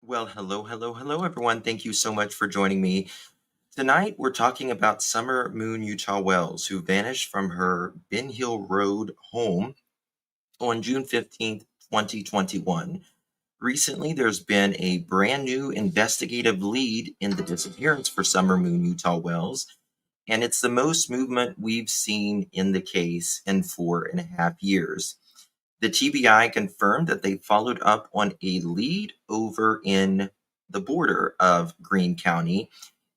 Well, hello, everyone. Thank you so much for joining me. Tonight, we're talking about Summer Moon Utah Wells, who vanished from her Ben Hill Road home on June 15th, 2021. Recently, there's been a brand new investigative lead in the disappearance for Summer Moon Utah Wells, and it's the most movement we've seen in the case in 4.5 years. The TBI confirmed that they followed up on a lead over in the border of Greene County,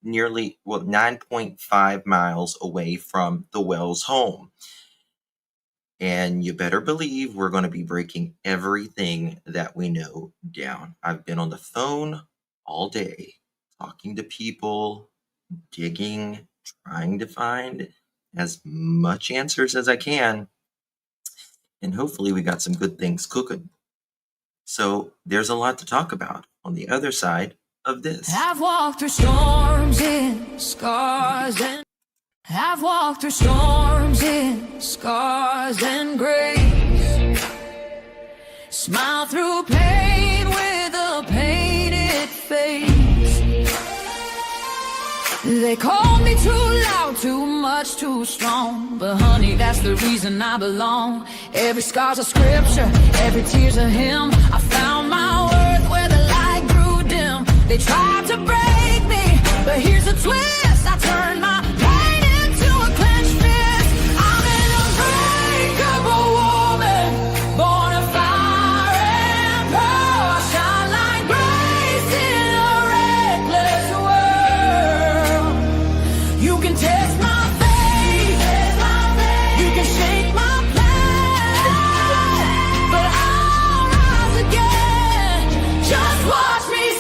nearly 9.5 miles away from the Wells home. And you better believe we're going to be breaking everything that we know down. I've been on the phone all day, talking to people, digging, trying to find as much answers as I can. And hopefully we got some good things cooking. So there's a lot to talk about on the other side of this. I've walked through storms in scars and I've walked through storms in scars and grace. Smile through pain with a painted face. They called me too loud, too much, too strong. But honey, that's the reason I belong. Every scar's a scripture, every tear's a hymn. I found my worth where the light grew dim. They tried to break me, but here's a twist. I turned my pain into a clenched fist. I'm an unbreakable woman, born of fire and pearl. I shine like grace in a reckless world. You can test my faith, you can shake my plan, but I'll rise again. Just watch me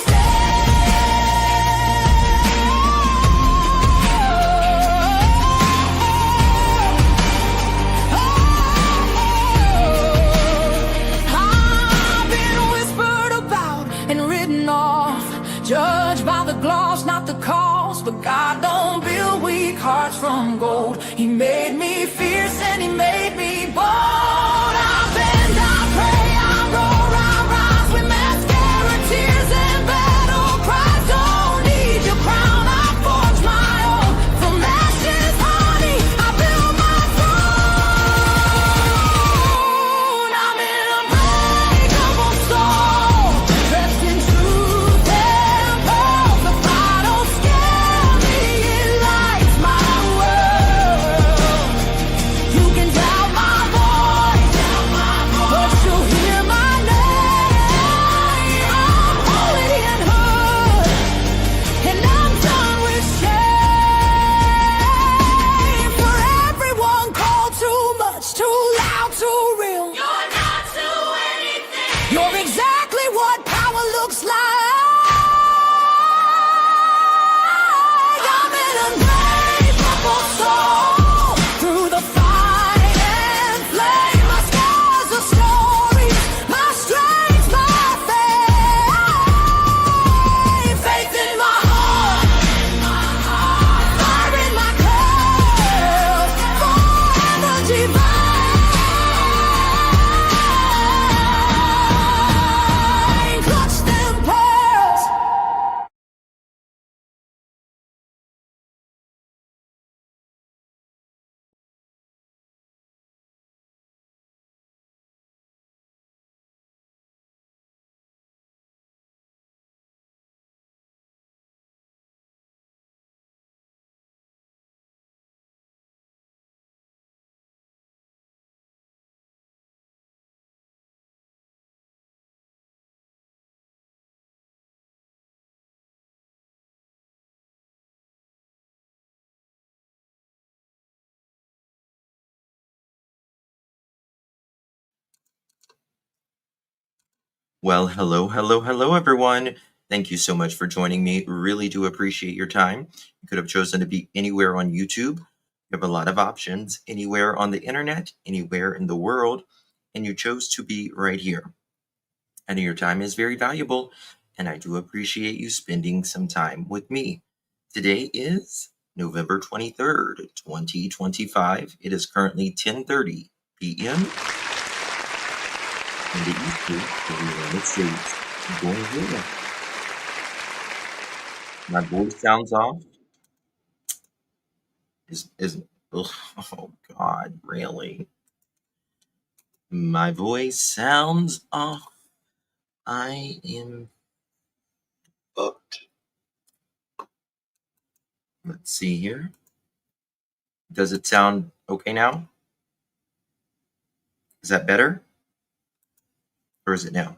judged by the gloss, not the cause. But God don't build weak hearts from gold. He made me fierce and he made me bold. I bend, I pray, I roar, I rise with mascara, tears and battle cries. Don't need your crown, I forge my own. From ashes, honey, I build my throne. I'm an unbreakable soul, dressed in truth and pearls. The fire don't scare me, it lights my world. You can doubt my voice, but you'll hear my name. I'm holy and hood, and I'm done with shame. For everyone called too much, too loud, too real. You're not to anything. You're exactly what power looks like. I'm an unbreakable soul through the fight and flame. My scars are stories, my strength, my faith. Faith in my heart, fire in my curls, forever divine. Clutch them pearls. Well, hello, everyone. Thank you so much for joining me. Really do appreciate your time. You could have chosen to be anywhere on YouTube. You have a lot of options, anywhere on the internet, anywhere in the world, and you chose to be right here. I know your time is very valuable, and I do appreciate you spending some time with me. Today is November 23rd, 2025. It is currently 10:30 p.m. in the East Coast of the United States. Bonjour. My voice sounds off. Is ugh, oh God, really? My voice sounds off. I am booked. Let's see here. Does it sound okay now? Is that better? Or is it now?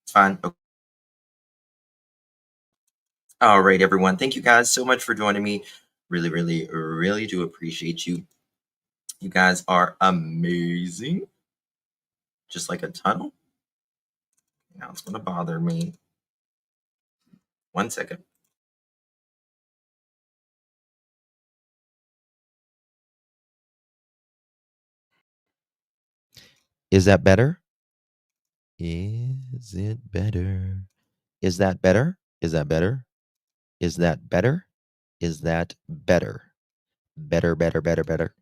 It's fine. Okay. All right, everyone. Thank you guys so much for joining me. Really, really, really do appreciate you. You guys are amazing. Just like a tunnel. Now it's going to bother me. 1 second. Is that better? Is it better? Is that better? Is that better? Is that better? Is that better? Better, better, better, better.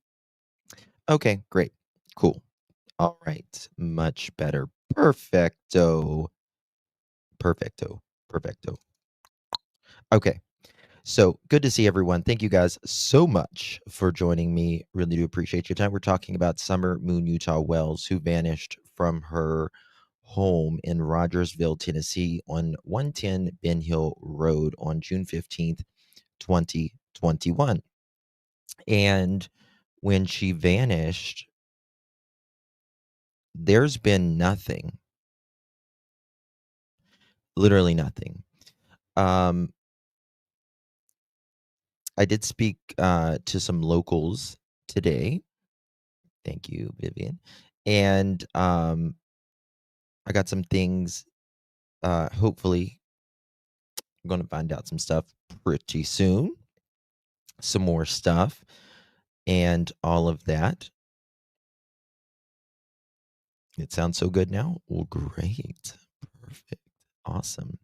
Okay, great. Cool. All right. Much better. Perfecto. Perfecto. Perfecto. Okay. So good to see everyone. Thank you guys so much for joining me. Really do appreciate your time. We're talking about Summer Moon Utah Wells, who vanished from her home in Rogersville, Tennessee on 110 Ben Hill Road on June 15th, 2021. And when she vanished, there's been nothing, literally nothing. I did speak to some locals today. Thank you, Vivian. And I got some things. Hopefully, I'm going to find out some stuff pretty soon. Some more stuff and all of that. It sounds so good now. Well, great. Perfect. Awesome.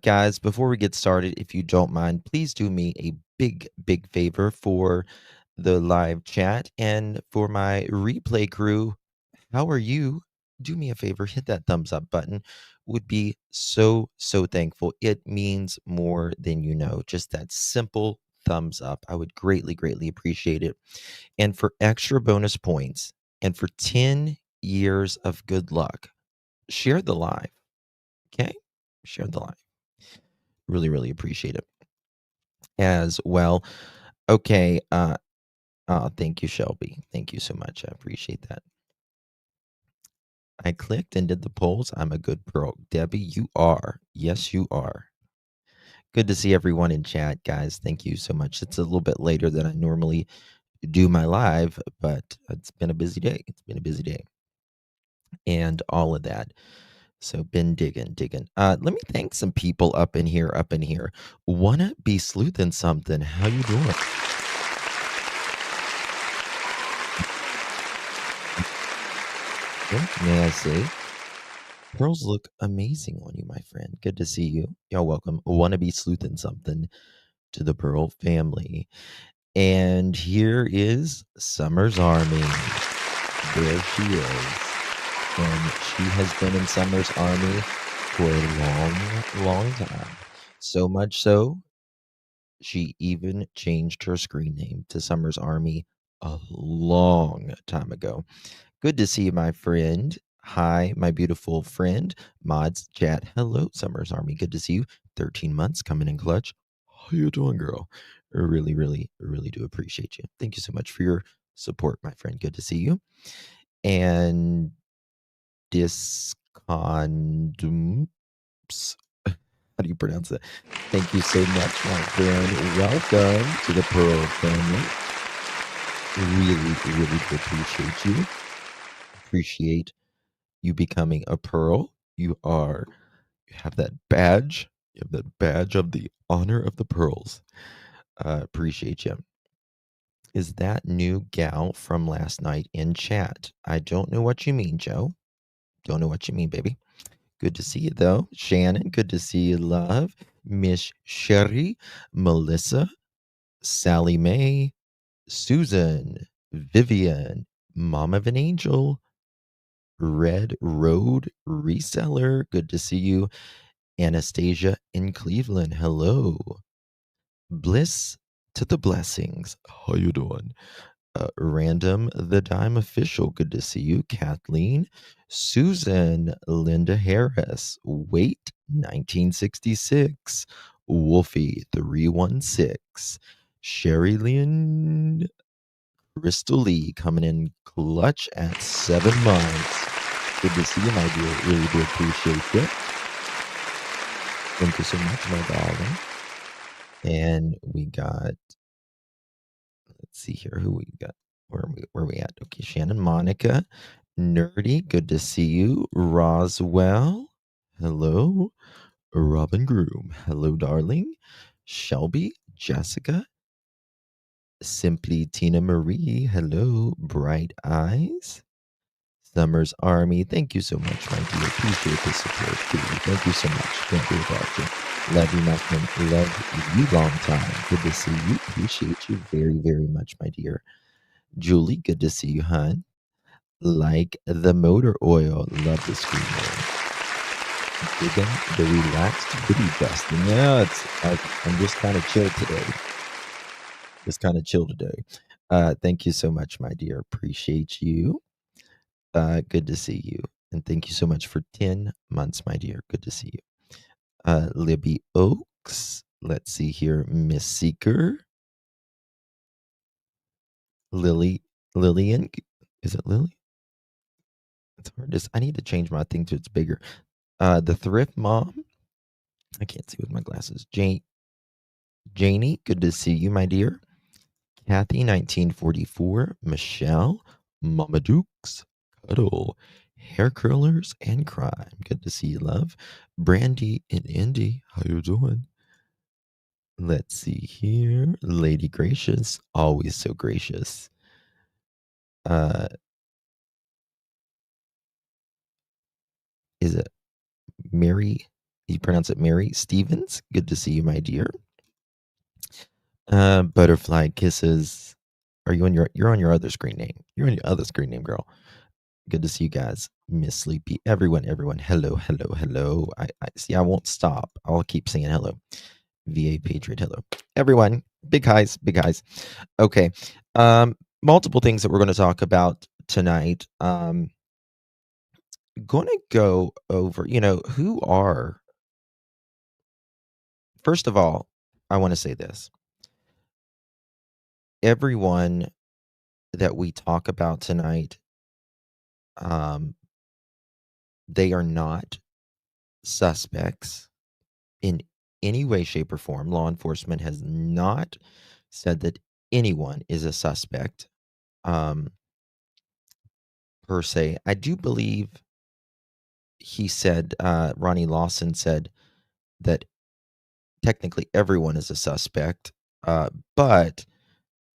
Guys, before we get started, if you don't mind, please do me a big, big favor for the live chat and for my replay crew. How are you? Do me a favor, hit that thumbs up button. Would be so, so thankful. It means more than you know. Just that simple thumbs up. I would greatly, greatly appreciate it. And for extra bonus points and for 10 years of good luck, share the live. Okay? Share the live. Really, really appreciate it as well. Okay. Thank you, Shelby. Thank you so much. I appreciate that. I clicked and did the polls. I'm a good pro. Debbie, you are. Yes, you are. Good to see everyone in chat, guys. Thank you so much. It's a little bit later than I normally do my live, but it's been a busy day. It's been a busy day. And all of that. So been digging. Let me thank some people up in here. Wanna be sleuthing something. How you doing? May I say? Pearls look amazing on you, my friend. Good to see you. Y'all welcome. Wanna be sleuthing something to the Pearl family. And here is Summer's Army. There she is. And she has been in Summer's Army for a long, long time. So much so, she even changed her screen name to Summer's Army a long time ago. Good to see you, my friend. Hi, my beautiful friend. Mods, chat. Hello, Summer's Army. Good to see you. 13 months coming in clutch. How you doing, girl? Really, really, really do appreciate you. Thank you so much for your support, my friend. Good to see you. And Discondums. How do you pronounce that? Thank you so much, my friend. Welcome to the Pearl family. Really, really do appreciate you. Appreciate you becoming a Pearl. You have that badge. You have that badge of the honor of the Pearls. Appreciate you. Is that new gal from last night in chat? I don't know what you mean, Joe. Don't know what you mean, baby. Good to see you, though. Shannon, good to see you, love. Miss Sherry, Melissa, Sally Mae, Susan, Vivian, Mom of an Angel, Red Road Reseller, good to see you. Anastasia in Cleveland, hello. Bliss to the blessings, how you doing? Random the Dime Official, good to see you. Kathleen, Susan, Linda Harris, Wait 1966, Wolfie 316, Sherry Lynn, Crystal Lee coming in clutch at 7 months. Good to see you, my dear. Really do appreciate it. Thank you so much, my darling. And we got, let's see here, who we got. Where are we at? Okay, Shannon, Monica, Nerdy, good to see you. Roswell, hello. Robin Groom, hello, darling. Shelby, Jessica, Simply Tina Marie, hello. Bright Eyes, Summers Army, thank you so much, my dear. Appreciate the support, too. Thank you so much. Can't do without you. Love you, my friend. Love you long time. Good to see you. Appreciate you very, very much, my dear. Julie, good to see you, hon. Like the motor oil. Love the screen name. Digging the relaxed hoodie, Justin. Yeah, I'm just kind of chill today. Thank you so much, my dear. Appreciate you. Good to see you. And thank you so much for 10 months, my dear. Good to see you. Libby Oaks. Let's see here. Miss Seeker. Lillian. Is it Lily? It's hard. I need to change my thing to it's bigger. The Thrift Mom. I can't see with my glasses. Janie, good to see you, my dear. Kathy, 1944. Michelle. Mama Dukes. Cuddle. Hair curlers and crime. Good to see you, love. Brandy and Indy, how you doing? Let's see here. Lady Gracious, always so gracious. Is it Mary? You pronounce it Mary Stevens? Good to see you, my dear. Butterfly Kisses. You're on your other screen name. You're on your other screen name, girl. Good to see you guys. Miss Sleepy. Everyone. Hello. I see. I won't stop. I'll keep saying hello. VA Patriot. Hello. Everyone. Big highs. Okay. Multiple things that we're going to talk about tonight. Going to go over, first of all, I want to say this. Everyone that we talk about tonight, they are not suspects in any way, shape, or form. Law enforcement has not said that anyone is a suspect, per se. I do believe he said, Ronnie Lawson said that technically everyone is a suspect, but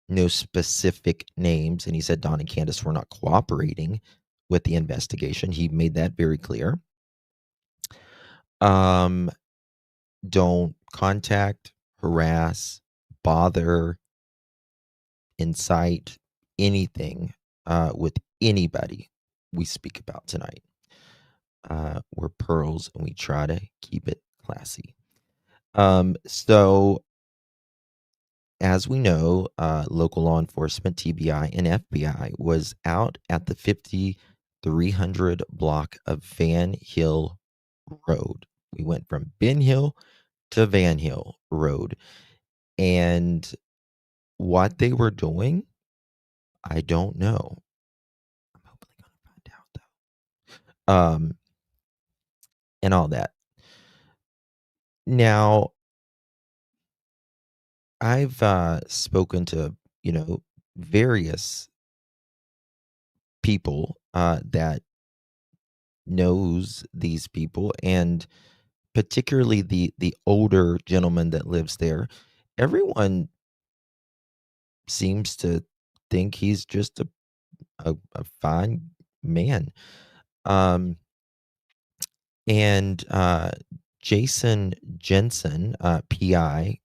no specific names. And he said Don and Candace were not cooperating with the investigation. He made that very clear. Don't contact, harass, bother, incite anything with anybody we speak about tonight. We're pearls and we try to keep it classy. So as we know, local law enforcement, TBI and FBI, was out at the 5300 block of Van Hill Road. We went from Ben Hill to Van Hill Road. And what they were doing, I don't know. I'm hopefully going to find out, though. And all that. Now, I've spoken to, various people that knows these people, and particularly the older gentleman that lives there. Everyone seems to think he's just a fine man. And Jason Jensen, PI,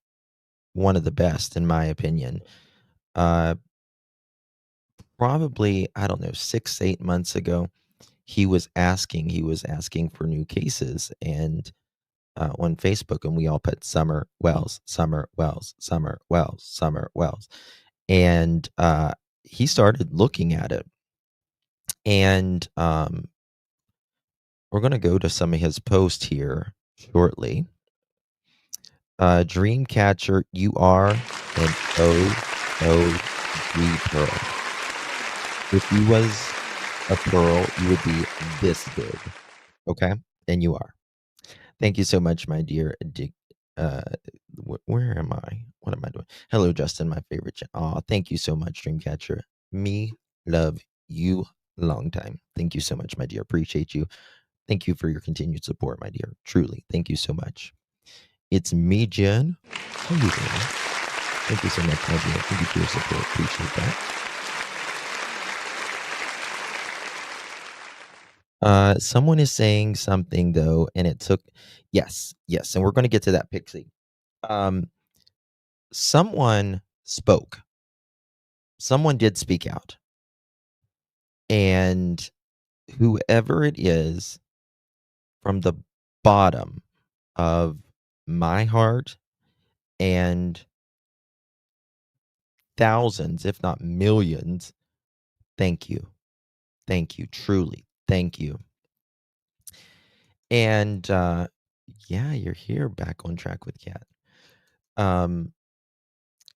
one of the best in my opinion, probably, I don't know, 6-8 months ago, he was asking for new cases, and on Facebook, and we all put Summer Wells, Summer Wells, Summer Wells, Summer Wells. And he started looking at it. And we're going to go to some of his posts here shortly. Dreamcatcher, you are an OG pearl. If you was a pearl, you would be this big. Okay? And you are. Thank you so much, my dear Dick. Where am I? What am I doing? Hello, Justin, my favorite. Aw, thank you so much, Dreamcatcher. Me love you long time. Thank you so much, my dear. Appreciate you. Thank you for your continued support, my dear. Truly, thank you so much. It's me, Jen. How you doing? Thank you so much, my dear. Thank you for your support. Appreciate that. Someone is saying something though, and it took yes, and we're going to get to that, Pixie. Someone spoke. Someone did speak out. And whoever it is, from the bottom of my heart and thousands, if not millions, thank you. Thank you. Truly. Thank you. And yeah, you're here back on track with Kat.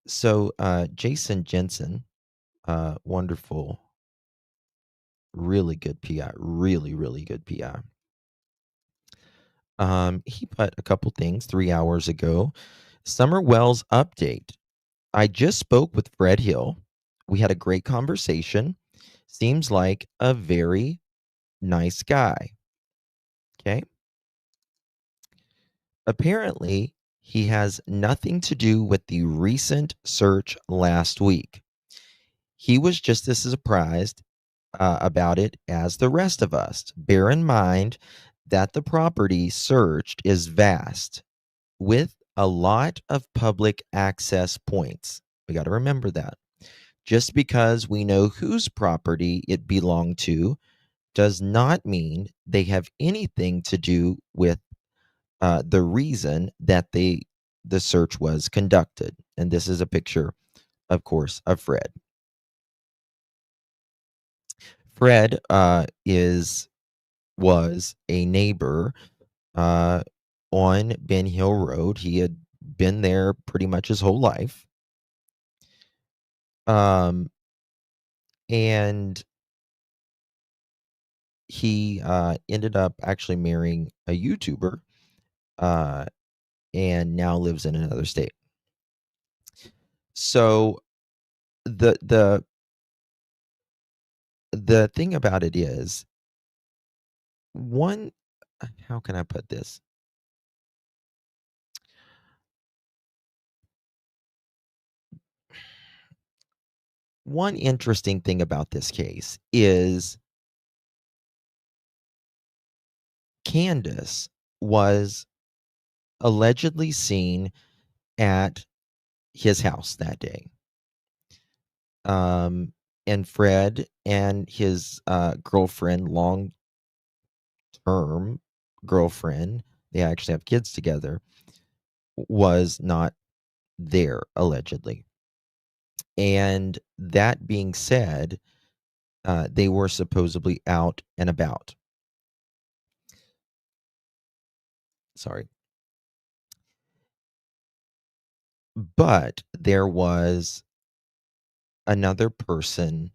So Jason Jensen, wonderful, really good PI, really, really good PI. He put a couple things 3 hours ago. Summer Wells update. I just spoke with Fred Hill. We had a great conversation. Seems like a very nice guy. Okay. Apparently, he has nothing to do with the recent search last week. He was just as surprised about it as the rest of us. Bear in mind that the property searched is vast with a lot of public access points. We got to remember that. Just because we know whose property it belonged to does not mean they have anything to do with the reason that the search was conducted. And this is a picture, of course, of Fred. Fred was a neighbor on Ben Hill Road. He had been there pretty much his whole life. And he ended up actually marrying a YouTuber and now lives in another state. So the thing about it is, one, how can I put this? One interesting thing about this case is Candace was allegedly seen at his house that day. And Fred and his girlfriend, long-term girlfriend, they actually have kids together, was not there, allegedly. And that being said, they were supposedly out and about. Sorry. But there was another person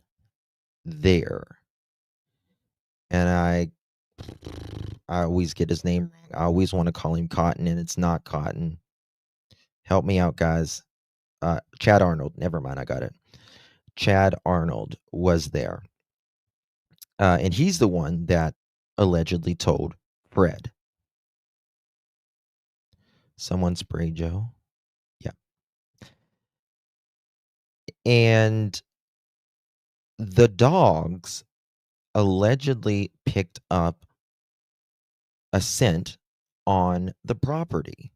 there. And I always get his name wrong. I always want to call him Cotton, and it's not Cotton. Help me out, guys. Chad Arnold. Never mind, I got it. Chad Arnold was there. And he's the one that allegedly told Fred. Someone spray Joe? Yeah. And the dogs allegedly picked up a scent on the property.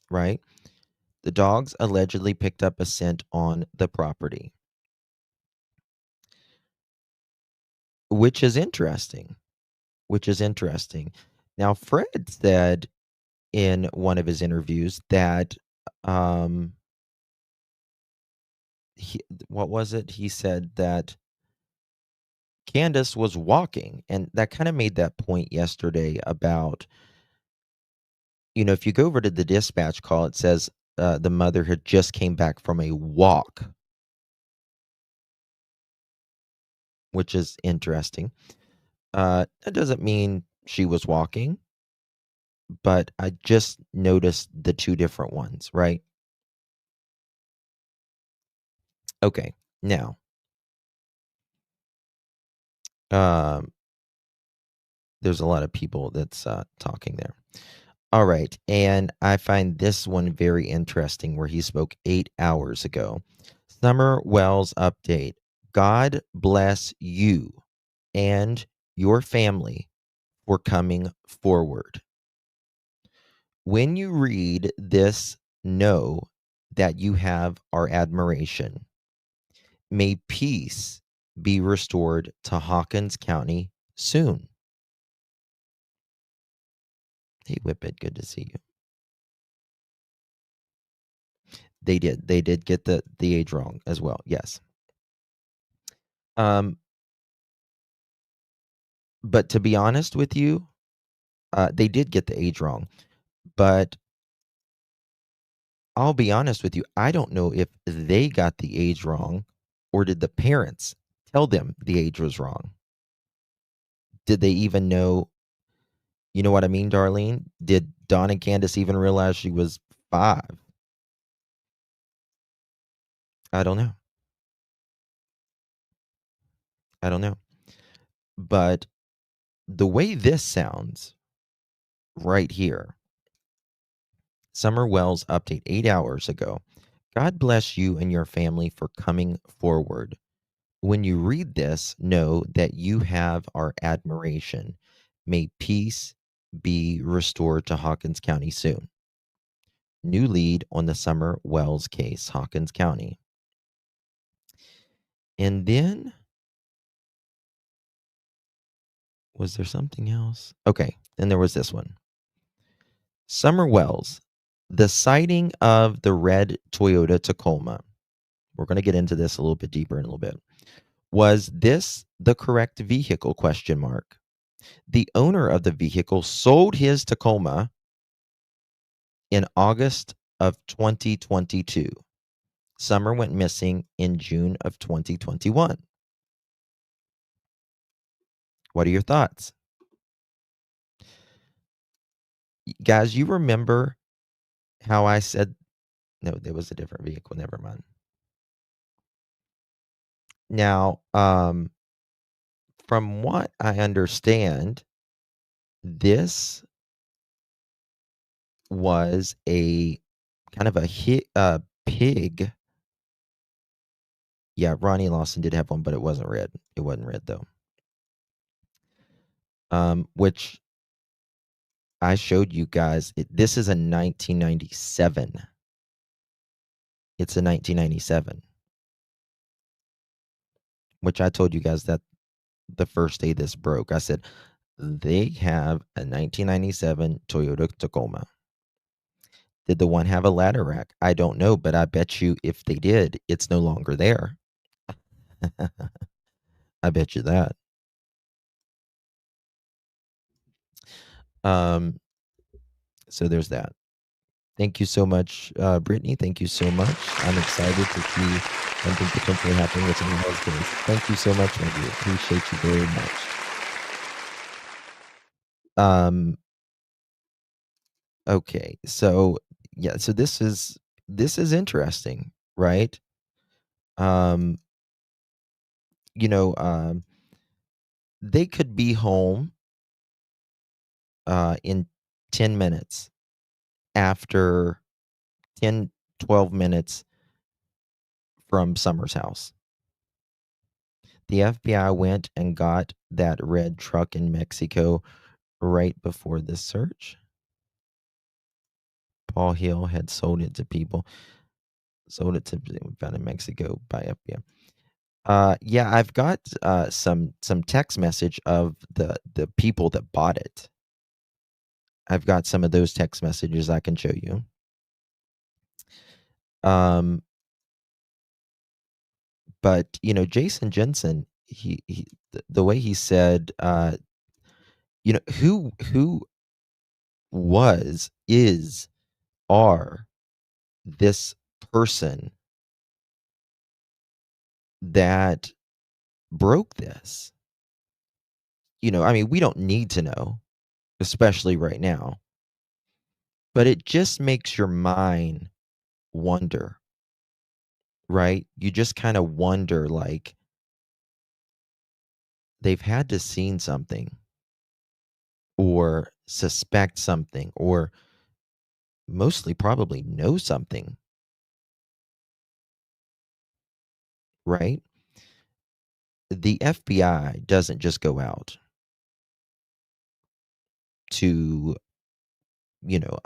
Right? The dogs allegedly picked up a scent on the property, which is interesting which is interesting. Now, Fred said in one of his interviews that what was it? He said that Candace was walking, and that kind of made that point yesterday about, if you go over to the dispatch call, it says the mother had just came back from a walk, which is interesting. That doesn't mean she was walking, but I just noticed the two different ones, right? Okay, now, um, there's a lot of people that's talking there. All right, and I find this one very interesting where he spoke 8 hours ago. Summer Wells update. God bless you and your family for coming forward. When you read this, know that you have our admiration. May peace be restored to Hawkins County soon. Hey, Whippet, good to see you. They did. They did get the age wrong as well. Yes. But to be honest with you, they did get the age wrong. But I'll be honest with you, I don't know if they got the age wrong or did the parents tell them the age was wrong. Did they even know? You know what I mean, Darlene? Did Dawn and Candace even realize she was 5? I don't know. I don't know. But the way this sounds right here, Summer Wells update 8 hours ago. God bless you and your family for coming forward. When you read this, know that you have our admiration. May peace be restored to Hawkins County soon. New lead on the Summer Wells case, Hawkins County. And then, was there something else? Okay, then there was this one. Summer Wells, the sighting of the red Toyota Tacoma. We're going to get into this a little bit deeper in a little bit. Was this the correct vehicle? Question mark. The owner of the vehicle sold his Tacoma in August of 2022. Summer went missing in June of 2021. What are your thoughts? Guys, you remember how I said, no, there was a different vehicle. Never mind. Now, from what I understand, this was a kind of a pig. Yeah, Ronnie Lawson did have one, but it wasn't red. It wasn't red though. Which I showed you guys. This is a 1997. It's a 1997. Which I told you guys that the first day this broke. I said, they have a 1997 Toyota Tacoma. Did the one have a ladder rack? I don't know, but I bet you if they did, it's no longer there. I bet you that. So there's that. Thank you so much, Brittany. Thank you so much. I'm excited to see something potentially happening with some of those case. Thank you so much, my dear. Appreciate you very much. Okay, so yeah, so this is interesting, right? You know, they could be home in 10 minutes after 10, 12 minutes from Summer's house. The FBI went and got that red truck in Mexico right before this search. Paul Hill had sold it to people. Sold it to found in Mexico by FBI. Yeah, I've got some text message of the people that bought it. I've got some of those text messages I can show you. Um, but Jason Jensen, the way he said, who is, are this person that broke this? I mean, we don't need to know, especially right now, but it just makes your mind wonder, right? You just kind of wonder, like, they've had to seen something or suspect something or mostly probably know something, right? The FBI doesn't just go out to, you know,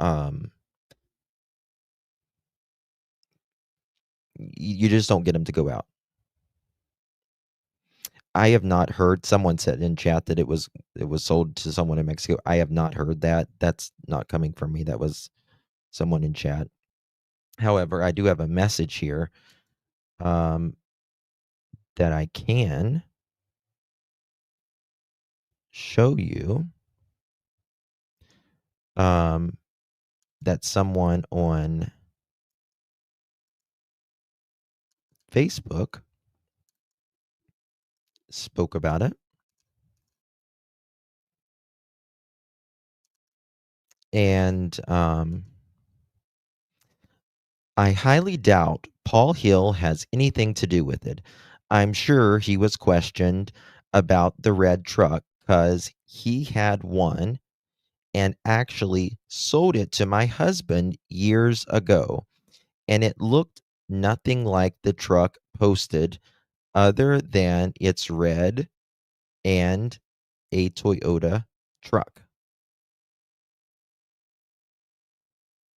you just don't get them to go out. I have not heard, someone said in chat that it was sold to someone in Mexico. I have not heard that. That's not coming from me. That was someone in chat. However, I do have a message here um, that I can show you, that someone on Facebook spoke about it. And I highly doubt Paul Hill has anything to do with it. I'm sure he was questioned about the red truck because he had one and actually sold it to my husband years ago. And it looked nothing like the truck posted, other than it's red and a Toyota truck.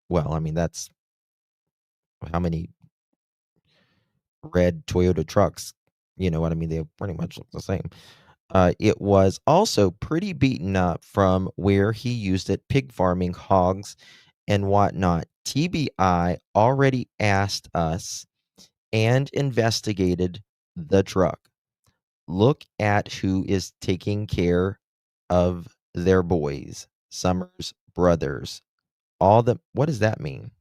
Well, I mean, that's how many red Toyota trucks, you know what I mean? They pretty much look the same. It was also pretty beaten up from where he used it pig farming hogs and whatnot. TBI already asked us and investigated the truck. Look at who is taking care of their boys, Summers brothers. What does that mean?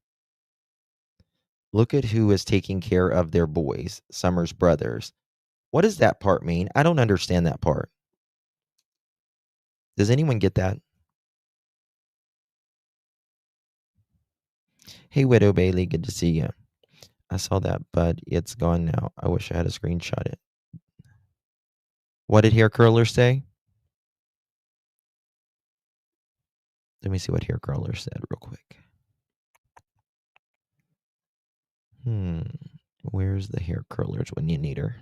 Look at who is taking care of their boys, Summers brothers. What does that part mean? I don't understand that part. Does anyone get that? Hey, Widow Bailey, good to see you. I saw that, but it's gone now. I wish I had a screenshot it. What did Hair Curler say? Let me see what Hair Curler said real quick. Where's the hair curlers when you need her?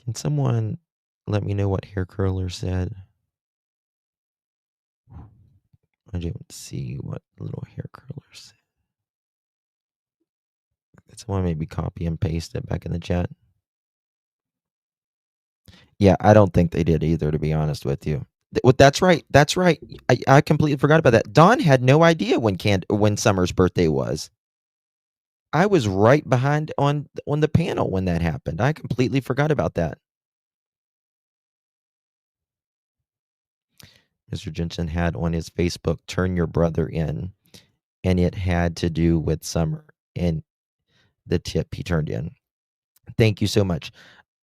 Can someone let me know what Hair Curler said? I didn't see what little Hair Curler said. Could someone maybe copy and paste it back in the chat? Yeah, I don't think they did either, to be honest with you. That's right. That's right. I completely forgot about that. Dawn had no idea when Summer's birthday was. I was right behind on the panel when that happened. I completely forgot about that. Mr. Jensen had on his Facebook, "Turn your brother in," and it had to do with Summer and the tip he turned in. Thank you so much.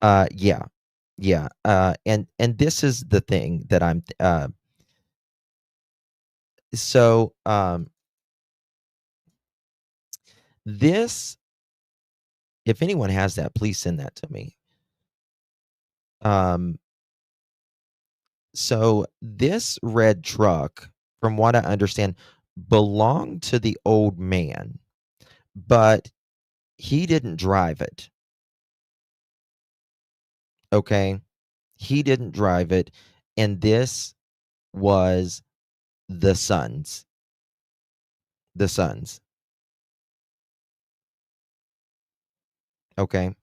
Yeah. Yeah. And this is the thing that I'm so this, if anyone has that, please send that to me. So this red truck, from what I understand, belonged to the old man, but he didn't drive it. Okay? He didn't drive it, and this was the son's. The son's. Okay.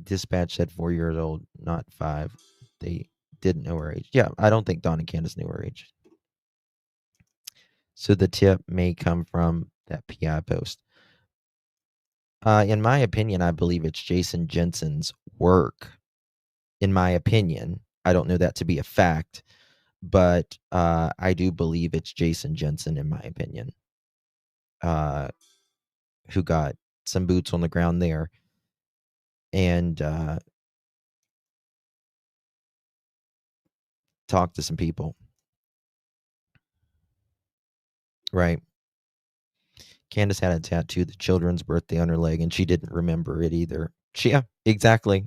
Dispatch said 4 years old, not 5. They didn't know her age. Yeah, I don't think Dawn and Candace knew her age. So the tip may come from that PI post. In my opinion, I believe it's Jason Jensen's work. In my opinion, I don't know that to be a fact, but I do believe it's Jason Jensen, in my opinion, who got some boots on the ground there and talked to some people. Right. Candace had a tattoo, the children's birthday on her leg, and she didn't remember it either. Yeah, exactly.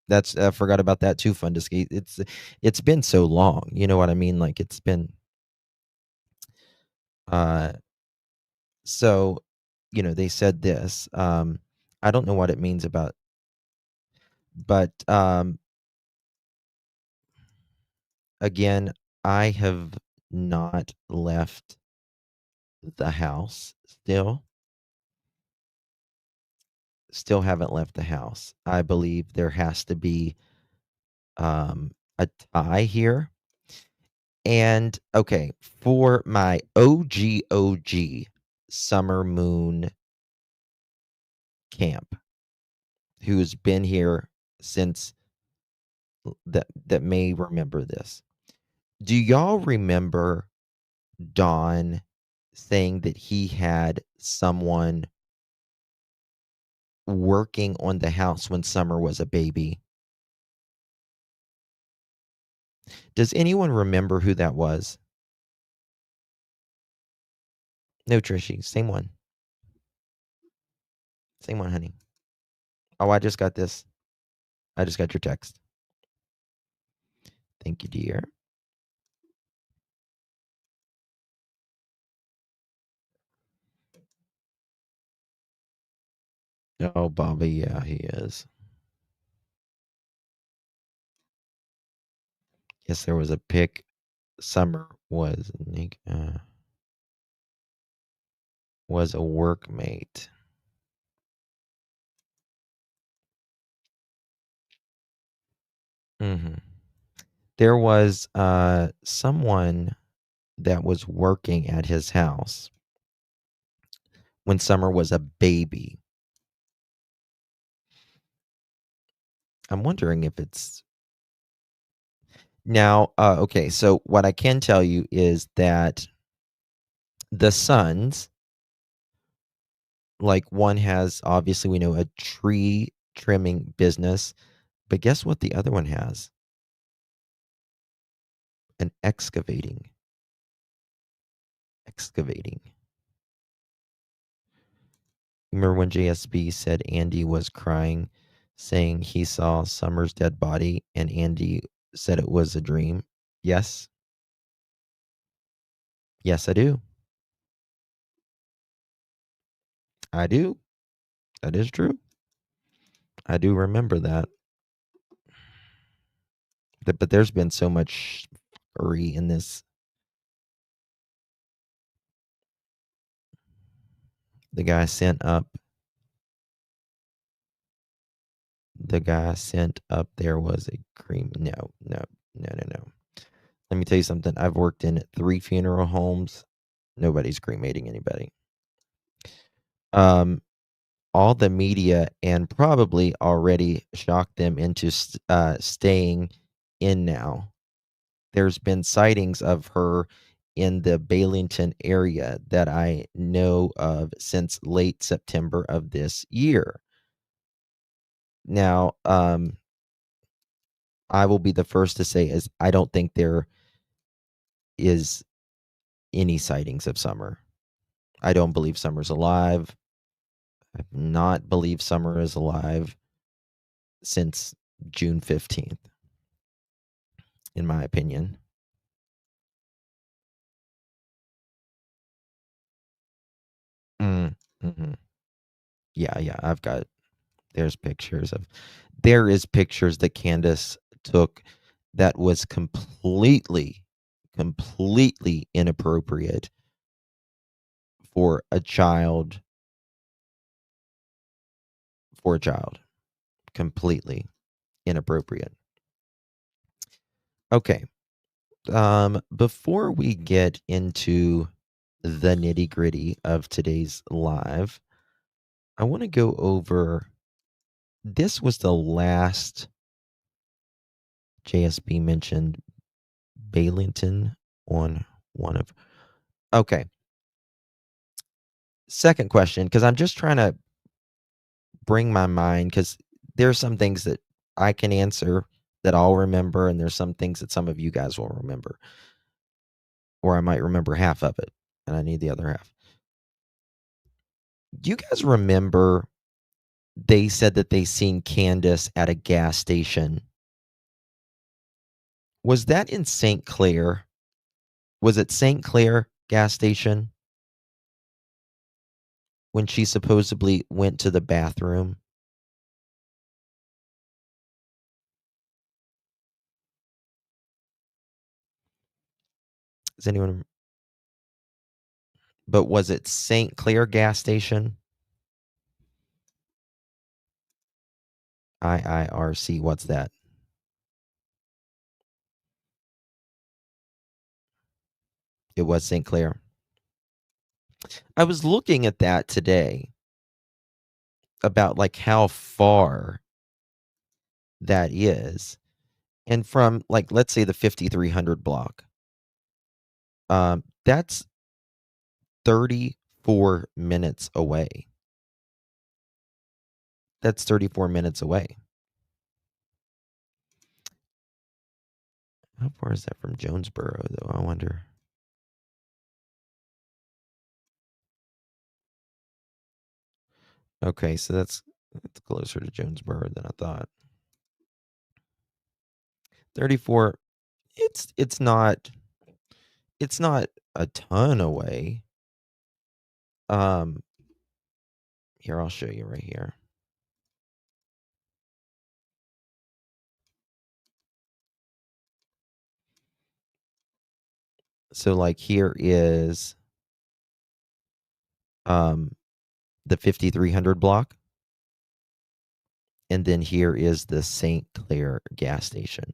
That's I forgot about that too, Funduski. It's been so long. You know what I mean? Like it's been uh so they said this. I don't know what it means about but again, I have not left the house still haven't left the house. I believe there has to be a tie here. And okay, for my OG summer moon camp, who's been here since that may remember this. Do y'all remember Don saying that he had someone working on the house when Summer was a baby? Does anyone remember who that was? No, Trishy. Same one. Same one, honey. Oh, I just got this. I just got your text. Thank you, dear. Oh, Bobby, yeah, he is. Yes, there was a pic. Summer was a workmate. Mm-hmm. There was someone that was working at his house when Summer was a baby. I'm wondering if it's now. Okay, so what I can tell you is that the sons, like one has, obviously we know, a tree trimming business, but guess what the other one has? An excavating. Remember when JSB said Andy was crying, saying he saw Summer's dead body, and Andy said it was a dream? Yes. Yes, I do. I do. That is true. I do remember that. But there's been so much hurry in this. The guy sent up there was a cream. No. Let me tell you something. I've worked in 3 funeral homes. Nobody's cremating anybody. All the media and probably already shocked them into staying in now. There's been sightings of her in the Baileyton area that I know of since late September of this year. Now, I will be the first to say is I don't think there is any sightings of Summer. I don't believe Summer's alive. I've not believed Summer is alive since June 15th, in my opinion. Mm-hmm. Yeah, there is pictures that Candace took that was completely inappropriate for a child. Completely inappropriate. Okay. Before we get into the nitty-gritty of today's live, I want to go over, this was the last JSB mentioned Bailington on one of, okay. Second question, because I'm just trying to bring my mind, because there's some things that I can answer that I'll remember, and there's some things that some of you guys will remember, or I might remember half of it, and I need the other half. Do you guys remember they said that they seen Candace at a gas station? Was that in St. Clair? Was it St. Clair gas station when she supposedly went to the bathroom? Does anyone? But was it St. Clair gas station? IIRC, what's that? It was St. Clair. I was looking at that today about like how far that is. And from, like, let's say the 5300 block, that's 34 minutes away. That's 34 minutes away. How far is that from Jonesboro, though? I wonder. Okay, so that's closer to Jonesboro than I thought. 34. It's not a ton away. Here, I'll show you right here. So like here is the 5300 block, and then here is the St. Clair gas station.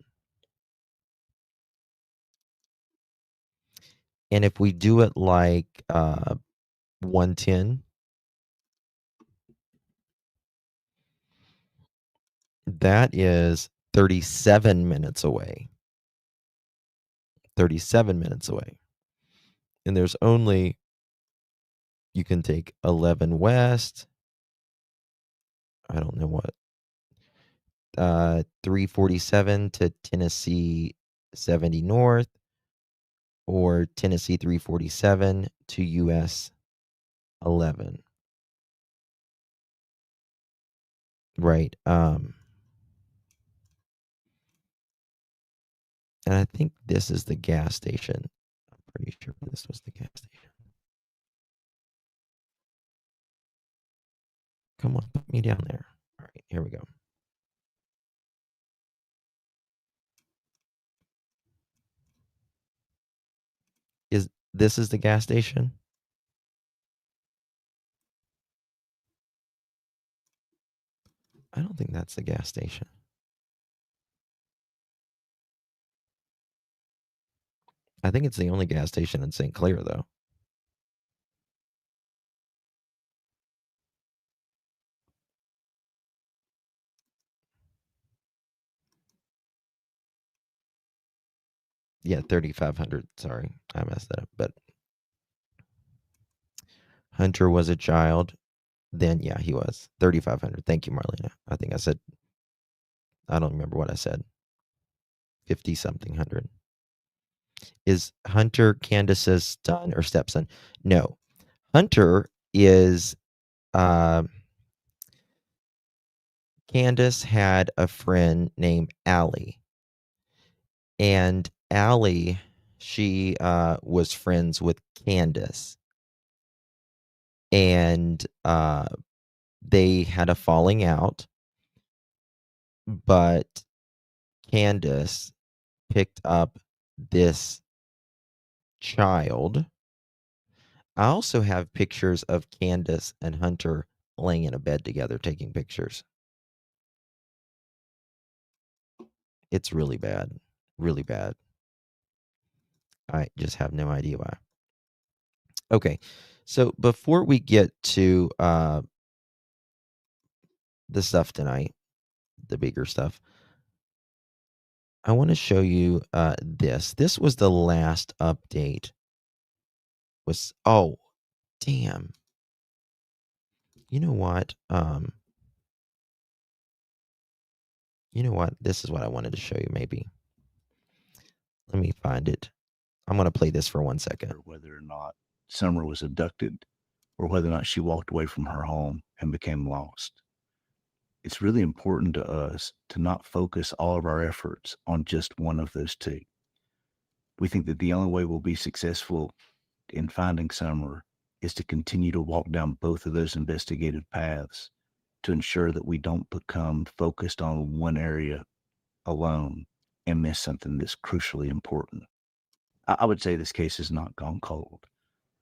And if we do it like 110, that is 37 minutes away. 37 minutes away. And there's only, you can take 11 west. I don't know what. 347 to Tennessee 70 north, or Tennessee 347 to US 11. Right. And I think this is the gas station. I'm pretty sure this was the gas station. Come on, put me down there. All right, here we go. This is the gas station? I don't think that's the gas station. I think it's the only gas station in St. Clair, though. Yeah, 3,500. Sorry, I messed that up. But Hunter was a child. Then, yeah, he was. 3,500. Thank you, Marlena. I think I said, I don't remember what I said. 50-something hundred. Is Hunter Candace's son or stepson? No. Hunter is, Candace had a friend named Allie. And Allie, she was friends with Candace. And they had a falling out, but Candace picked up this child I also have pictures of Candace and Hunter laying in a bed together taking pictures. It's really bad. Really bad. I just have no idea why. Okay. So before we get to the stuff tonight, the bigger stuff, I want to show you this. This was the last update. Oh, damn. You know what? This is what I wanted to show you, maybe. Let me find it. I'm going to play this for 1 second. Whether or not Summer was abducted or whether or not she walked away from her home and became lost. It's really important to us to not focus all of our efforts on just one of those two. We think that the only way we'll be successful in finding Summer is to continue to walk down both of those investigative paths to ensure that we don't become focused on one area alone and miss something that's crucially important. I would say this case has not gone cold.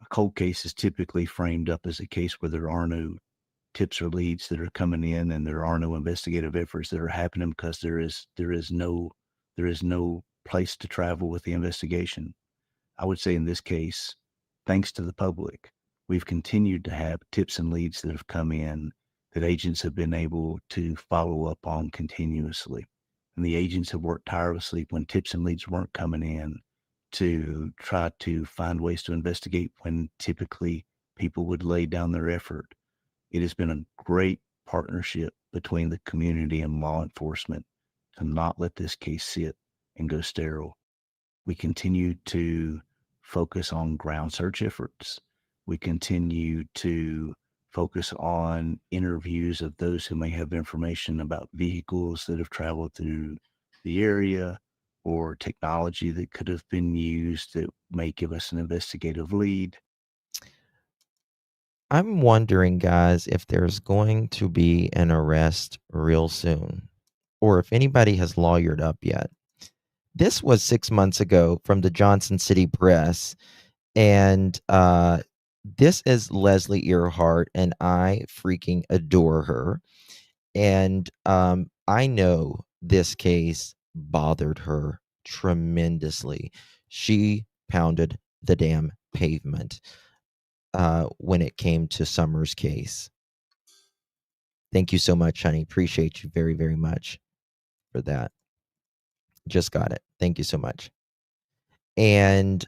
A cold case is typically framed up as a case where there are no tips or leads that are coming in and there are no investigative efforts that are happening because there is no place to travel with the investigation. I would say in this case, thanks to the public, we've continued to have tips and leads that have come in that agents have been able to follow up on continuously. And the agents have worked tirelessly when tips and leads weren't coming in to try to find ways to investigate when typically people would lay down their effort. It has been a great partnership between the community and law enforcement to not let this case sit and go sterile. We continue to focus on ground search efforts. We continue to focus on interviews of those who may have information about vehicles that have traveled through the area or technology that could have been used that may give us an investigative lead. I'm wondering, guys, if there's going to be an arrest real soon, or if anybody has lawyered up yet. This was 6 months ago from the Johnson City Press, and this is Leslie Earhart, and I freaking adore her. And I know this case bothered her tremendously. She pounded the damn pavement when it came to Summer's case. Thank you so much, honey. Appreciate you very, very much for that. Just got it. Thank you so much. And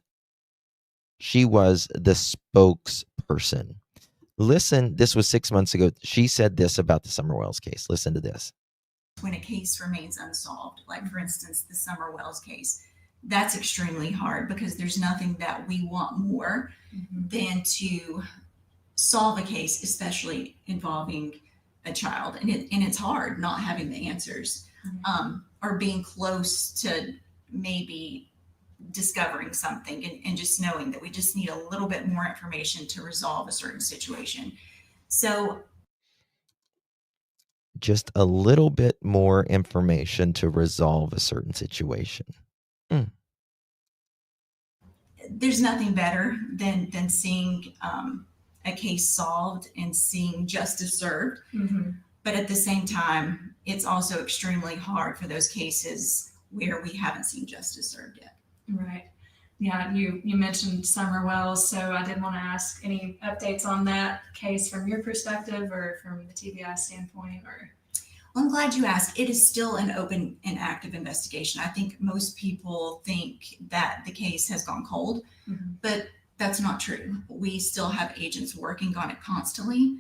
she was the spokesperson. Listen, this was 6 months ago. She said this about the Summer Wells case. Listen to this. When a case remains unsolved, like for instance, the Summer Wells case, that's extremely hard because there's nothing that we want more than to solve a case, especially involving a child. And it's hard not having the answers, or being close to maybe discovering something and just knowing that we just need a little bit more information to resolve a certain situation. So just a little bit more information to resolve a certain situation. There's nothing better than seeing a case solved and seeing justice served. But at the same time, it's also extremely hard for those cases where we haven't seen justice served yet. Right. Yeah, you mentioned Summer Wells, so I did want to ask any updates on that case from your perspective or from the TBI standpoint, or? Well, I'm glad you asked. It is still an open and active investigation. I think most people think that the case has gone cold, but that's not true. We still have agents working on it constantly.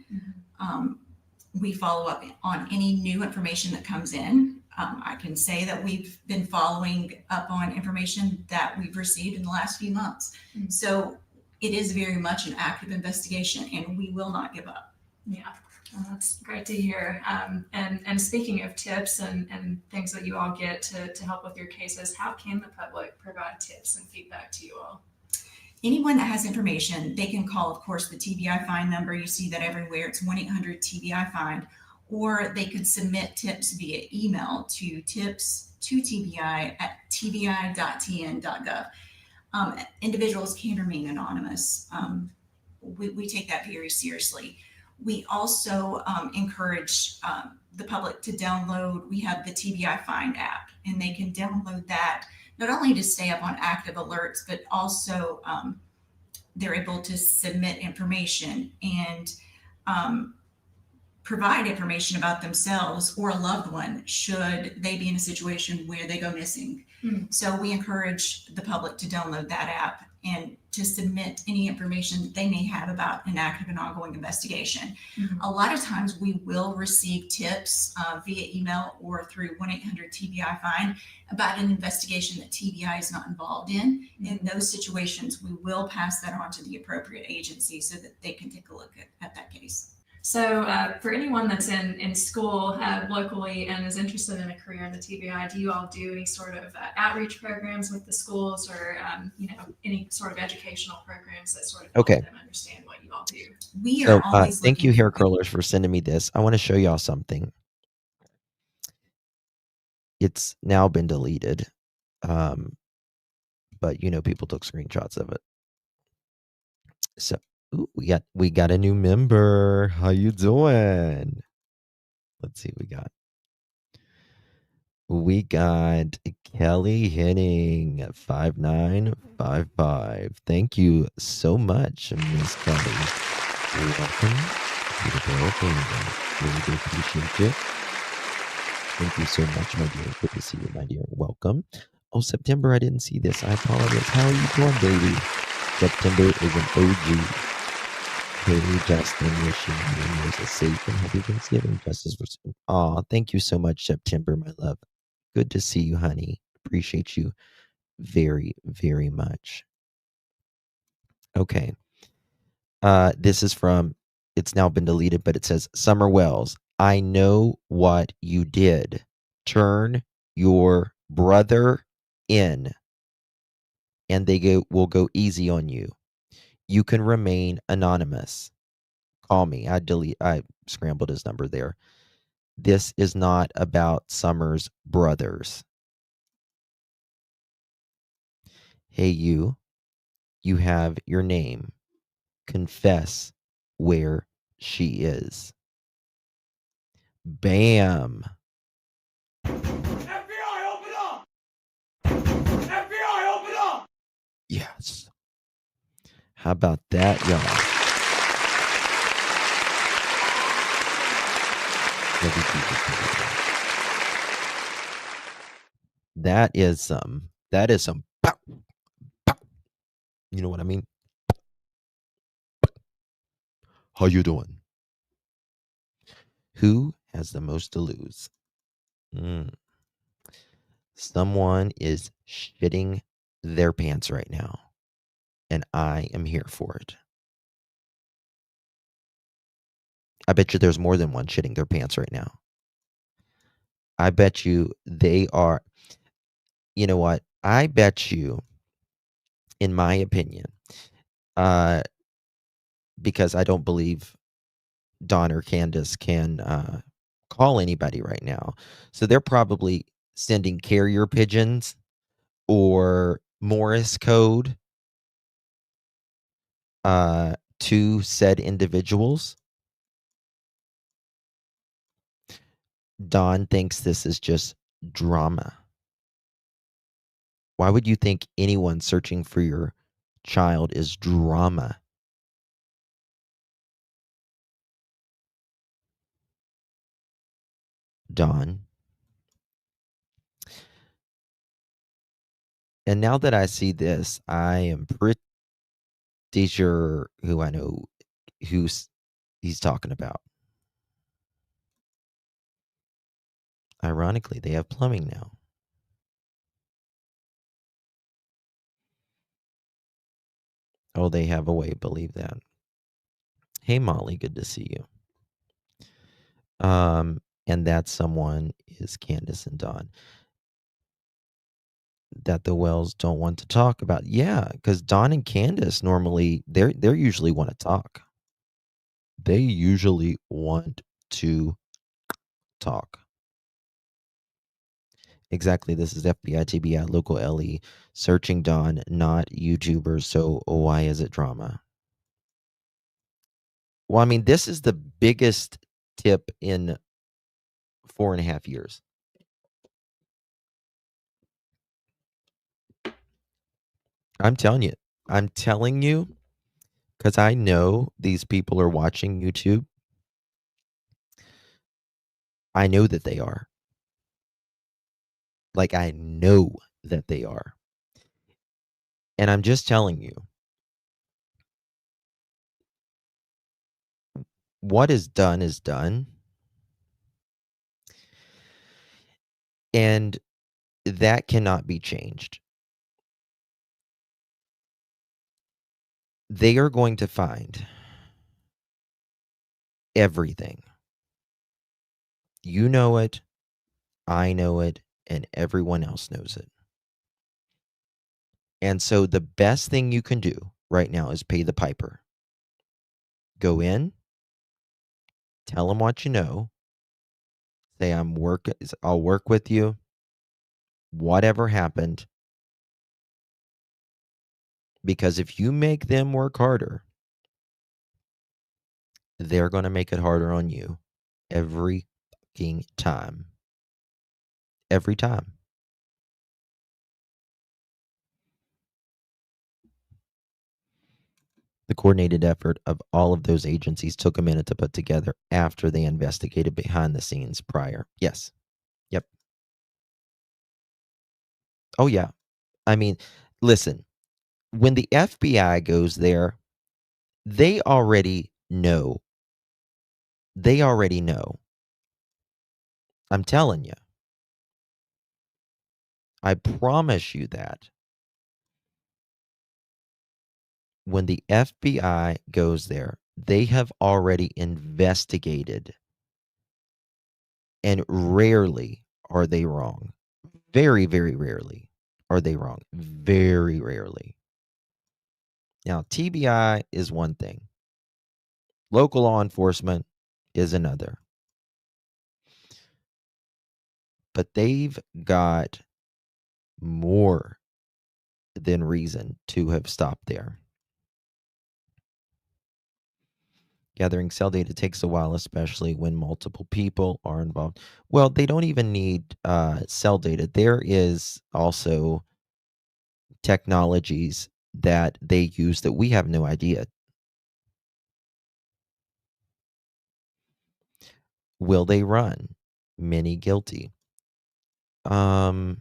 We follow up on any new information that comes in. I can say that we've been following up on information that we've received in the last few months. So it is very much an active investigation and we will not give up. Yeah, well, that's great to hear. And speaking of tips and things that you all get to help with your cases, how can the public provide tips and feedback to you all? Anyone that has information, they can call, of course, the TBI Find number. You see that everywhere. It's 1-800-TBI Find. Or they could submit tips via email to tips2TBI@tbi.tn.gov. Individuals can remain anonymous. we take that very seriously. We also encourage the public to download. We have the TBI Find app, and they can download that not only to stay up on active alerts, but also they're able to submit information and provide information about themselves or a loved one should they be in a situation where they go missing. So we encourage the public to download that app and to submit any information that they may have about an active and ongoing investigation. A lot of times we will receive tips via email or through 1-800-TBI Find about an investigation that TBI is not involved in. In those situations, we will pass that on to the appropriate agency so that they can take a look at that case. So for anyone that's in school locally and is interested in a career in the TBI, do you all do any sort of outreach programs with the schools or, any sort of educational programs that sort of help them understand what you all do? We So are always thank you, looking hair curlers, for sending me this. I want to show y'all something. It's now been deleted, but people took screenshots of it. So ooh, we got a new member. How you doing? Let's see. We got Kelly Henning 5955. Thank you so much, Miss Kelly. You're welcome to the Barrel Kingdom. Really do appreciate it. Thank you so much, my dear. Good to see you, my dear. Welcome. Oh, September, I didn't see this. I apologize. How are you doing, baby? September is an OG. Hey, Justin, wishing you a safe and happy Thanksgiving. Justice for Aw, thank you so much, September, my love. Good to see you, honey. Appreciate you very, very much. Okay. This is from, it's now been deleted, but it says, Summer Wells, I know what you did. Turn your brother in, and they will go easy on you. You can remain anonymous. Call me. I scrambled his number there. This is not about Summer's brothers. Hey, you have your name. Confess where she is. Bam. FBI, open up! FBI, open up! Yes. How about that, y'all? That is some pow, pow. You know what I mean? How you doing? Who has the most to lose? Someone is shitting their pants right now, and I am here for it. I bet you there's more than one shitting their pants right now. I bet you they are. You know what? I bet you, in my opinion, because I don't believe Don or Candace can call anybody right now. So they're probably sending carrier pigeons or Morse code to said individuals. Don thinks this is just drama. Why would you think anyone searching for your child is drama? Don. And now that I see this, I am pretty sure who I know he's talking about. Ironically, they have plumbing now. Oh, they have a way, believe that. Hey, Molly, good to see you. And that someone is Candace and Don. That the Wells don't want to talk about. Yeah, because Don and Candace normally they're usually want to talk. They usually want to talk. Exactly. This is FBI TBI local LE searching Don, not YouTubers. So why is it drama? Well, I mean, this is the biggest tip in 4.5 years. I'm telling you, because I know these people are watching YouTube. I know that they are. Like, I know that they are. And I'm just telling you, what is done is done. And that cannot be changed. They are going to find everything. You know it, I know it, and everyone else knows it. And so the best thing you can do right now is pay the piper. Go in, tell them what you know. Say, I'll work with you. Whatever happened. Because if you make them work harder, they're going to make it harder on you every fucking time. Every time. The coordinated effort of all of those agencies took a minute to put together after they investigated behind the scenes prior. Yes. Yep. Oh, yeah. I mean, listen, when the FBI goes there, they already know. They already know. I'm telling you. I promise you that. When the FBI goes there, they have already investigated. And rarely are they wrong. Very, very rarely are they wrong. Very rarely. Now, TBI is one thing. Local law enforcement is another. But they've got more than reason to have stopped there. Gathering cell data takes a while, especially when multiple people are involved. Well, they don't even need cell data. There is also technologies that they use that we have no idea. Will they run? Many guilty. I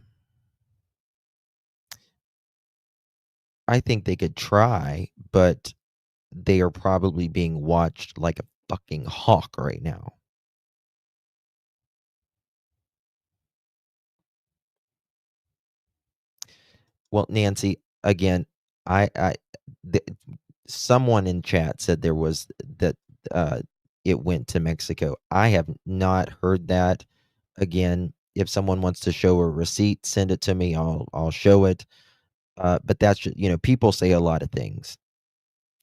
think they could try, but they are probably being watched like a fucking hawk right now. Well, Nancy, again, I th- someone in chat said there was that it went to Mexico. I have not heard that. Again, if someone wants to show a receipt, send it to me. I'll show it. But that's just, people say a lot of things.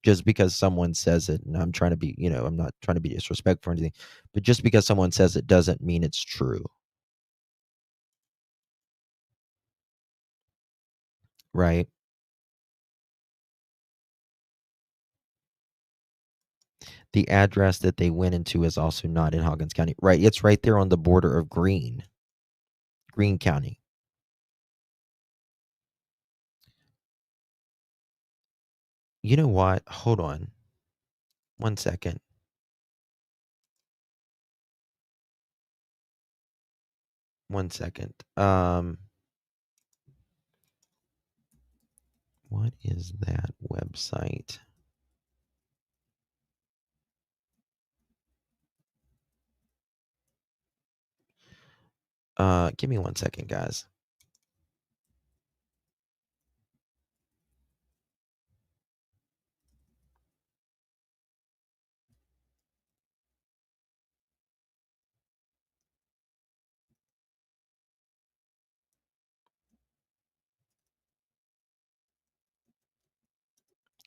Just because someone says it, and I'm trying to be, I'm not trying to be disrespectful or anything, but just because someone says it doesn't mean it's true. Right? The address that they went into is also not in Hawkins County. Right. It's right there on the border of Greene County. You know what? Hold on. 1 second. One second. What is that website? Give me 1 second, guys.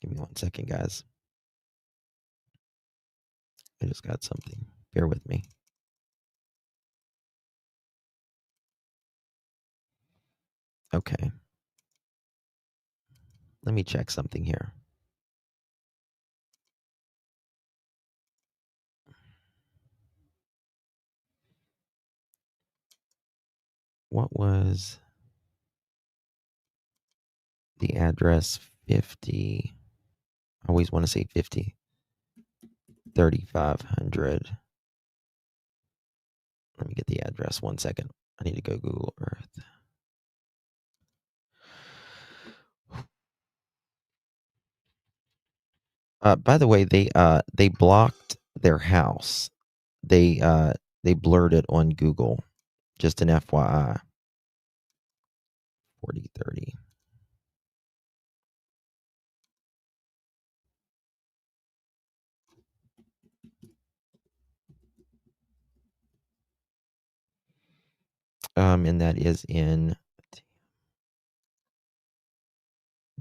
Give me 1 second, guys. I just got something. Bear with me. Okay. Let me check something here. What was the address? 50. I always want to say 50. 3500. Let me get the address 1 second. I need to go Google Earth. By the way, they blocked their house. They blurred it on Google. Just an FYI. 4030. And that is in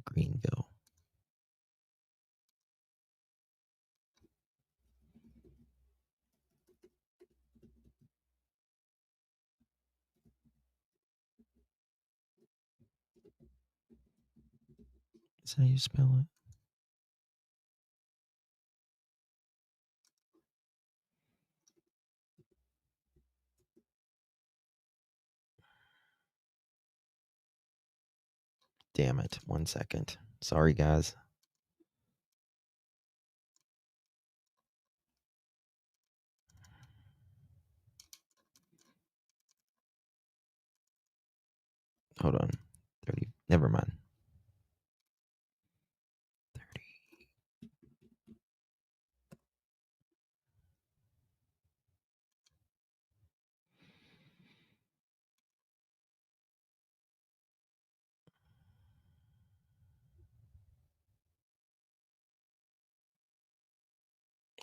Greeneville. Is that how you spell it? Damn it. 1 second. Sorry, guys. Hold on. 30. Never mind. 30.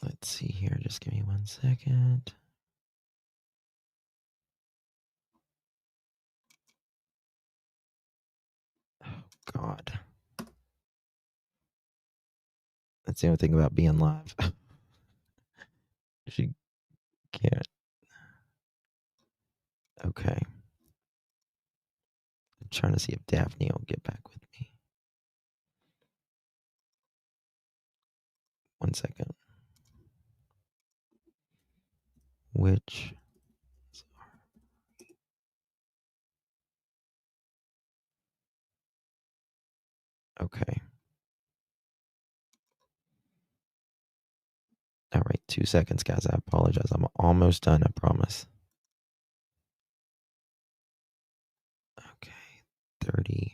Let's see here. Just give me 1 second. Oh, God. That's the only thing about being live. She can't. Okay. I'm trying to see if Daphne will get back with me. 1 second. Which? Okay. All right. 2 seconds, guys. I apologize. I'm almost done. I promise. Okay. 30.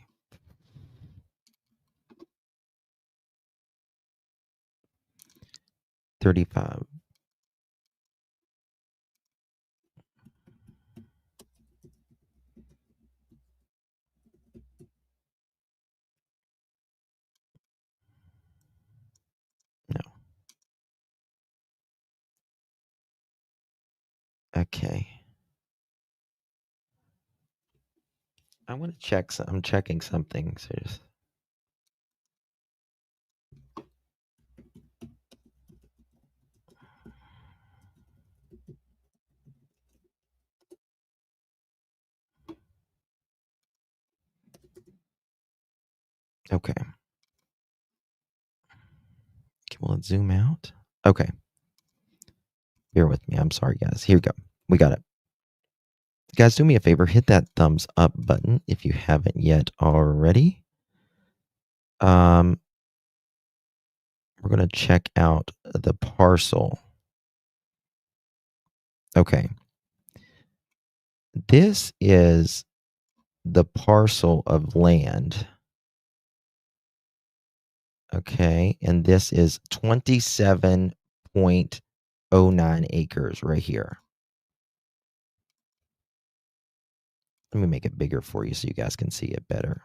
35. No. Okay. I want to check. I'm checking something. So just. Okay. Will it zoom out? Okay. Bear with me. I'm sorry, guys. Here we go. We got it. Guys, do me a favor. Hit that thumbs up button if you haven't yet already. We're going to check out the parcel. Okay. This is the parcel of land. Okay. And this is 27.09 acres right here. Let me make it bigger for you so you guys can see it better.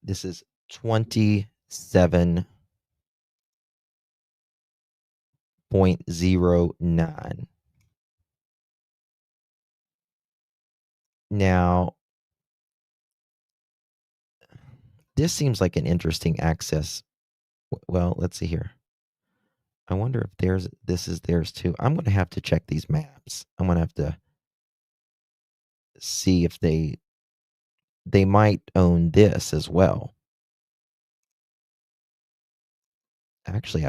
This is 27.09. Now, this seems like an interesting access. Well, let's see here. I wonder if this is theirs too. I'm going to have to check these maps. I'm going to have to see if they might own this as well. Actually,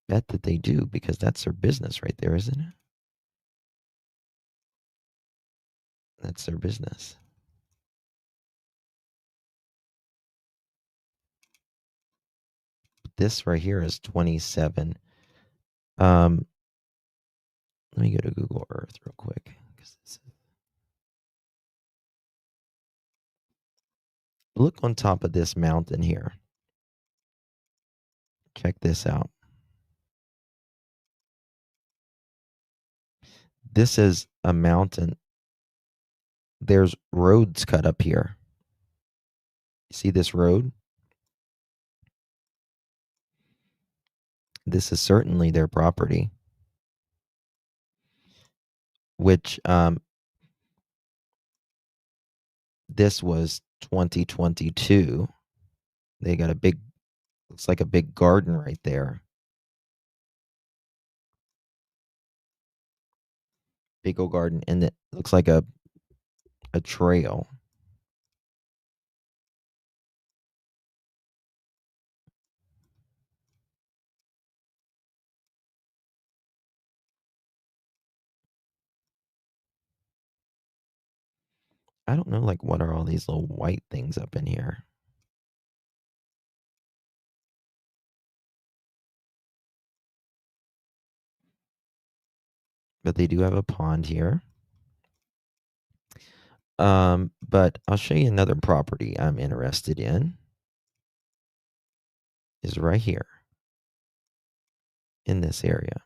bet that they do, because that's their business right there, isn't it? That's their business. This right here is 27. Let me go to Google Earth real quick. Look on top of this mountain here. Check this out. This is a mountain. There's roads cut up here. You see this road? This is certainly their property, which this was 2022. They got a big, looks like a big garden right there. Big old garden, and it looks like a trail. I don't know, like, what are all these little white things up in here? But they do have a pond here. But I'll show you another property I'm interested in. Is right here in this area.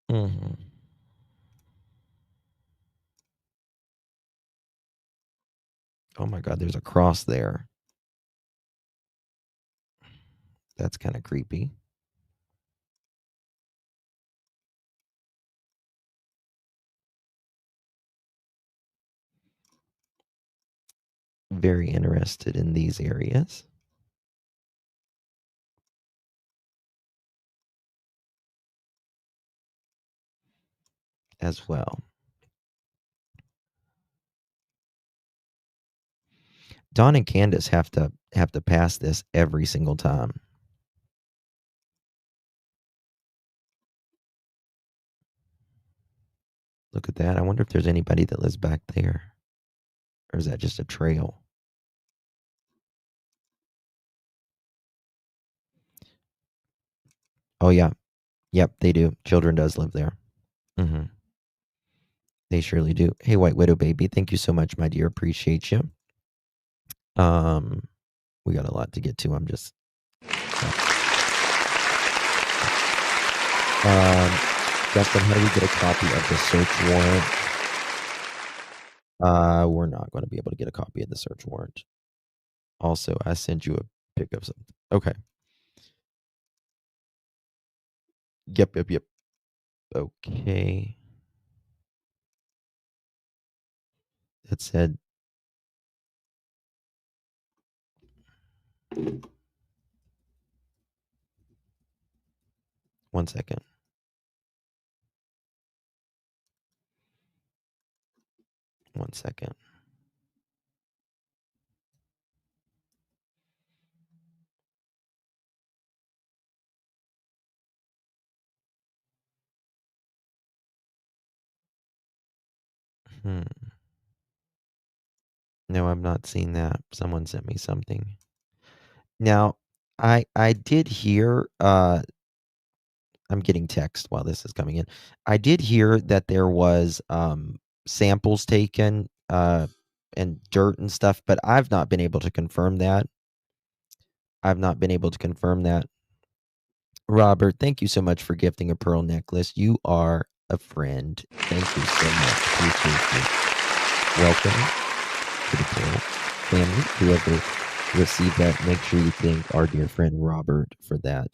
Mhm. Oh my God, there's a cross there. That's kind of creepy. Very interested in these areas as well. Don and Candace have to pass this every single time. Look at that. I wonder if there's anybody that lives back there. Or is that just a trail? Oh, yeah. Yep, they do. Children does live there. Mm-hmm. They surely do. Hey, White Widow baby, thank you so much, my dear. Appreciate you. We got a lot to get to. I'm just... Justin, how do we get a copy of the search warrant? We're not going to be able to get a copy of the search warrant. Also, I sent you a pic of something. Okay. Yep. Okay. It said... One second. One second. No, I've not seen that. Someone sent me something. Now, I did hear, I'm getting text while this is coming in. I did hear that there was samples taken and dirt and stuff, but I've not been able to confirm that. Robert, thank you so much for gifting a pearl necklace. You are a friend. Thank you so much. Appreciate you. Welcome to the pearl family. Whoever received that, make sure you thank our dear friend Robert for that.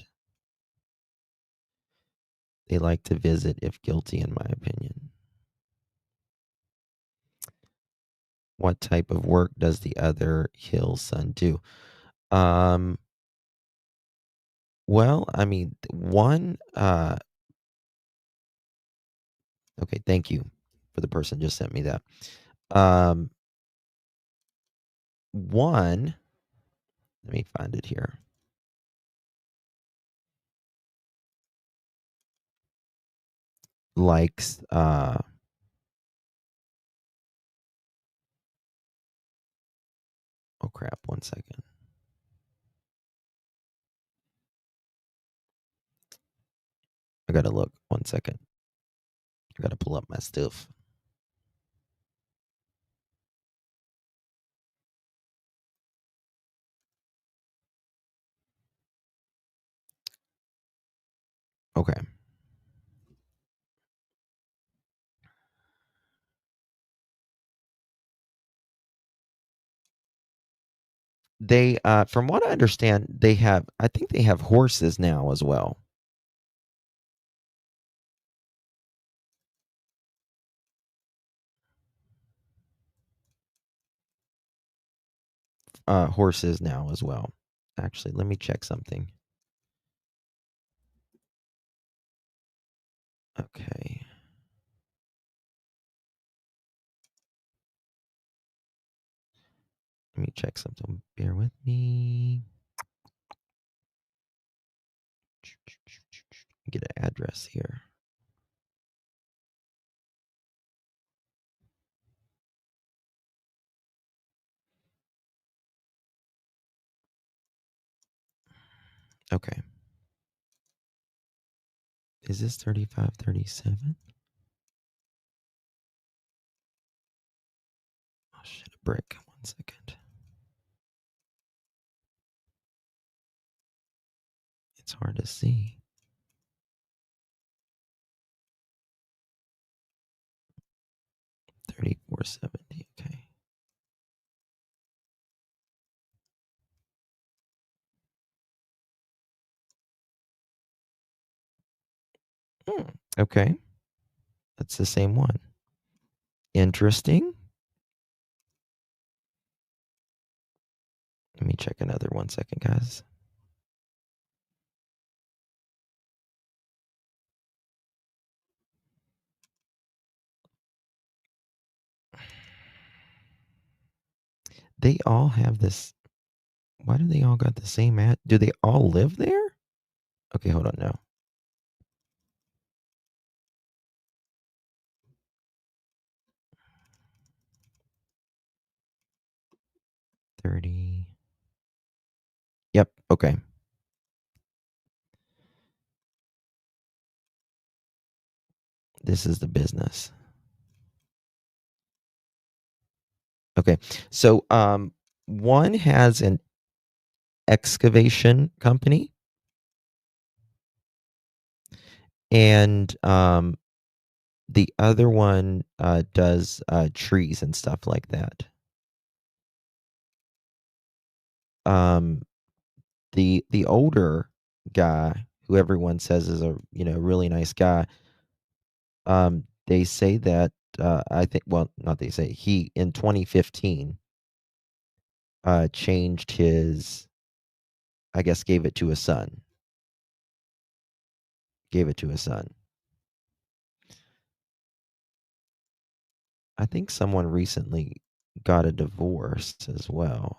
They like to visit if guilty, in my opinion. What type of work does the other Hill son do? Well, I mean, one, okay, thank you for the person just sent me that. Um, one, let me find it here. Likes, oh crap, 1 second. I gotta look, 1 second. I gotta pull up my stuff. Okay. They, from what I understand, I think they have horses now as well. Horses now as well. Actually, let me check something. Okay. Let me check something. Bear with me. Get an address here. Okay. Is this 3537? Oh shit, a brick. 1 second. It's hard to see. 3470. Okay. Okay. That's the same one. Interesting. Let me check another 1 second, guys. They all have this. Why do they all got the same ad? Do they all live there? Okay, hold on now. $30. Yep, okay. This is the business. Okay. So one has an excavation company, and the other one does trees and stuff like that. The older guy, who everyone says is a really nice guy, they say that I think, well, not they say, he in 2015 changed his, I guess, gave it to his son. Gave it to his son. I think someone recently got a divorce as well.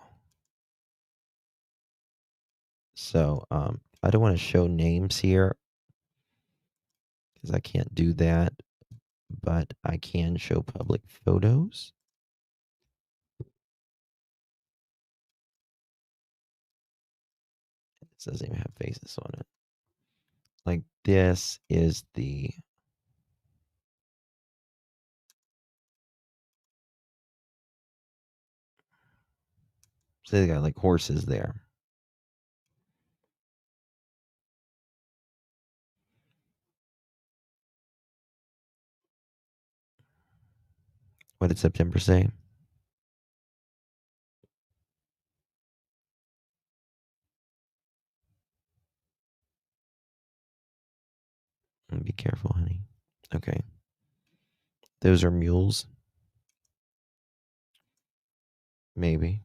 So I don't want to show names here because I can't do that, but I can show public photos. It doesn't even have faces on it. Like, this is the, so they got like horses there. What did September say? Be careful, honey. Okay. Those are mules. Maybe.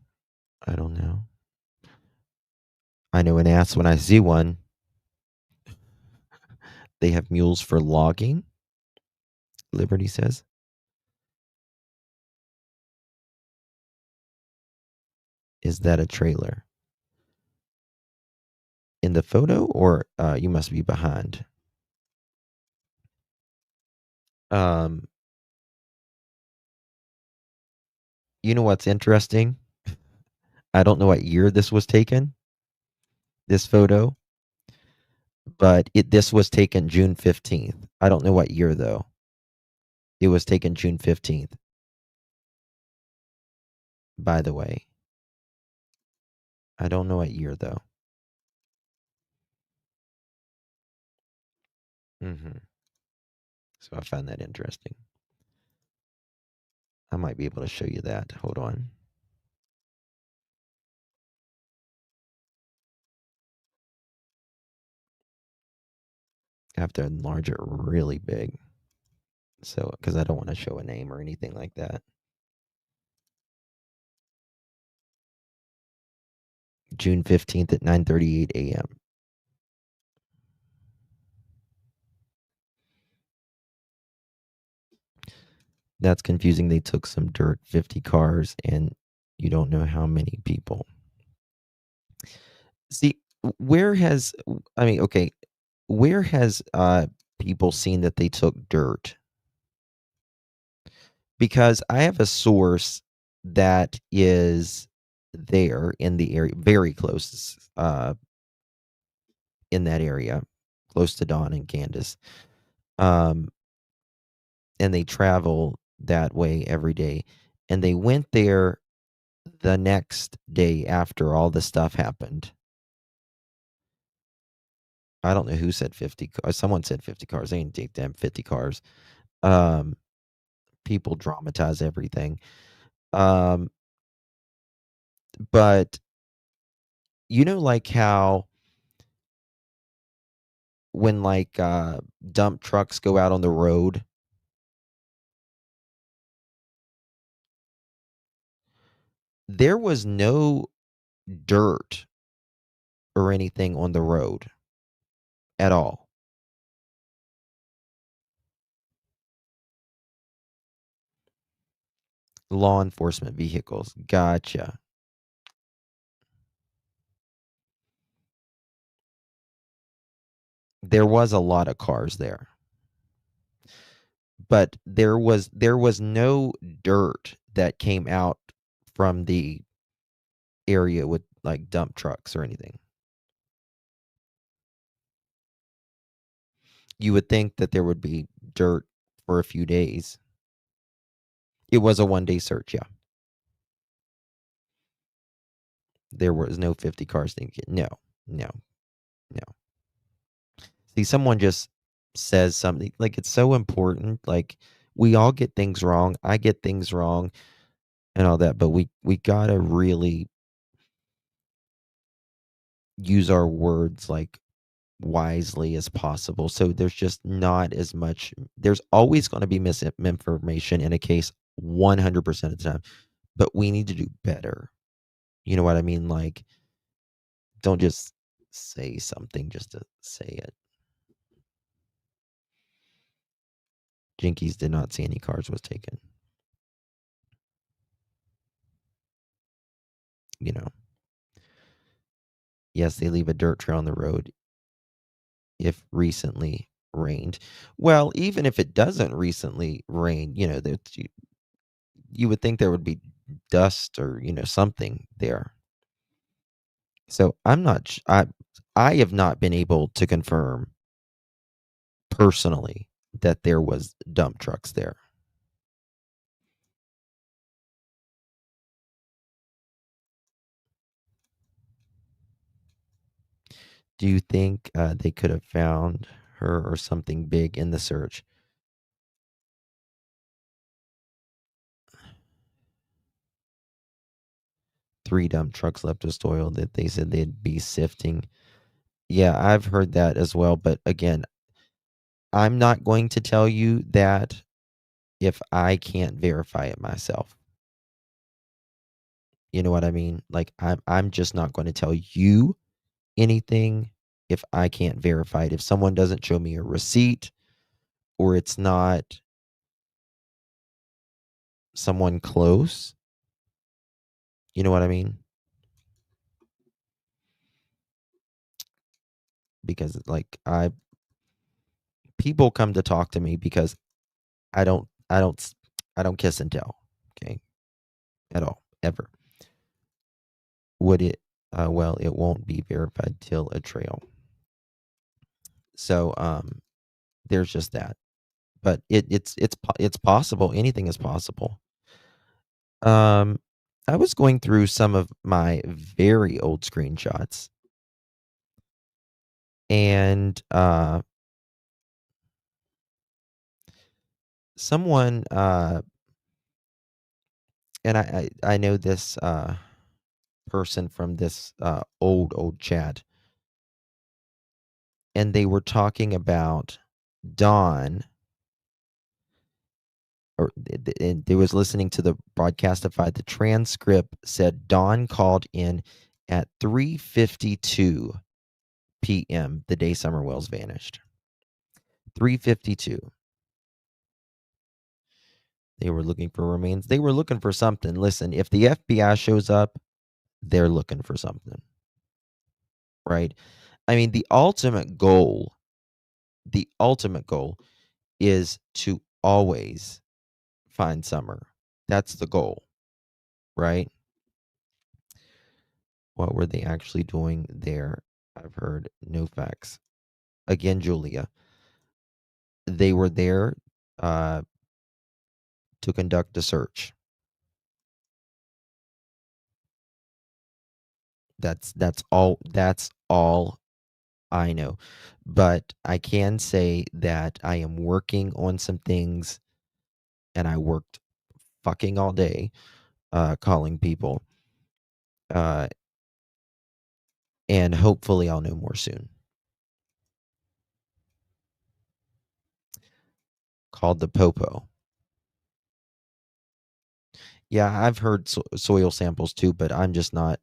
I don't know. I know an ass when I see one. They have mules for logging, Liberty says. Is that a trailer? In the photo, or you must be behind? You know what's interesting? I don't know what year this was taken, this photo, but this was taken June 15th. I don't know what year, though. It was taken June 15th, by the way. I don't know what year, though. So I find that interesting. I might be able to show you that. Hold on. I have to enlarge it really big. So, because I don't want to show a name or anything like that. June 15th at 9:38 a.m. That's confusing. They took some dirt, 50 cars, and you don't know how many people. See, where has people seen that they took dirt? Because I have a source that is there in the area, very close, in that area, close to Dawn and Candace. And they travel that way every day. And they went there the next day after all the stuff happened. I don't know who said 50 cars. Someone said 50 cars. They didn't take them 50 cars. People dramatize everything. But you know, like how when dump trucks go out on the road, there was no dirt or anything on the road at all. Law enforcement vehicles. Gotcha. There was a lot of cars there. But there was no dirt that came out from the area with like dump trucks or anything. You would think that there would be dirt for a few days. It was a one-day search, yeah. There was no 50 cars thing. No. See, someone just says something like it's so important. Like we all get things wrong. I get things wrong and all that, but we gotta really use our words like wisely as possible. So there's just not as much. There's always going to be misinformation in a case 100% of the time, but we need to do better. You know what I mean? Like, don't just say something just to say it. Jinkies did not see any cars was taken. You know. Yes, they leave a dirt trail on the road if recently rained. Well, even if it doesn't recently rain, you know, you would think there would be dust or, you know, something there. So I'm not, I have not been able to confirm personally that there was dump trucks there. Do you think they could have found her or something big in the search? Three dump trucks left of soil that they said they'd be sifting. Yeah, I've heard that as well. But again, I'm not going to tell you that if I can't verify it myself. You know what I mean? Like I'm just not going to tell you anything if I can't verify it. If someone doesn't show me a receipt, or it's not someone close, you know what I mean? Because like people come to talk to me because I don't kiss and tell, okay, at all, ever. Would it? Well, it won't be verified till a trail. So there's just that. But it's possible. Anything is possible. I was going through some of my very old screenshots, and someone and I know this person from this old chat, and they were talking about Dawn, or and they was listening to the broadcastified. The transcript said Dawn called in at 3:52 p.m. the day Summer Wells vanished. 3:52. They were looking for remains. They were looking for something. Listen, if the FBI shows up, they're looking for something, right? I mean, the ultimate goal is to always find Summer. That's the goal, right? What were they actually doing there? I've heard no facts. Again, Julia, they were there to conduct a search. That's all I know. But I can say that I am working on some things, and I worked fucking all day calling people. And hopefully I'll know more soon. Called the Popo. Yeah, I've heard soil samples too, but I'm just not.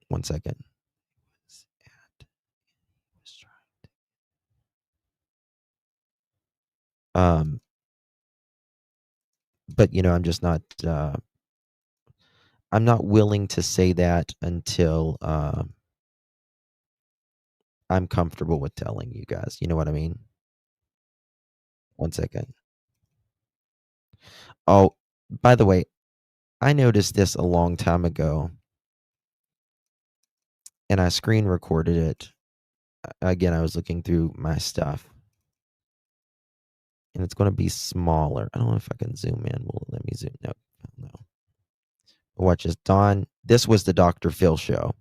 One second. But I'm just not. I'm not willing to say that until I'm comfortable with telling you guys. You know what I mean? One second. Oh, by the way, I noticed this a long time ago, and I screen recorded it. Again, I was looking through my stuff, and it's going to be smaller. I don't know if I can zoom in. Will it let me zoom? No. Watch this. Dawn, this was the Dr. Phil show,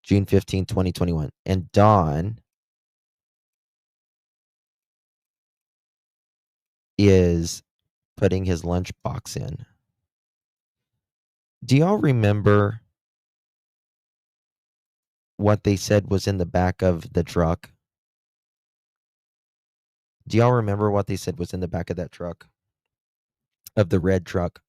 June 15, 2021. And Dawn is putting his lunchbox in. Do y'all remember what they said was in the back of the truck? Do y'all remember what they said was in the back of that truck? Of the red truck?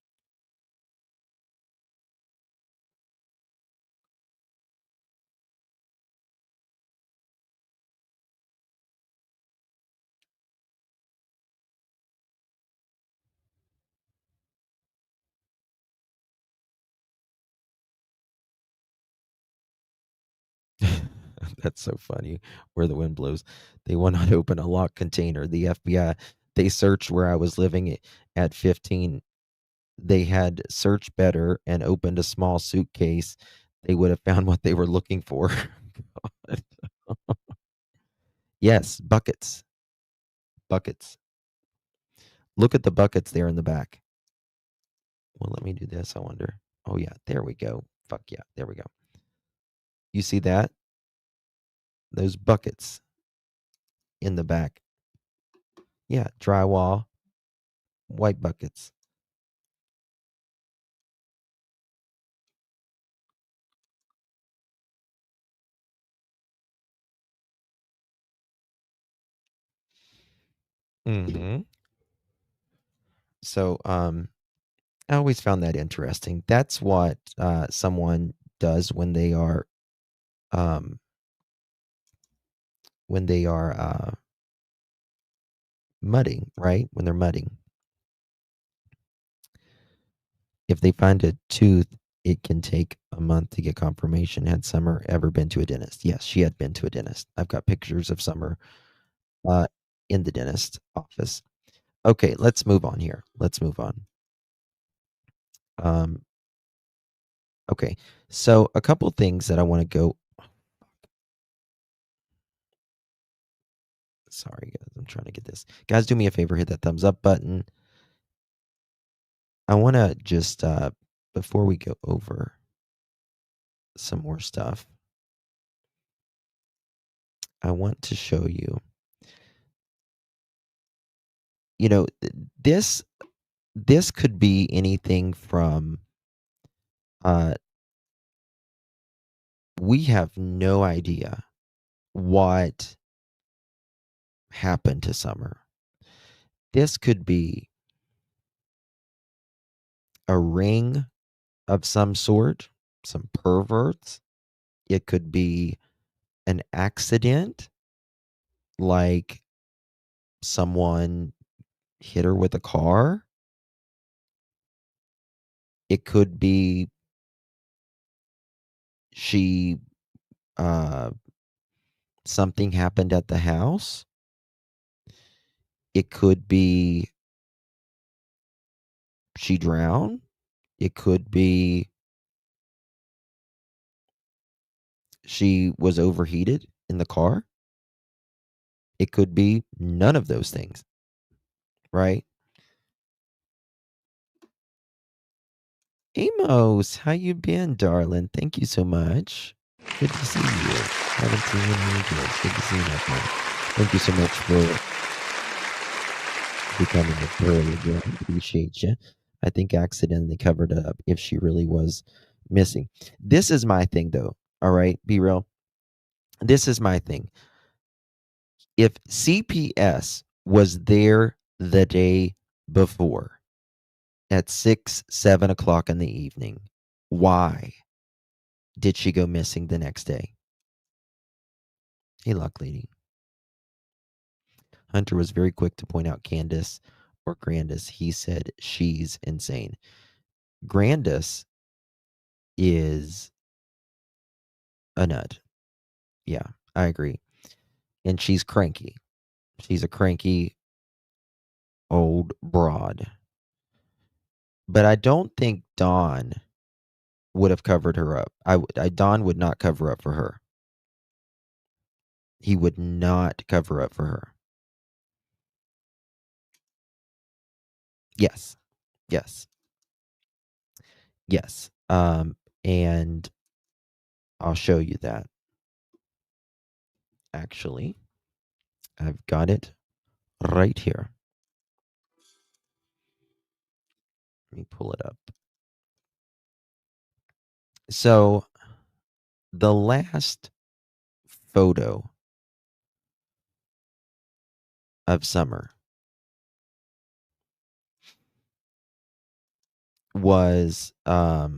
That's so funny. Where the wind blows. They will not open a locked container. The FBI, they searched where I was living at 15. They had searched better and opened a small suitcase. They would have found what they were looking for. Yes, buckets. Buckets. Look at the buckets there in the back. Well, let me do this, I wonder. Oh, yeah, there we go. Fuck yeah, there we go. You see that? Those buckets in the back. Yeah, drywall, white buckets. Mm-hmm. So, I always found that interesting. That's what someone does when they are mudding, right? When they're mudding. If they find a tooth, it can take a month to get confirmation. Had Summer ever been to a dentist? Yes, she had been to a dentist. I've got pictures of Summer in the dentist's office. Okay, let's move on here. Let's move on. Okay, so a couple things that I want to go. Sorry, guys, I'm trying to get this. Guys, do me a favor, hit that thumbs up button. I want to just, before we go over some more stuff, I want to show you, this could be anything from, we have no idea what happened to Summer. This could be a ring of some sort, some perverts. It could be an accident, like someone hit her with a car. It could be something happened at the house. It could be she drowned. It could be she was overheated in the car. It could be none of those things, right? Amos, how you been, darling? Thank you so much. Good to see you. Haven't seen you in years. Good to see you, my friend. Thank you so much for becoming a pearl again. Appreciate you. I think accidentally covered it up if she really was missing. This is my thing, though. All right, be real. This is my thing. If CPS was there the day before at 6, 7 o'clock in the evening, why did she go missing the next day? Hey, luck lady. Hunter was very quick to point out Candace or Grandis. He said she's insane. Grandis is a nut. Yeah, I agree. And she's cranky. She's a cranky old broad. But I don't think Don would have covered her up. Don would not cover up for her. He would not cover up for her. Yes. Yes. Yes. And I'll show you that. Actually, I've got it right here. Let me pull it up. So, the last photo of Summer was at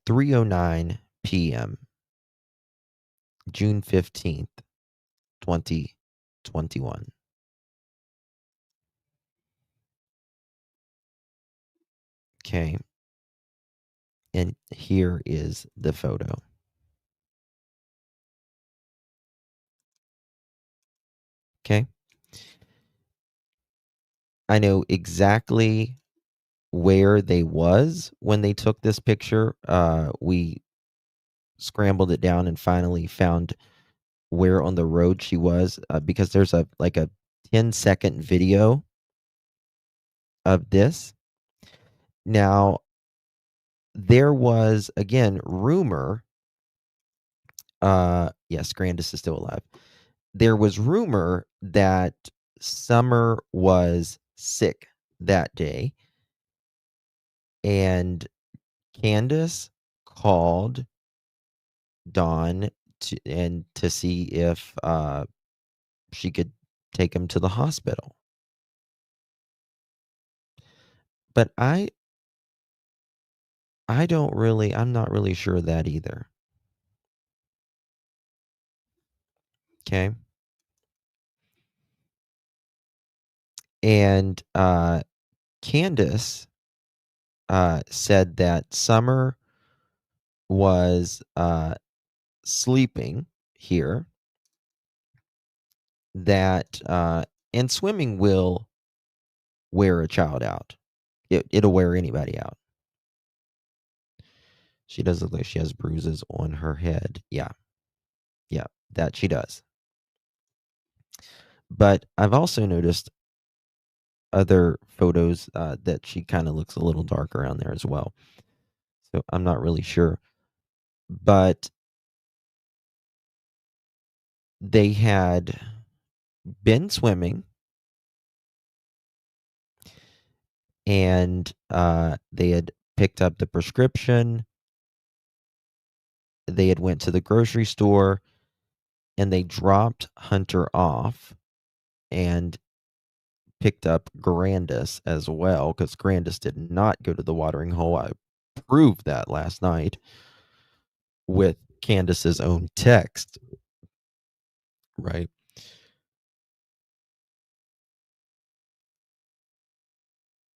3:09 p.m. June 15th, 2021. Okay. And here is the photo. Okay. I know exactly where they was when they took this picture. We scrambled it down and finally found where on the road she was, because there's a 10-second video of this. Now, there was, again, rumor. Yes, Grandis is still alive. There was rumor that Summer was sick that day, and Candace called Dawn to see if she could take him to the hospital. But I'm not really sure of that either. Okay. And Candace said that Summer was sleeping here, that and swimming will wear a child out. It'll wear anybody out. She does look like she has bruises on her head. Yeah, that she does. But I've also noticed other photos that she kind of looks a little dark around there as well. So I'm not really sure. But they had been swimming, and they had picked up the prescription. They had went to the grocery store, and they dropped Hunter off and picked up Grandis as well, because Grandis did not go to the watering hole. I proved that last night with Candace's own text, right?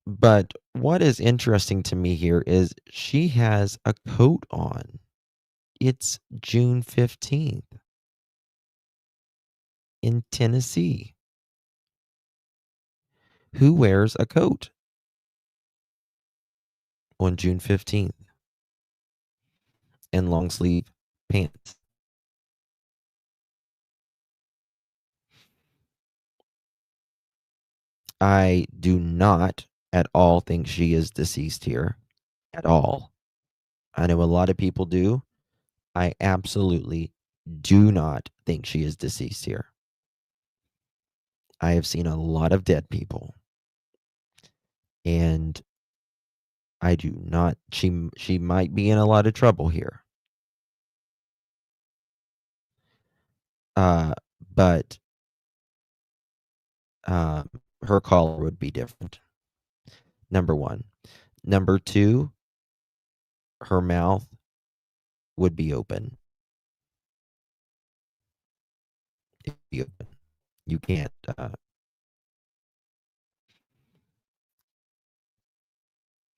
But what is interesting to me here is she has a coat on. It's June 15th in Tennessee. Who wears a coat on June 15th and long sleeve pants? I do not at all think she is deceased here. At all. I know a lot of people do. I absolutely do not think she is deceased here. I have seen a lot of dead people, and I do not. She might be in a lot of trouble here. But her collar would be different. Number one. Number two, her mouth would be open. It'd be open. You can't.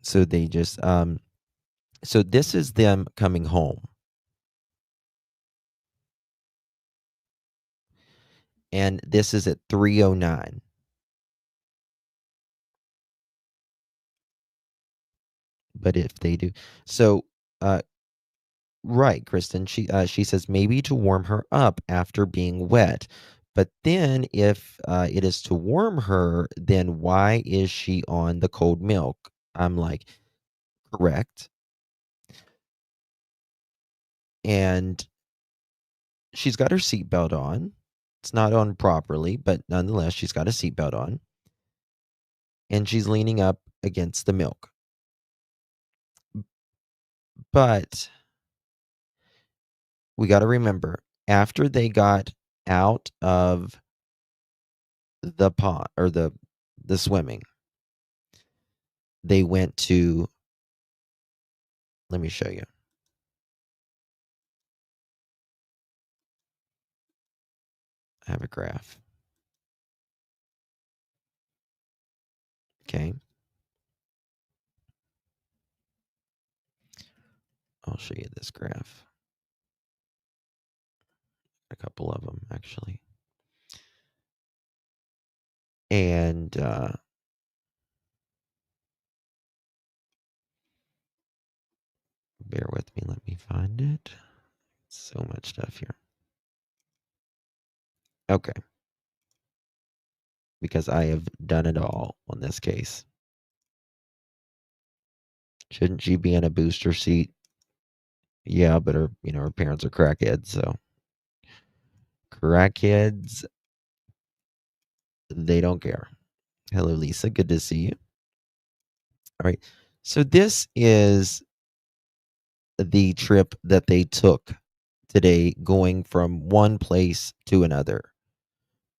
So they just. So this is them coming home. And this is at 3:09. But if they do. So, right, Kristen, she says maybe to warm her up after being wet. But then if it is to warm her, then why is she on the cold milk? I'm like, correct. And she's got her seatbelt on. It's not on properly, but nonetheless, she's got a seatbelt on. And she's leaning up against the milk. But we got to remember, after they got out of the pond or the swimming, they went to, let me show you. I have a graph. Okay. I'll show you this graph. A couple of them, actually. And bear with me. Let me find it. So much stuff here. Okay. Because I have done it all on this case. Shouldn't she be in a booster seat? Yeah, but her parents are crackheads, so crackheads, they don't care. Hello, Lisa. Good to see you. All right. So this is the trip that they took today, going from one place to another,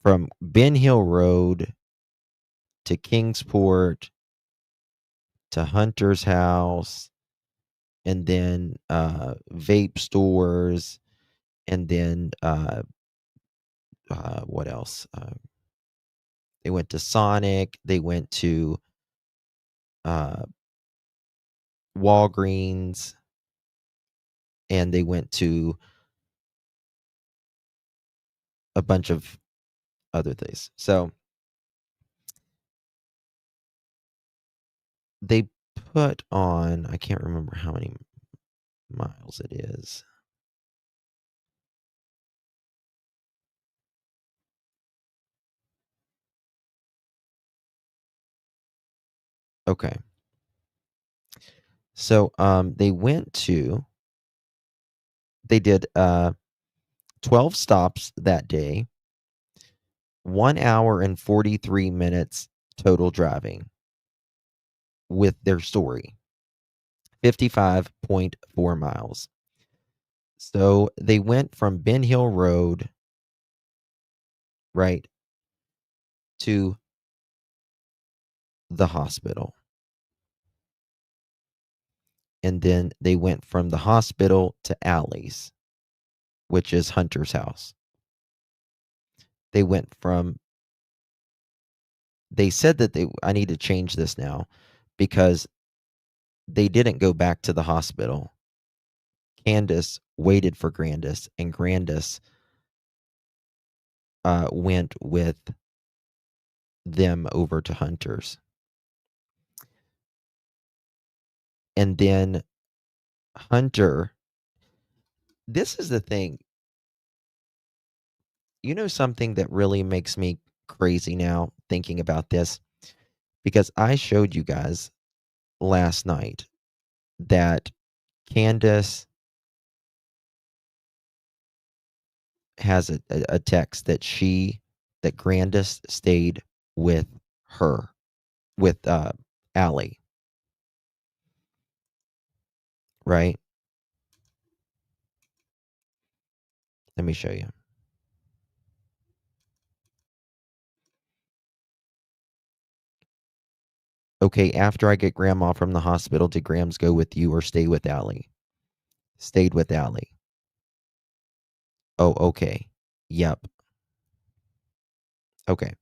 from Ben Hill Road to Kingsport to Hunter's house and then vape stores, and then what else? They went to Sonic. They went to Walgreens, and they went to a bunch of other things. So they put on, I can't remember how many miles it is. Okay. So they did 12 stops that day, 1 hour and 43 minutes total driving with their story, 55.4 miles. So they went from Ben Hill Road, right, to the hospital. And then they went from the hospital to Allie's, which is Hunter's house. They said that I need to change this now because they didn't go back to the hospital. Candace waited for Grandis, and Grandis went with them over to Hunter's. And then Hunter, this is the thing. You know something that really makes me crazy now thinking about this? Because I showed you guys last night that Candace has a text that Grandis stayed with her, with Allie, right? Let me show you. Okay, after I get Grandma from the hospital, did Grams go with you or stay with Allie? Stayed with Allie. Oh, okay. Yep. Okay.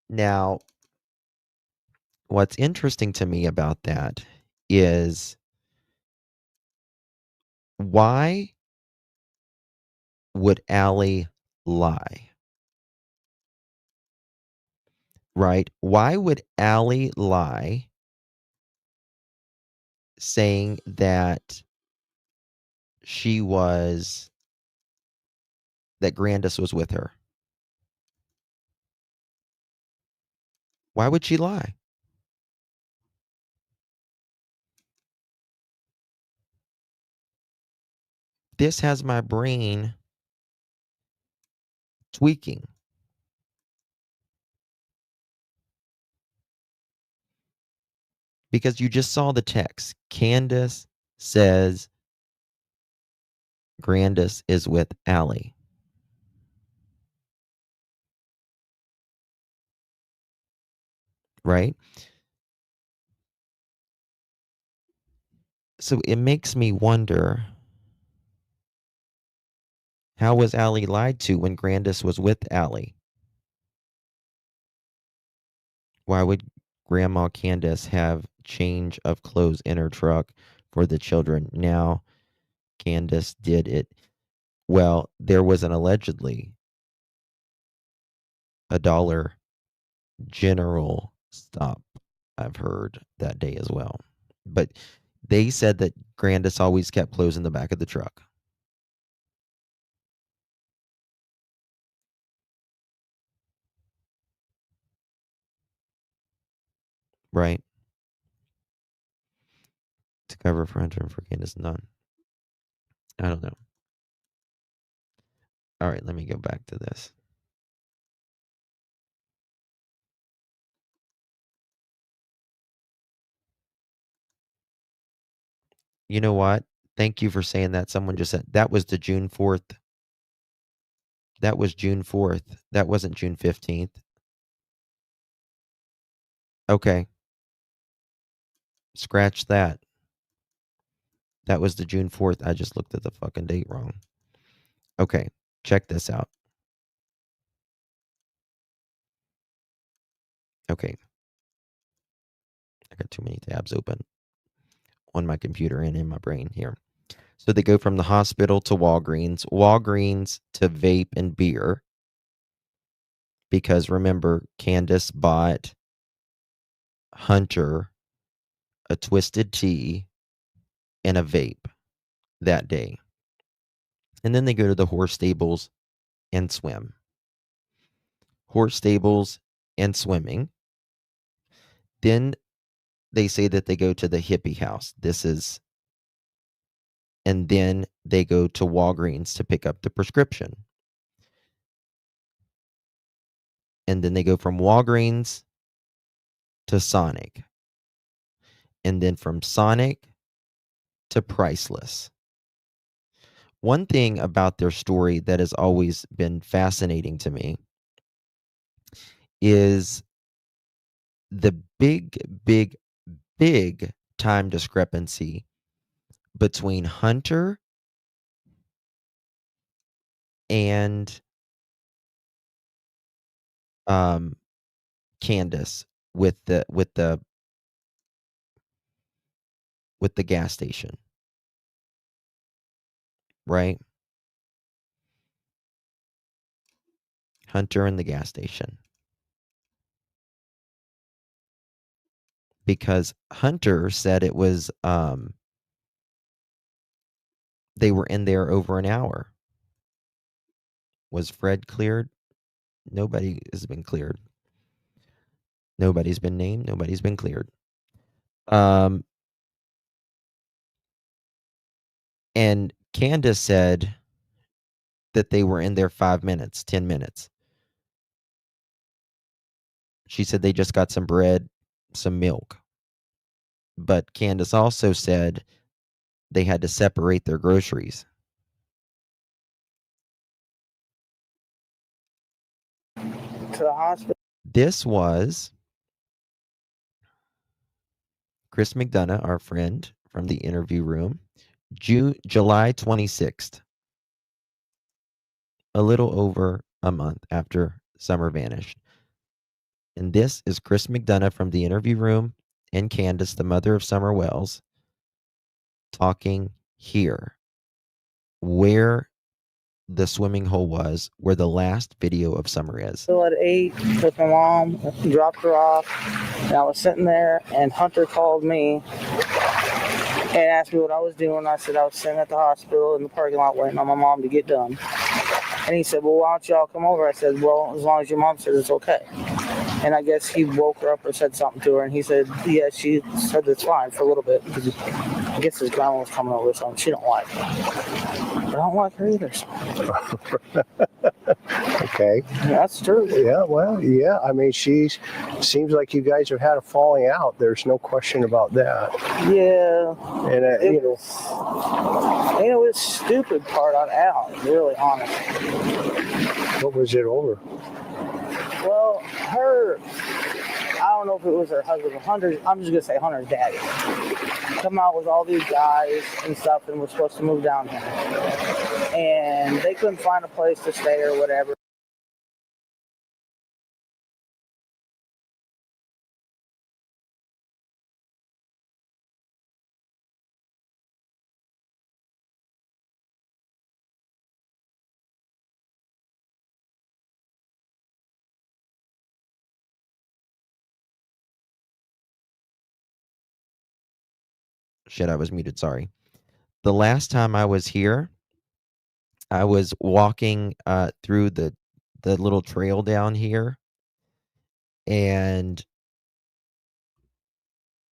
Now, what's interesting to me about that is why would Allie lie? Right? Why would Allie lie saying that that Grandis was with her? Why would she lie? This has my brain tweaking. Because you just saw the text. Candace says Grandis is with Allie. Right? So it makes me wonder, how was Allie lied to when Grandis was with Allie? Why would Grandma Candace have change of clothes in her truck for the children? Now Candace did it. Well, there was an allegedly a Dollar General stop, I've heard, that day as well. But they said that Grandis always kept clothes in the back of the truck. Right? To cover for Hunter and for Candace, none. I don't know. All right, let me go back to this. You know what? Thank you for saying that. Someone just said that was the June 4th. That was June 4th. That wasn't June 15th. Okay. Scratch that. That was the June 4th. I just looked at the fucking date wrong. Okay, check this out. Okay. I got too many tabs open on my computer and in my brain here. So they go from the hospital to Walgreens to vape and beer. Because remember, Candace bought Hunter a twisted tea and a vape that day. And then they go to the horse stables and swim. Horse stables and swimming. Then they say that they go to the hippie house. And then they go to Walgreens to pick up the prescription. And then they go from Walgreens to Sonic. And then from Sonic to Priceless. One thing about their story that has always been fascinating to me is the big time discrepancy between Hunter and Candace with the gas station. Right? Hunter and the gas station. Because Hunter said it was they were in there over an hour. Was Fred cleared? Nobody has been cleared. Nobody's been named. Nobody's been cleared. And Candace said that they were in there 5 minutes, 10 minutes. She said they just got some bread, some milk. But Candace also said they had to separate their groceries. To the hospital. This was Chris McDonough, our friend from the interview room, July 26th. A little over a month after Summer vanished. And this is Chris McDonough from the interview room and Candace, the mother of Summer Wells, talking here where the swimming hole was, where the last video of Summer is. Still at 8 with my mom, dropped her off, and I was sitting there, and Hunter called me and asked me what I was doing. I said I was sitting at the hospital in the parking lot waiting on my mom to get done. And he said, well, why don't y'all come over? I said, well, as long as your mom says it's okay. And I guess he woke her up or said something to her, and he said, yeah, she said it's fine for a little bit, because I guess his grandma was coming over or something. She don't like her. I don't like her either. Okay. That's true. Yeah, well, yeah. I mean, seems like you guys have had a falling out. There's no question about that. Yeah. And, it's stupid part on out, really, honestly. what was it over? Well, I don't know if it was her husband or Hunter. I'm just going to say Hunter's daddy. Come out with all these guys and stuff, and we're supposed to move down here. And they couldn't find a place to stay or whatever. Shit, I was muted, sorry. The last time I was here, I was walking through the little trail down here, and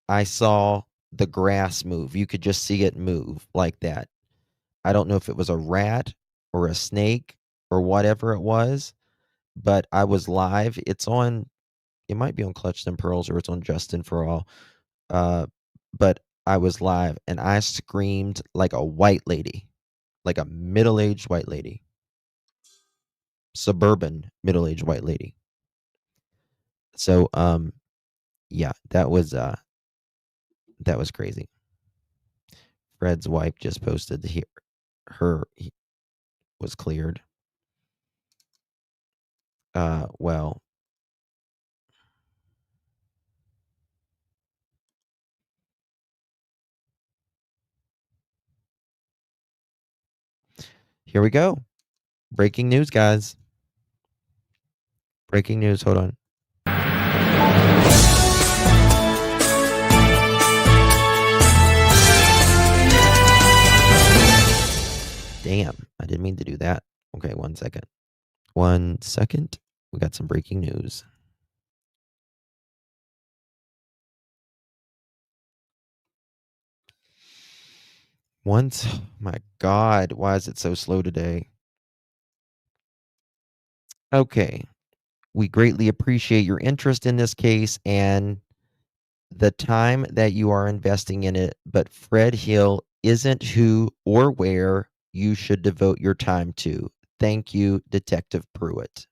I saw the grass move. You could just see it move like that. I don't know if it was a rat or a snake or whatever it was, but I was live. It might be on Clutched and Pearls, or it's on Justin for All. But I was live, and I screamed like a white lady, like a middle-aged white lady, suburban middle-aged white lady. So, yeah, that was crazy. Fred's wife just posted her was cleared. Well, here we go. Breaking news, guys. Breaking news. Hold on. Damn, I didn't mean to do that. Okay, 1 second. 1 second. We got some breaking news. My God, why is it so slow today? Okay. We greatly appreciate your interest in this case and the time that you are investing in it, but Fred Hill isn't who or where you should devote your time to. Thank you, Detective Pruitt.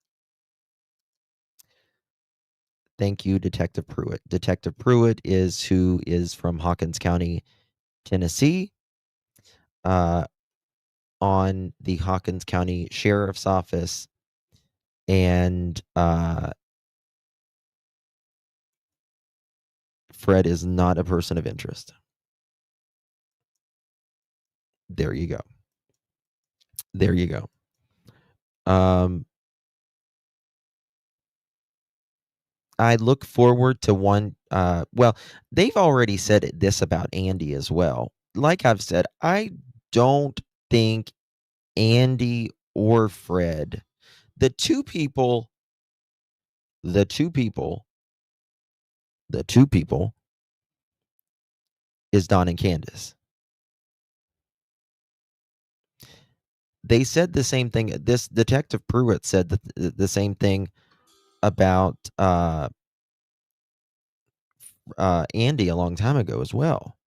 Thank you, Detective Pruitt. Detective Pruitt is who is from Hawkins County, Tennessee, on the Hawkins County Sheriff's Office, and Fred is not a person of interest. There you go. There you go. I look forward to one. Well, they've already said this about Andy as well. Like I've said, I don't think Andy or Fred, the two people is Don and Candace. They said the same thing. This Detective Pruitt said the same thing about Andy a long time ago as well.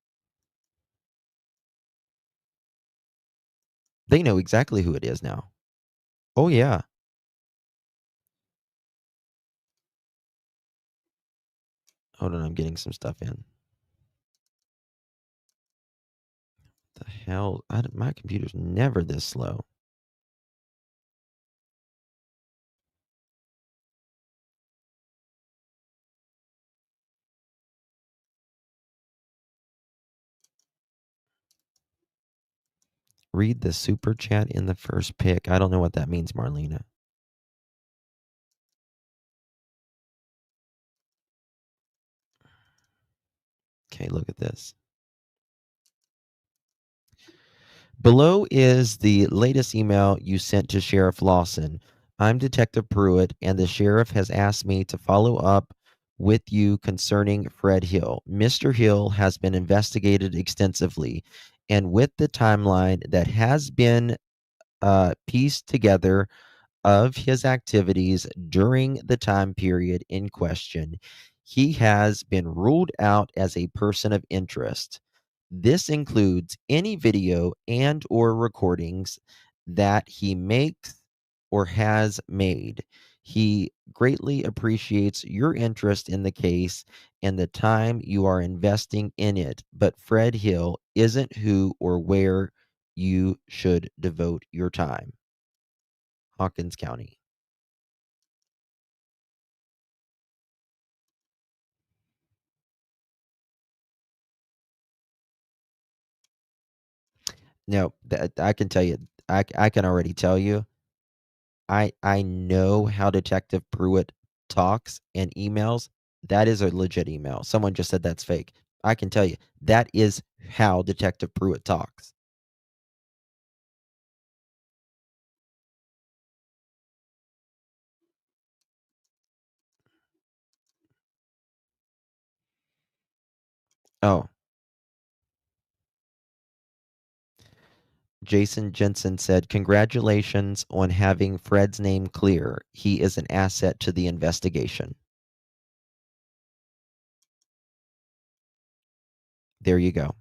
They know exactly who it is now. Oh, yeah. Hold on, I'm getting some stuff in. The hell? My computer's never this slow. Read the super chat in the first pick. I don't know what that means, Marlena. Okay, look at this. Below is the latest email you sent to Sheriff Lawson. I'm Detective Pruitt, and the sheriff has asked me to follow up with you concerning Fred Hill. Mr. Hill has been investigated extensively, and with the timeline that has been pieced together of his activities during the time period in question, he has been ruled out as a person of interest. This includes any video and or recordings that he makes or has made. He greatly appreciates your interest in the case and the time you are investing in it, but Fred Hill isn't who or where you should devote your time. Hawkins County. No, I can tell you, I can already tell you, I know how Detective Pruitt talks and emails. That is a legit email. Someone just said that's fake. I can tell you, that is how Detective Pruitt talks. Oh, Jason Jensen said, congratulations on having Fred's name clear. He is an asset to the investigation. There you go.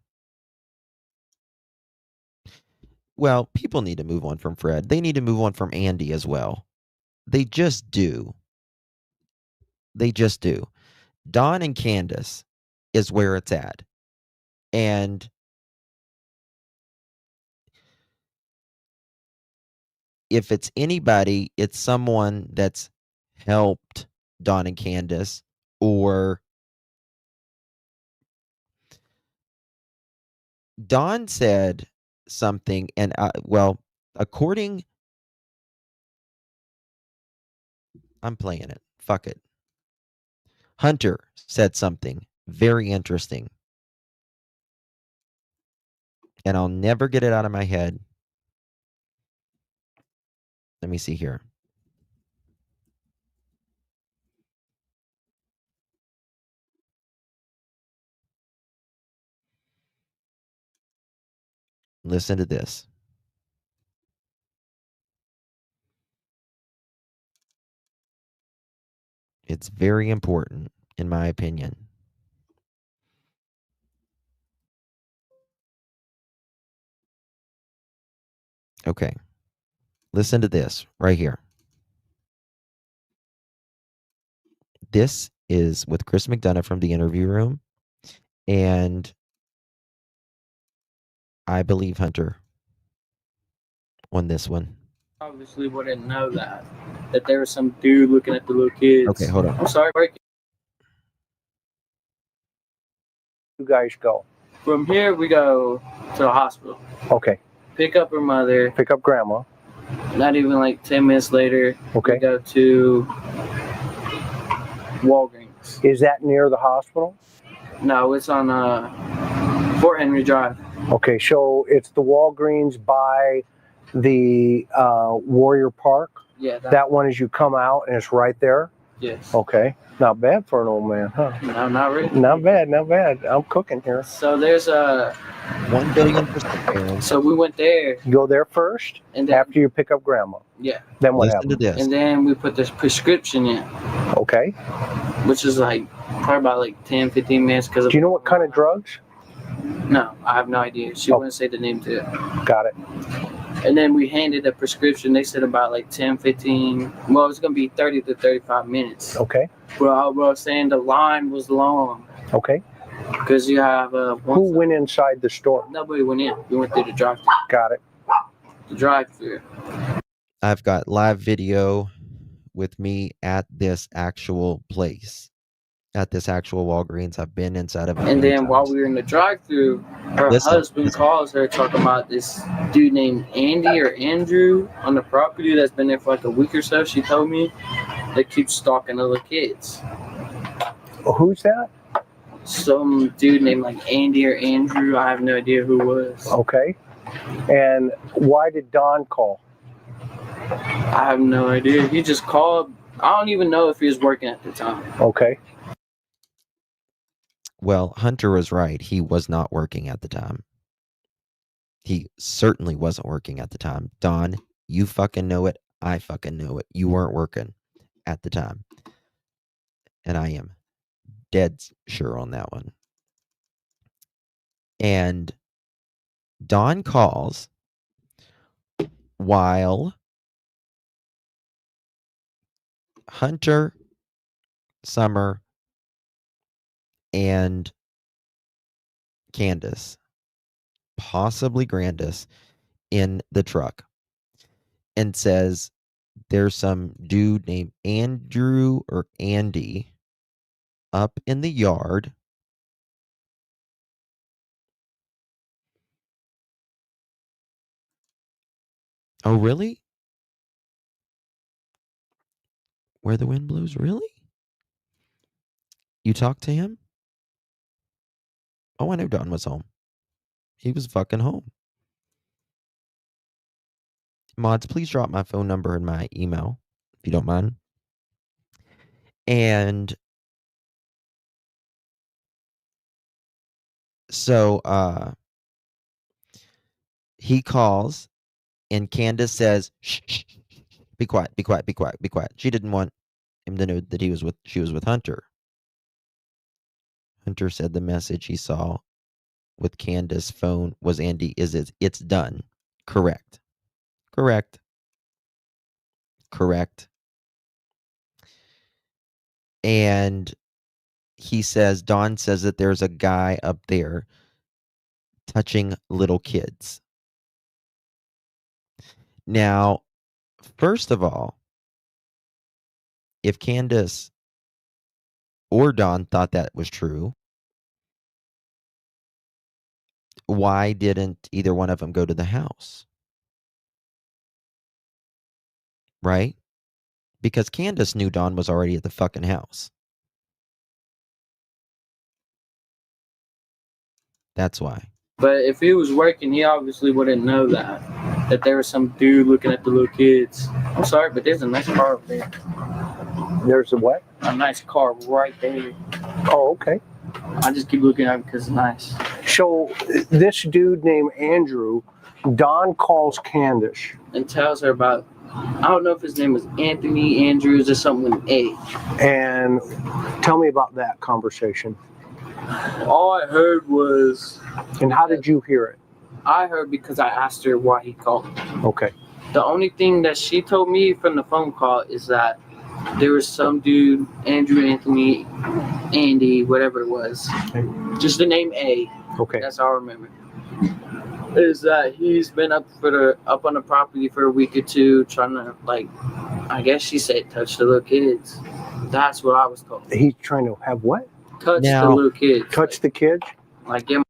Well, people need to move on from Fred. They need to move on from Andy as well. They just do. They just do. Don and Candace is where it's at. And if it's anybody, it's someone that's helped Dawn and Candace, or Dawn said something, and according, I'm playing it. Fuck it. Hunter said something very interesting, and I'll never get it out of my head. Let me see here. Listen to this. It's very important, in my opinion. Okay. Listen to this right here. This is with Chris McDonough from the interview room, and I believe Hunter on this one. Obviously wouldn't know that there was some dude looking at the little kids. Okay, hold on. I'm sorry, You guys go. from here we go to the hospital, Okay. pick up her mother. Pick up grandma. Not even like 10 minutes later, Okay. we go to Walgreens. Is that near the hospital? No, it's on Fort Henry Drive. Okay, so it's the Walgreens by the Warrior Park. Yeah, That one as you come out, and it's right there. yes. Okay, not bad for an old man, huh? No, not really. Not bad, not bad. I'm cooking here. So there's 1 billion% parents. so we went there, You go there first and then after you pick up grandma. yeah, Then what Listen to happens? this. and then we put this prescription in, Okay. which is like probably about like 10, 15 minutes. Because Do you know what kind of drugs? No, I have no idea. She Oh. wouldn't say the name to it. Got it. And then we handed a prescription. They said about like 10, 15. Well, it was going to be 30 to 35 minutes. Okay. But I was saying the line was long Okay. because you have Who went inside the store? nobody went in. We went through the drive-thru. Got it. The drive-thru. I've got live video with me at this actual place, at this actual Walgreens. I've been inside of it. And many then while times. we were in the drive-thru, her Listen. husband calls her talking about this dude named Andy or Andrew on the property that's been there for like a week or so. She told me that keeps stalking little kids. Who's that? Some dude named like Andy or Andrew. I have no idea who it was. Okay. And why did Don call? I have no idea. He just called. I don't even know if he was working at the time. Okay. Well, Hunter was right. He was not working at the time. He certainly wasn't working at the time. Don, you fucking know it. I fucking know it. You weren't working at the time. And I am dead sure on that one. And Don calls while Hunter, Summer, and Candace, possibly Grandis, in the truck, and says there's some dude named Andrew or Andy up in the yard. Oh, really? Where the wind blows? Really? You talked to him? Oh, I knew Don was home. He was fucking home. Mods, please drop my phone number in my email, if you don't mind. And so he calls, and Candace says, shh, shh, shh, shh, be quiet, be quiet, be quiet, be quiet. She didn't want him to know that she was with Hunter. Hunter said the message he saw with Candace's phone was Andy, it's done. Correct. Correct. Correct. And he says, Don says that there's a guy up there touching little kids. Now, First of all, if Candace or Dawn thought that was true, why didn't either one of them go to the house? Right? Because Candace knew Dawn was already at the fucking house. That's why. But if he was working, he obviously wouldn't know that there was some dude looking at the little kids. I'm sorry, but there's a nice car up there. There's a what? A nice car right there. Oh, okay. I just keep looking at it because it's nice. So this dude named Andrew, Don calls Candace. And tells her about, I don't know if his name was Anthony Andrews or something with A. And tell me about that conversation. All I heard was... And how did you hear it? I heard because I asked her why he called. Okay. The only thing that she told me from the phone call is that there was some dude, Andrew, Anthony, Andy, whatever it was. Okay. Just the name A. Okay. That's all I remember. Is that he's been up on the property for a week or two, trying to, like, I guess she said, touch the little kids. That's what I was told. He's trying to have what? Touch the little kids. Touch the kids? Like, give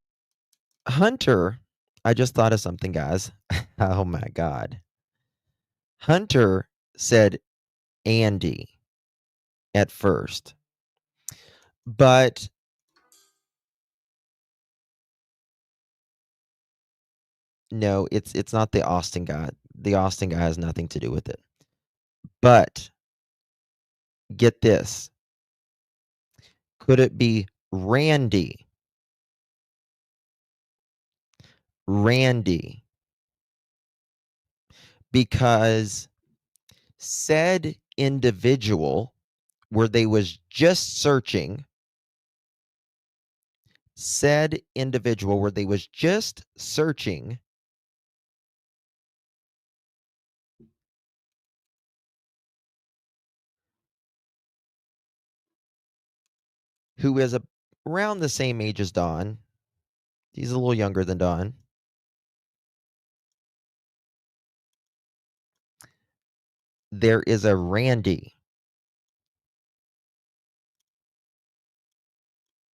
Hunter, I just thought of something, guys. Oh my God. Hunter said Andy at first, but no, it's not the Austin guy. The Austin guy has nothing to do with it. But get this. Could it be Randy? Randy. Because said individual where they was just searching, who is around the same age as Dawn. He's a little younger than Dawn. There is a Randy.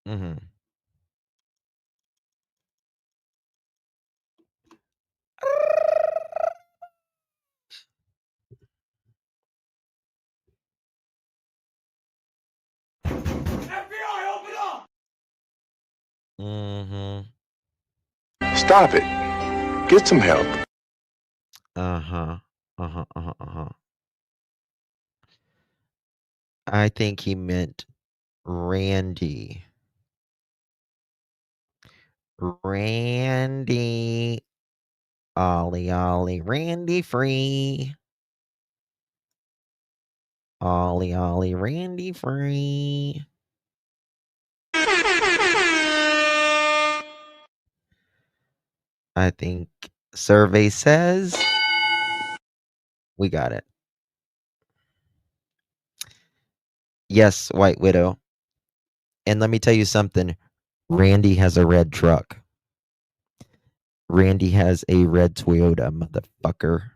Mm-hmm. FBI, open up! Mm-hmm. Stop it. Get some help. Uh-huh. I think he meant Randy. Randy. Ollie, Ollie, Randy free. Ollie, Ollie, Randy free. I think survey says we got it. Yes, White Widow. And let me tell you something. Randy has a red truck. Randy has a red Toyota, motherfucker.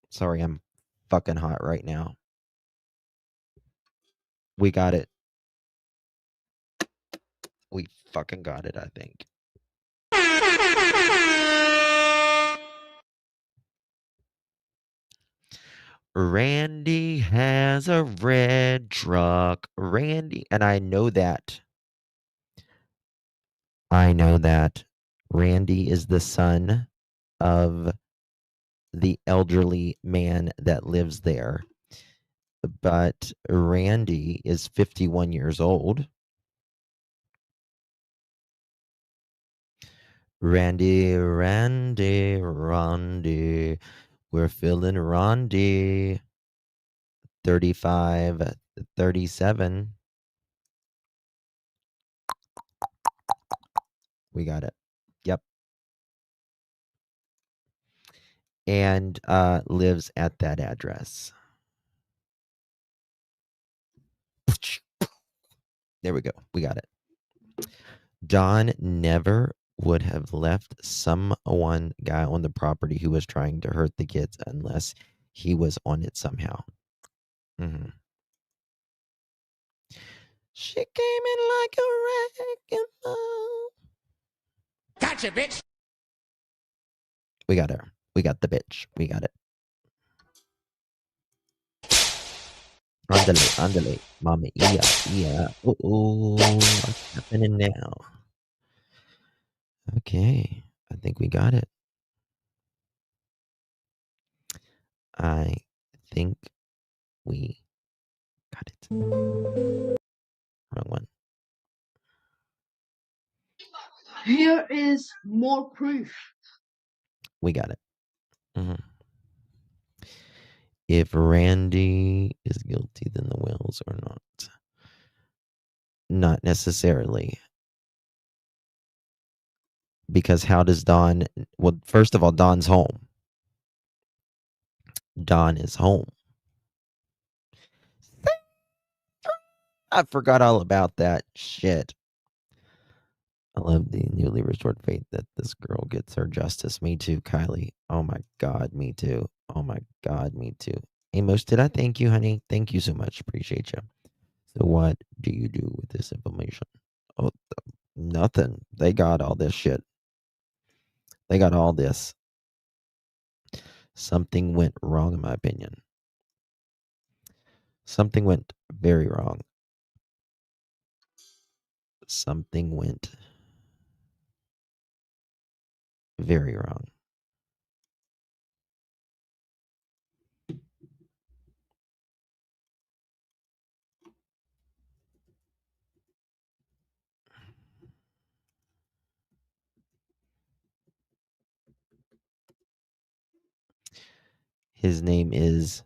Sorry, I'm fucking hot right now. We got it. We fucking got it, I think. Randy has a red truck. Randy, and I know that. Randy is the son of the elderly man that lives there. But Randy is 51 years old. Randy. We're feeling Randy. 35, 37. We got it. Yep. And lives at that address. There we go. We got it. Dawn never would have left one guy on the property who was trying to hurt the kids unless he was on it somehow. Mm-hmm. She came in like a wrecking ball. Gotcha, bitch. We got her. We got the bitch. We got it. Andale, mama, yeah. What's happening now? Okay, I think we got it. I think we got it. Wrong one. Here is more proof. We got it. Mm-hmm. If Randy is guilty, then the Wells are not. Not necessarily. Because how does Don... Well, first of all, Don's home. Don is home. I forgot all about that shit. I love the newly restored faith that this girl gets her justice. Me too, Kylie. Oh my God, me too. Oh my God, me too. Amos, did I thank you, honey? Thank you so much. Appreciate you. So what do you do with this information? Oh, nothing. They got all this shit. They got all this. Something went wrong, in my opinion. Something went very wrong. Something went very wrong. His name is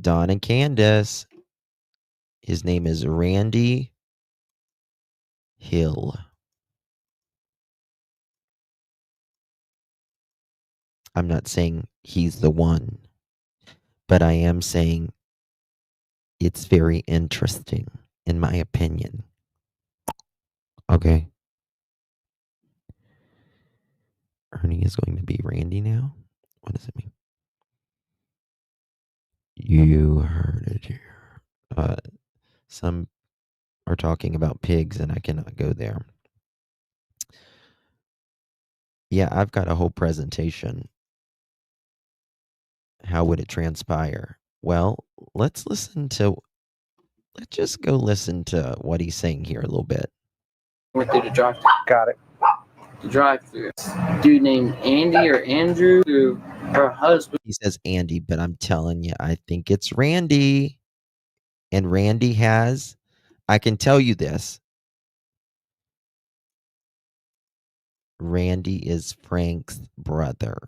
Don and Candace. His name is Randy Hill. I'm not saying he's the one, but I am saying it's very interesting, in my opinion. Okay. Ernie is going to be Randy now? What does it mean? You heard it here. Some are talking about pigs, and I cannot go there. Yeah, I've got a whole presentation. How would it transpire? Well, let's just go listen to what he's saying here a little bit. Went through the drive-thru. Got it. The drive-thru. Dude named Andy or Andrew, who her husband. He says Andy, but I'm telling you, I think it's Randy. And Randy has, I can tell you this. Randy is Frank's brother.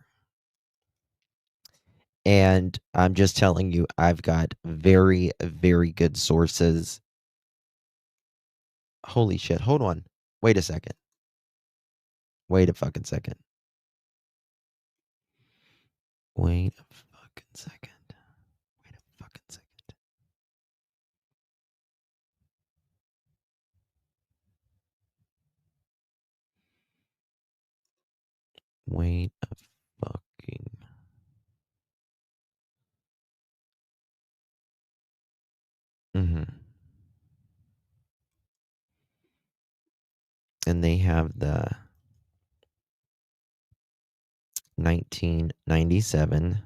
And I'm just telling you, I've got very, very good sources. Holy shit. Hold on. Wait a second. Wait a fucking second. Wait a fucking second. Wait a fucking second. Wait a fucking. Mm-hmm. And they have the 1997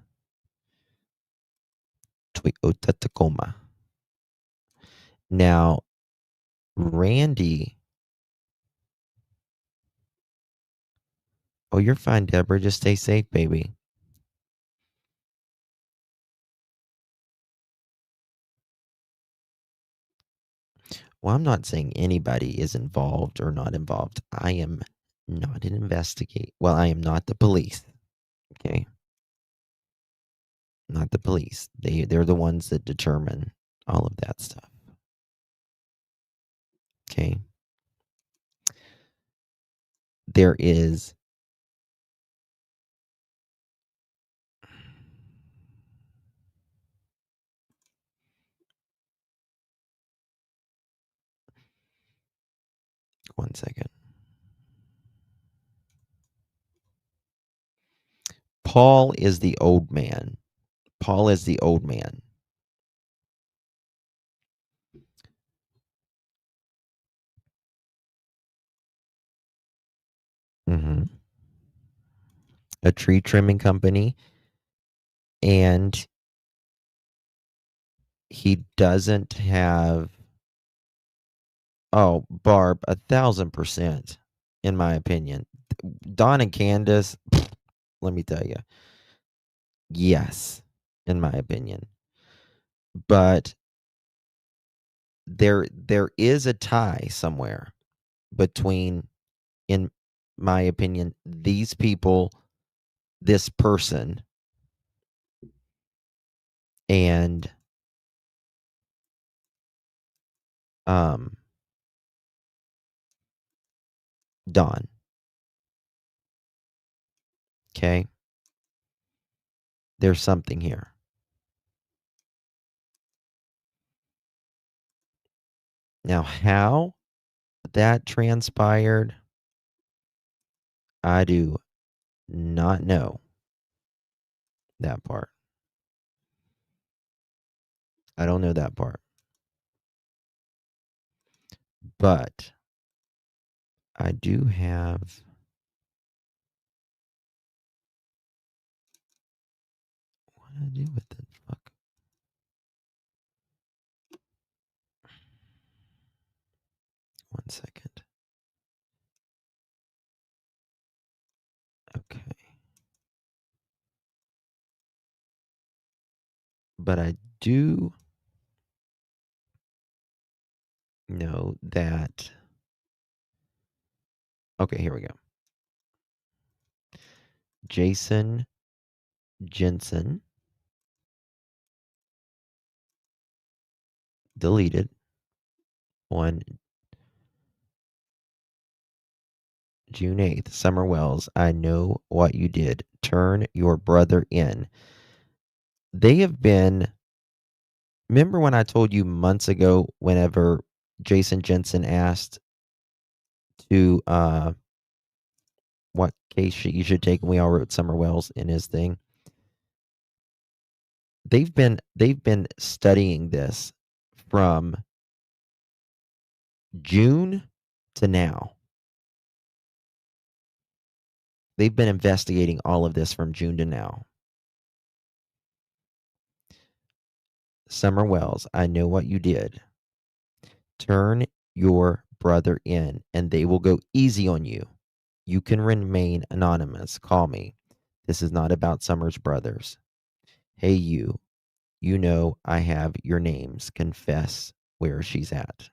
Toyota Tacoma. Now, Randy. Oh, you're fine, Deborah. Just stay safe, baby. Well, I'm not saying anybody is involved or not involved. I am not an investigate. Well, I am not the police. Okay. Not the police. They're the ones that determine all of that stuff. Okay. There is 1 second. Paul is the old man. Paul is the old man. A tree trimming company, and he doesn't have. Oh, Barb, 1,000%, in my opinion. Don and Candace, let me tell you, yes, in my opinion. But there is a tie somewhere between, in my opinion, these people, this person, and Don. Okay? There's something here. Now, how that transpired, I do not know that part. I don't know that part. But I do have. What did I do with it? Fuck. One second. Okay. But I do know that. Okay, here we go. Jason Jensen deleted on June 8th. Summer Wells, I know what you did. Turn your brother in. They have been. Remember when I told you months ago, whenever Jason Jensen asked to what case you should take, and we all wrote Summer Wells in his thing. They've been studying this from June to now. They've been investigating all of this from June to now. Summer Wells, I know what you did. Turn your brother in, and they will go easy on you. You can remain anonymous. Call me. This is not about Summer's brothers. Hey, you know I have your names. Confess where she's at.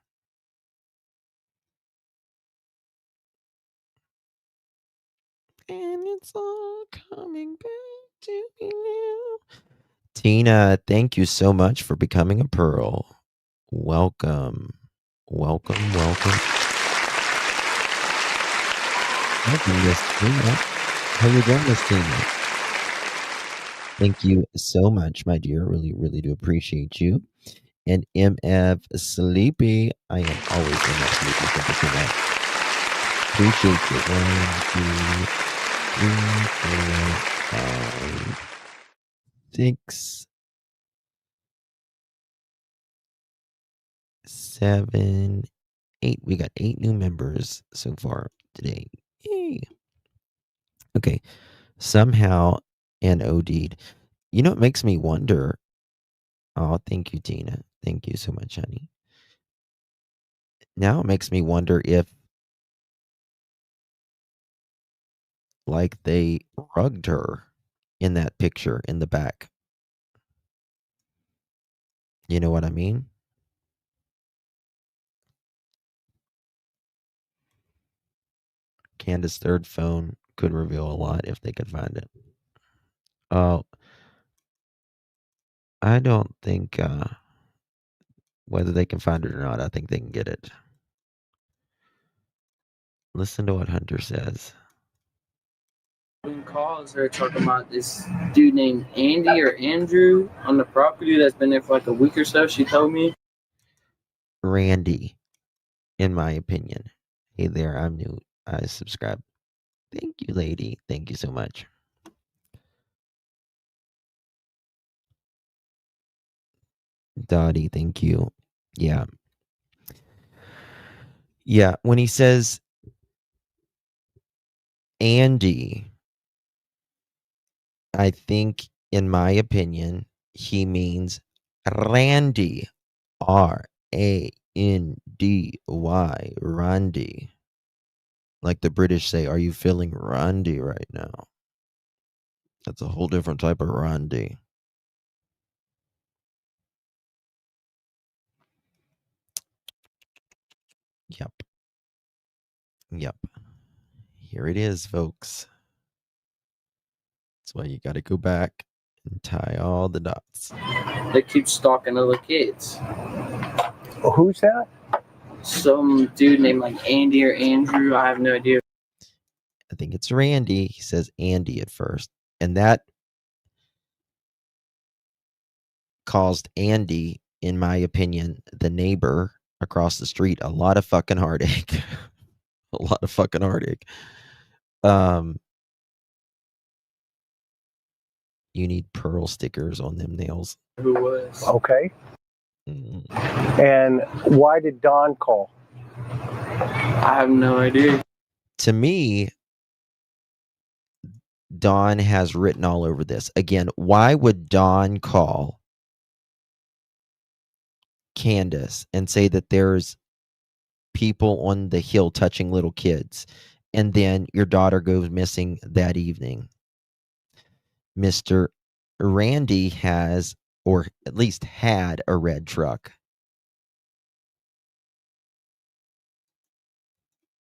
And it's all coming back to me now. Tina, thank you so much for becoming a Pearl. Welcome. Welcome. Welcome, Miss Tina. How you doing, Miss Tina? Thank you so much, my dear. Really, really do appreciate you. And MF Sleepy, I am always MF Sleepy. Thank you so much. Appreciate you. 1, 2, 3, 4, 5, 6, 7, 8. We got 8 new members so far today. Yay. Okay. Somehow and OD'd. You know, it makes me wonder. Oh, thank you, Tina. Thank you so much, honey. Now it makes me wonder if, like, they rugged her in that picture in the back. You know what I mean? Candace's third phone could reveal a lot if they could find it. Oh, I don't think whether they can find it or not, I think they can get it. Listen to what Hunter says. Calls her talking about this dude named Andy or Andrew on the property that's been there for like a week or so. She told me. Randy, in my opinion. Hey there, I'm new. I subscribe. Thank you, lady. Thank you so much. Dottie, thank you. Yeah. Yeah. When he says Andy, I think, in my opinion, he means Randy. R-A-N-D-Y. Randy. Like the British say, are you feeling randy right now? That's a whole different type of randy. Yep. Yep. Here it is, folks. That's why you got to go back and tie all the dots. They keep stalking other kids. Who's that? Some dude named like Andy or Andrew. I have no idea. I think it's Randy. He says Andy at first. And that caused Andy, in my opinion, the neighbor across the street, a lot of fucking heartache. A lot of fucking heartache. You need pearl stickers on them nails. Who was? Okay. Mm. And why did Don call? I have no idea. To me, Don has written all over this. Again, why would Don call Candace and say that there's people on the hill touching little kids, and then your daughter goes missing that evening? Mr. Randy has, or at least had, a red truck.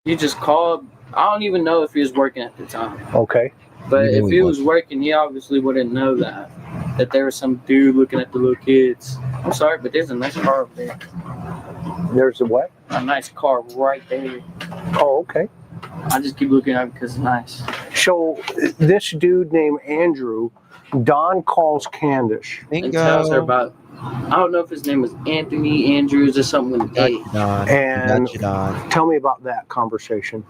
He just called. I don't even know if he was working at the time. Okay. But You know if he he was working, he obviously wouldn't know that there was some dude looking at the little kids. I'm sorry, but there's a nice car over there. There's a what? A nice car right there. Oh, okay. I just keep looking at it because it's nice. So this dude named Andrew, Don calls Candace. And tells her about, I don't know if his name was Anthony Andrews or something with an A. And tell me about that conversation.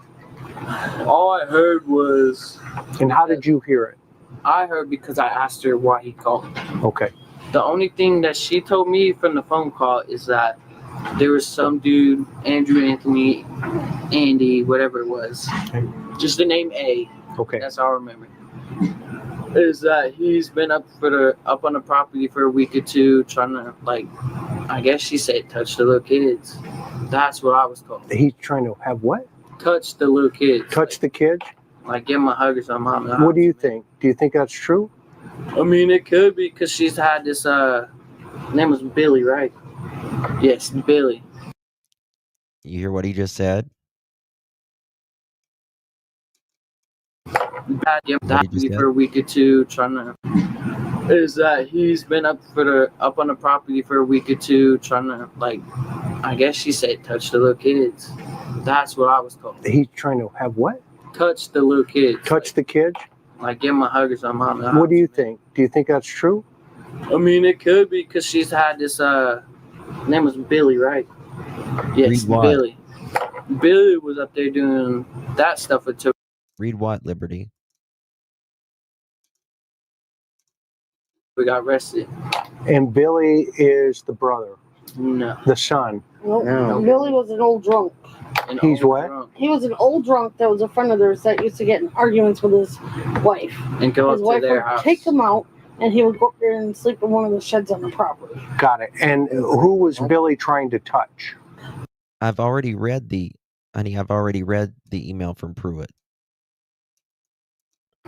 All I heard was... And how did you hear it? I heard because I asked her why he called. Okay. The only thing that she told me from the phone call is that there was some dude, Andrew, Anthony, Andy, whatever it was. Just the name A. Okay. That's all I remember. Is that he's been up on the property for a week or two trying to, like, I guess she said touch the little kids. That's what I was told. He's trying to have what? Touch the little kids. Touch the kids? Like give them a hug or something. What do you think? Do you think that's true? I mean, it could be because she's had this, name was Billy, right? Yes, Billy. You hear what he just said? Bad for a week or two trying to... Is that he's been up on the property for a week or two trying to, like, I guess she said touch the little kids. That's what I was told. He's trying to have what? Touch the little kids. Touch the kids? Like give them a hug or something. What do you think? Do you think that's true? I mean, it could be because she's had this, name was Billy, right? Yes, Billy. Billy was up there doing that stuff with her. Read what, Liberty? We got arrested. And Billy is the brother? No. The son? Nope. No. Billy was an old drunk. He's what? He was an old drunk that was a friend of theirs that used to get in arguments with his wife. And go his up wife to their would house. take him out, and he would go up there and sleep in one of the sheds on the property. Got it. And who was Billy trying to touch? I've already read the email from Pruitt.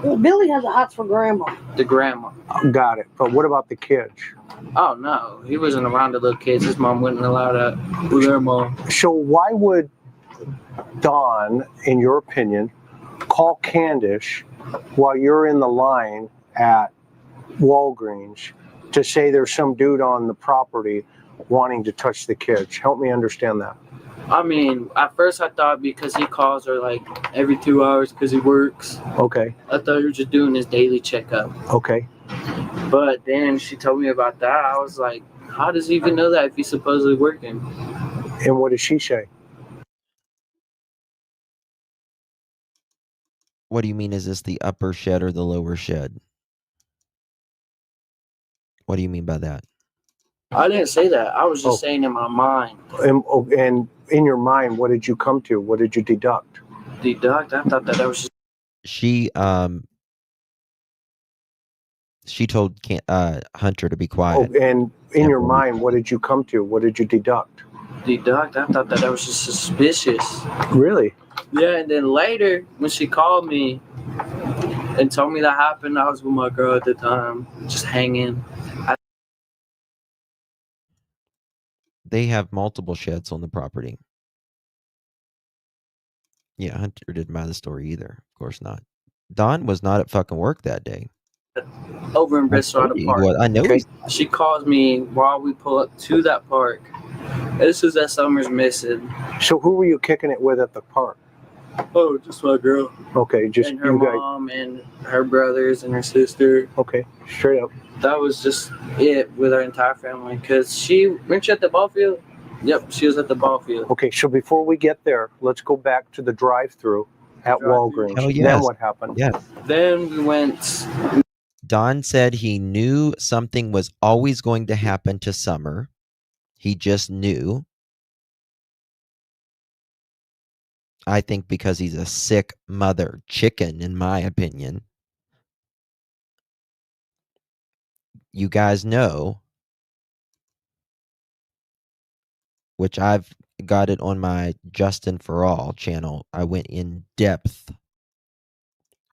Well, Billy has a hots for grandma. The grandma. Got it. But what about the kids? Oh, no. He wasn't around the little kids. His mom wouldn't allow that with their mom. So why would Don, in your opinion, call Candace while you're in the line at Walgreens to say there's some dude on the property wanting to touch the kids? Help me understand that. I mean, at first I thought because he calls her like every 2 hours because he works. Okay. I thought he was just doing his daily checkup. Okay. But then she told me about that. I was like, how does he even know that if he's supposedly working? And what did she say? What do you mean? Is this the upper shed or the lower shed? What do you mean by that? I didn't say that. I was just saying in my mind. And in your mind, what did you come to? What did you deduct? Deduct? I thought that was just. She told Hunter to be Oh, quiet. and in your mind, what did you come to? What did you deduct? Deduct? I thought that was just suspicious. Really? Yeah, and then later, when she called me and told me that happened, I was with my girl at the time, just hanging. They have multiple sheds on the property. Yeah, Hunter didn't buy the story either. Of course not. Don was not at fucking work that day. Over in Bristol Park. Well, I know. Okay. She calls me while we pull up to that park. This is that Summer's missing. So who were you kicking it with at the park? Oh, just my girl. Okay, just and her you guys. mom and her brothers and her sister. Okay, straight up. That was just it with our entire family. Cause weren't you at the ball field? Yep, she was at the ball field. Okay, so before we get there, let's go back to the drive-through at Walgreens. Oh, yes. Then what happened? Yes. Then we went. Don said he knew something was always going to happen to Summer. He just knew. I think because he's a sick mother chicken, in my opinion. You guys know, which I've got it on my Justin for All channel. I went in depth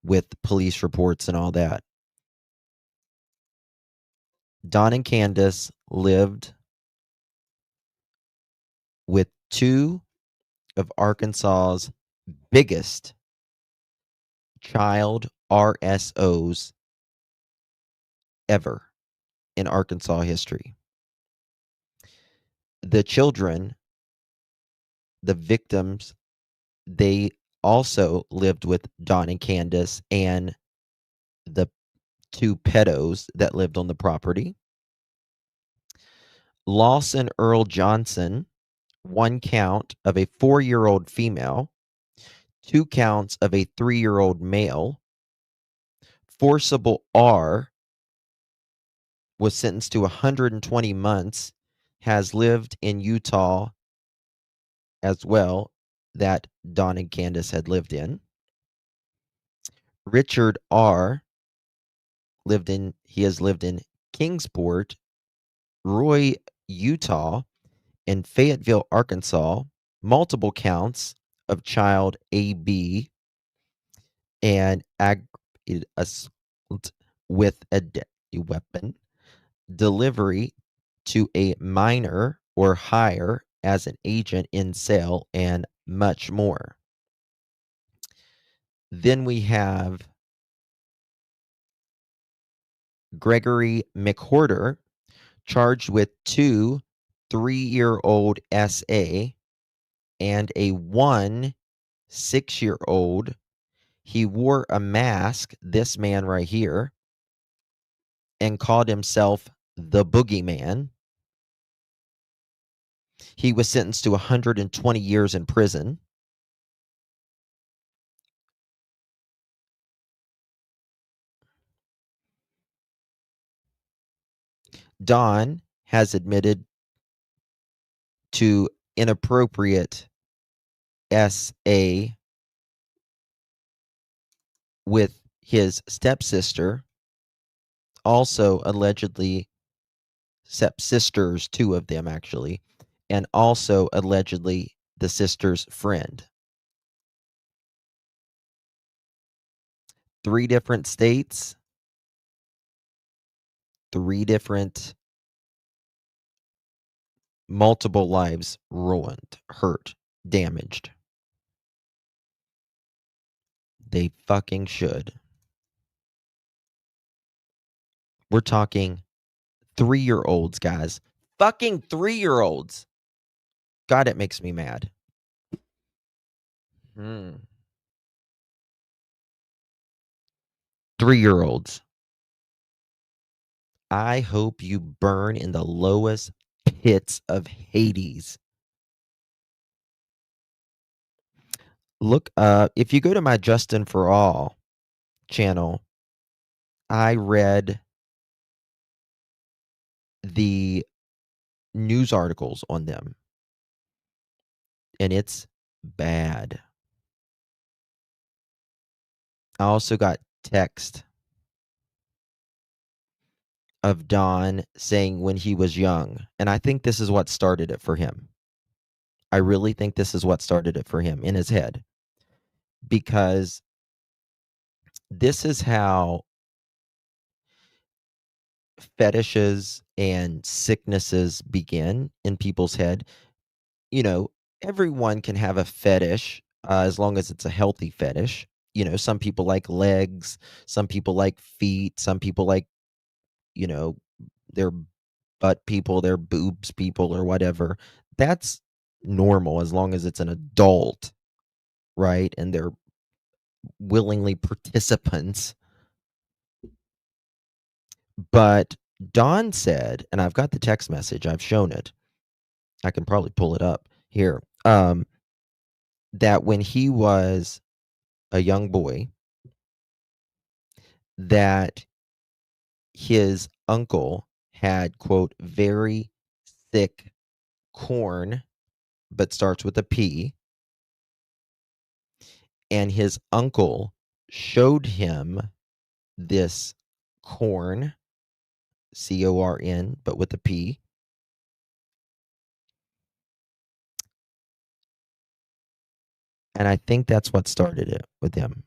with police reports and all that. Don and Candace lived with two of Arkansas's biggest child RSOs ever in Arkansas history. The children, the victims, they also lived with Don and Candace and the two pedos that lived on the property. Lawson Earl Johnson, 1 count of a 4-year-old female, 2 counts of a 3-year-old male. Forcible R was sentenced to 120 months, has lived in Utah as well, that Don and Candace had lived in. Richard R. has lived in Kingsport, Roy, Utah, and Fayetteville, Arkansas, multiple counts of child AB and assault with a deadly weapon, delivery to a minor or hire as an agent in sale, and much more. Then we have Gregory McWhorter, charged with 2 3-year-old SA and a 1 6-year-old. He wore a mask, this man right here, and called himself the Boogeyman. He was sentenced to 120 years in prison. Don has admitted to inappropriate SA with his stepsister, also allegedly stepsisters, 2 of them actually, and also allegedly the sister's friend. 3 different states, 3 different, multiple lives ruined, hurt, damaged. They fucking should. We're talking 3-year-olds, guys. Fucking 3-year-olds. God, it makes me mad. 3-year-olds. I hope you burn in the lowest pits of Hades. Look, if you go to my Justin for All channel, I read the news articles on them, and it's bad. I also got text of Don saying when he was young, and I think this is what started it for him. I really think this is what started it for him in his head, because this is how fetishes and sicknesses begin in people's head. You know, everyone can have a fetish as long as it's a healthy fetish. You know, some people like legs, some people like feet, some people like, you know, their butt people, their boobs people, or whatever. That's normal as long as it's an adult, right? And they're willingly participants. But Don said, and I've got the text message, I've shown it. I can probably pull it up here. That when he was a young boy, that his uncle had, quote, very thick corn, but starts with a P. And his uncle showed him this corn, C-O-R-N, but with a P. And I think that's what started it with him.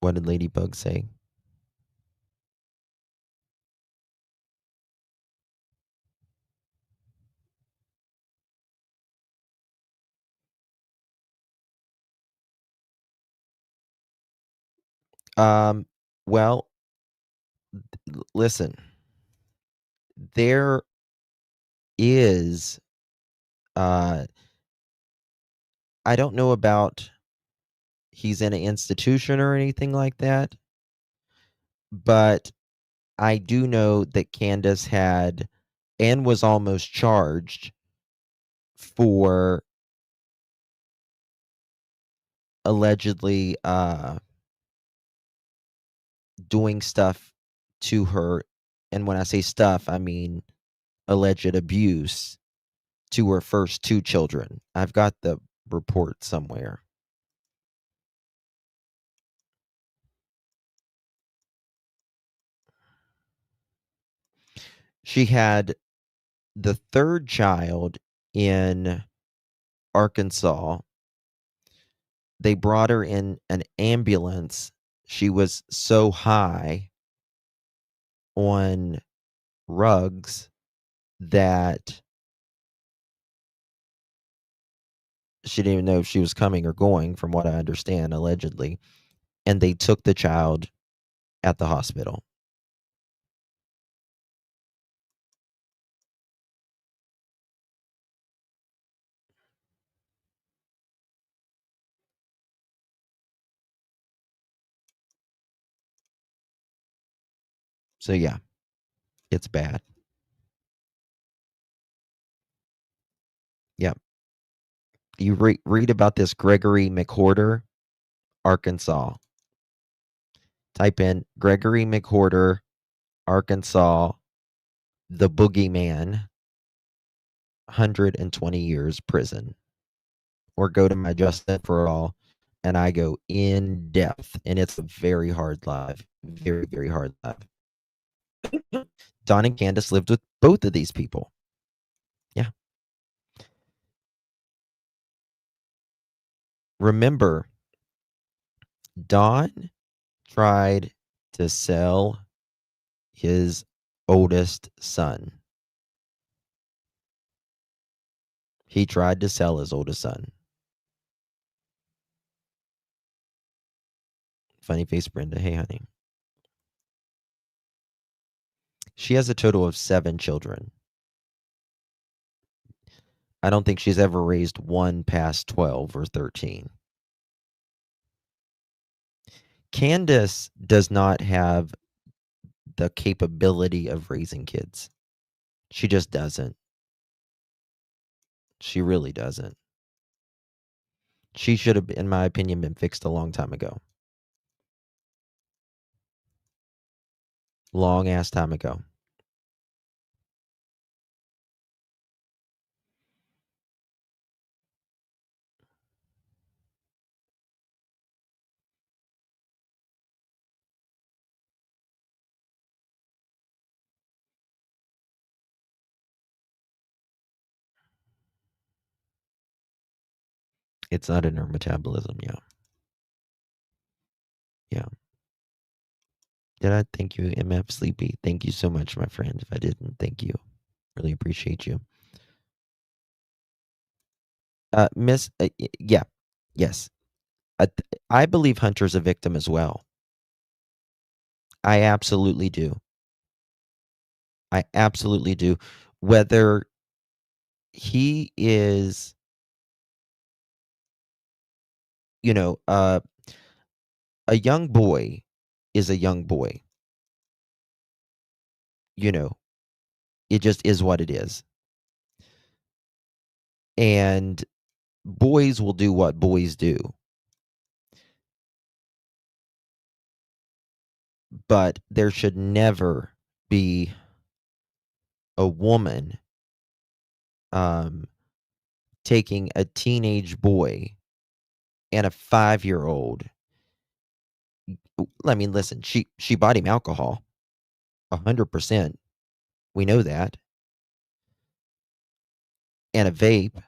What did Ladybug say? Well, listen, there is, I don't know about he's in an institution or anything like that, but I do know that Candace had and was almost charged for allegedly doing stuff to her. And when I say stuff, I mean alleged abuse to her first two children. I've got the report somewhere. She had the third child in Arkansas. They brought her in an ambulance. She was so high on rugs that she didn't even know if she was coming or going, from what I understand, allegedly. And they took the child at the hospital. So yeah, it's bad. Yeah. You read about this Gregory McWhorter, Arkansas. Type in Gregory McWhorter, Arkansas, the boogeyman, 120 years prison. Or go to my Justin for All, and I go in depth, and it's a very hard live. Very, very hard live. Don and Candace lived with both of these people. Yeah. Remember, Don tried to sell his oldest son. He tried to sell his oldest son. Funny face Brenda. Hey, honey. She has a total of 7 children. I don't think she's ever raised one past 12 or 13. Candace does not have the capability of raising kids. She just doesn't. She really doesn't. She should have, in my opinion, been fixed a long time ago. Long ass time ago. It's not in her metabolism, yeah. Yeah. Did I thank you, MF Sleepy? Thank you so much, my friend. If I didn't, thank you. Really appreciate you. Miss, yeah, yes. I believe Hunter's a victim as well. I absolutely do. I absolutely do. Whether he is, you know, a young boy is a young boy. You know, it just is what it is. And boys will do what boys do. But there should never be a woman taking a teenage boy and a 5-year-old. I mean, listen, she bought him alcohol, 100%. We know that, and a vape,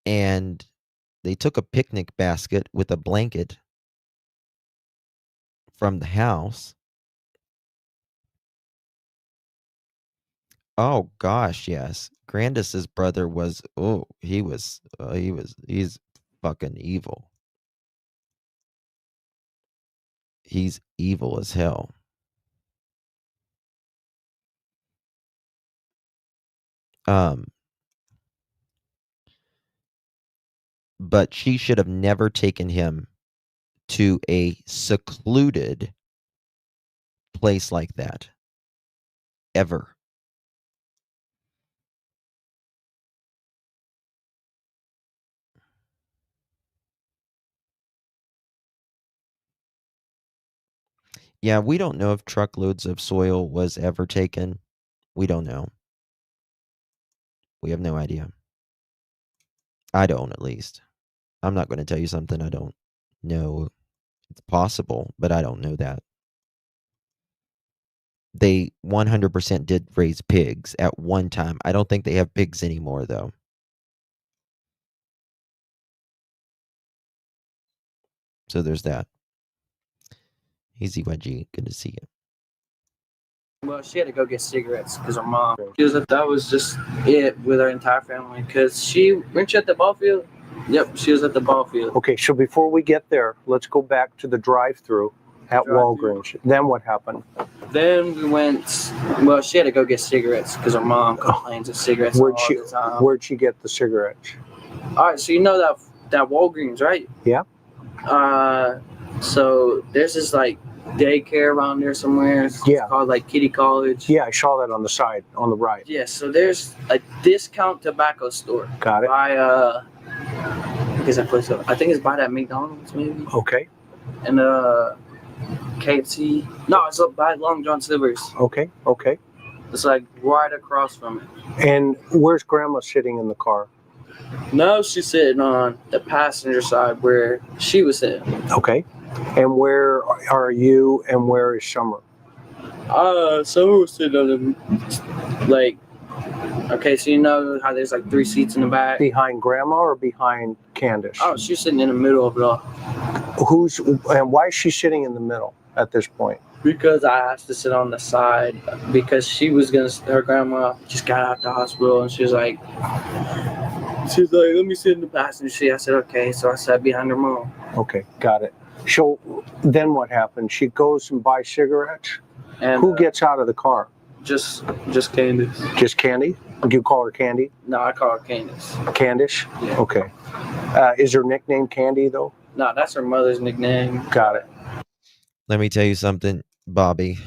and they took a picnic basket with a blanket from the house. Oh gosh, yes. Grandis's brother was. Oh, he's fucking evil. He's evil as hell. But she should have never taken him to a secluded place like that. Ever. Yeah, we don't know if truckloads of soil was ever taken. We don't know. We have no idea. I don't, at least. I'm not going to tell you something I don't know. It's possible, but I don't know that. They 100% did raise pigs at one time. I don't think they have pigs anymore, though. So there's that. Easy YG, good to see you. Well, she had to go get cigarettes because her mom. She was that was just it with her entire family. Because weren't you at the ball field? Yep, she was at the ball field. Okay, so before we get there, let's go back to the drive-through at Walgreens. Then what happened? Then we went. Well, she had to go get cigarettes because her mom complains of cigarettes all the time. Where'd she get the cigarettes? All right, so you know that Walgreens, right? Yeah. So there's this like daycare around there somewhere. It's called like Kitty College. Yeah, I saw that on the side, on the right. Yeah, so there's a discount tobacco store. Got it. By I think it's by that McDonald's maybe. Okay. And KFC. No, it's up by Long John Silver's. Okay. It's like right across from it. And where's Grandma sitting in the car? No, she's sitting on the passenger side where she was sitting. Okay. And where are you and where is Summer? Summer was sitting on the, okay, so you know how there's like 3 seats in the back? Behind Grandma or behind Candace? Oh, she's sitting in the middle of it all. And why is she sitting in the middle at this point? Because I asked to sit on the side because her grandma just got out the hospital and she was like, let me sit in the passenger seat. I said, okay. So I sat behind her mom. Okay, got it. So then what happened? She goes and buys cigarettes? And who gets out of the car? Just Candace. Just Candy? Do you call her Candy? No, I call her Candace. Candace? Yeah. Okay. Is her nickname Candy though? No, that's her mother's nickname. Got it. Let me tell you something, Bobby.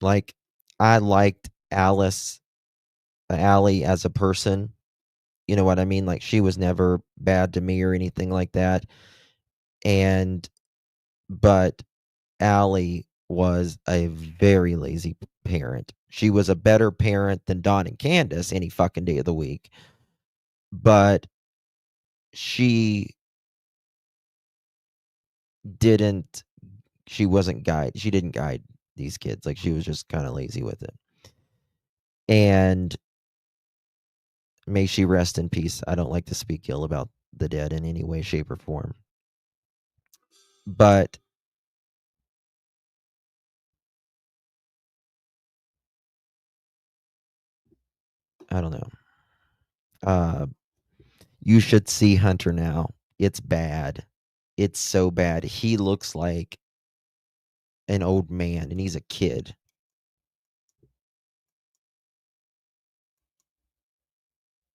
Like, I liked Allie as a person. You know what I mean? Like, she was never bad to me or anything like that. But Allie was a very lazy parent. She was a better parent than Dawn and Candace any fucking day of the week. But she didn't guide these kids. Like, she was just kind of lazy with it. And may she rest in peace. I don't like to speak ill about the dead in any way, shape, or form. But I don't know. You should see Hunter now. It's bad. It's so bad. He looks like an old man, and he's a kid.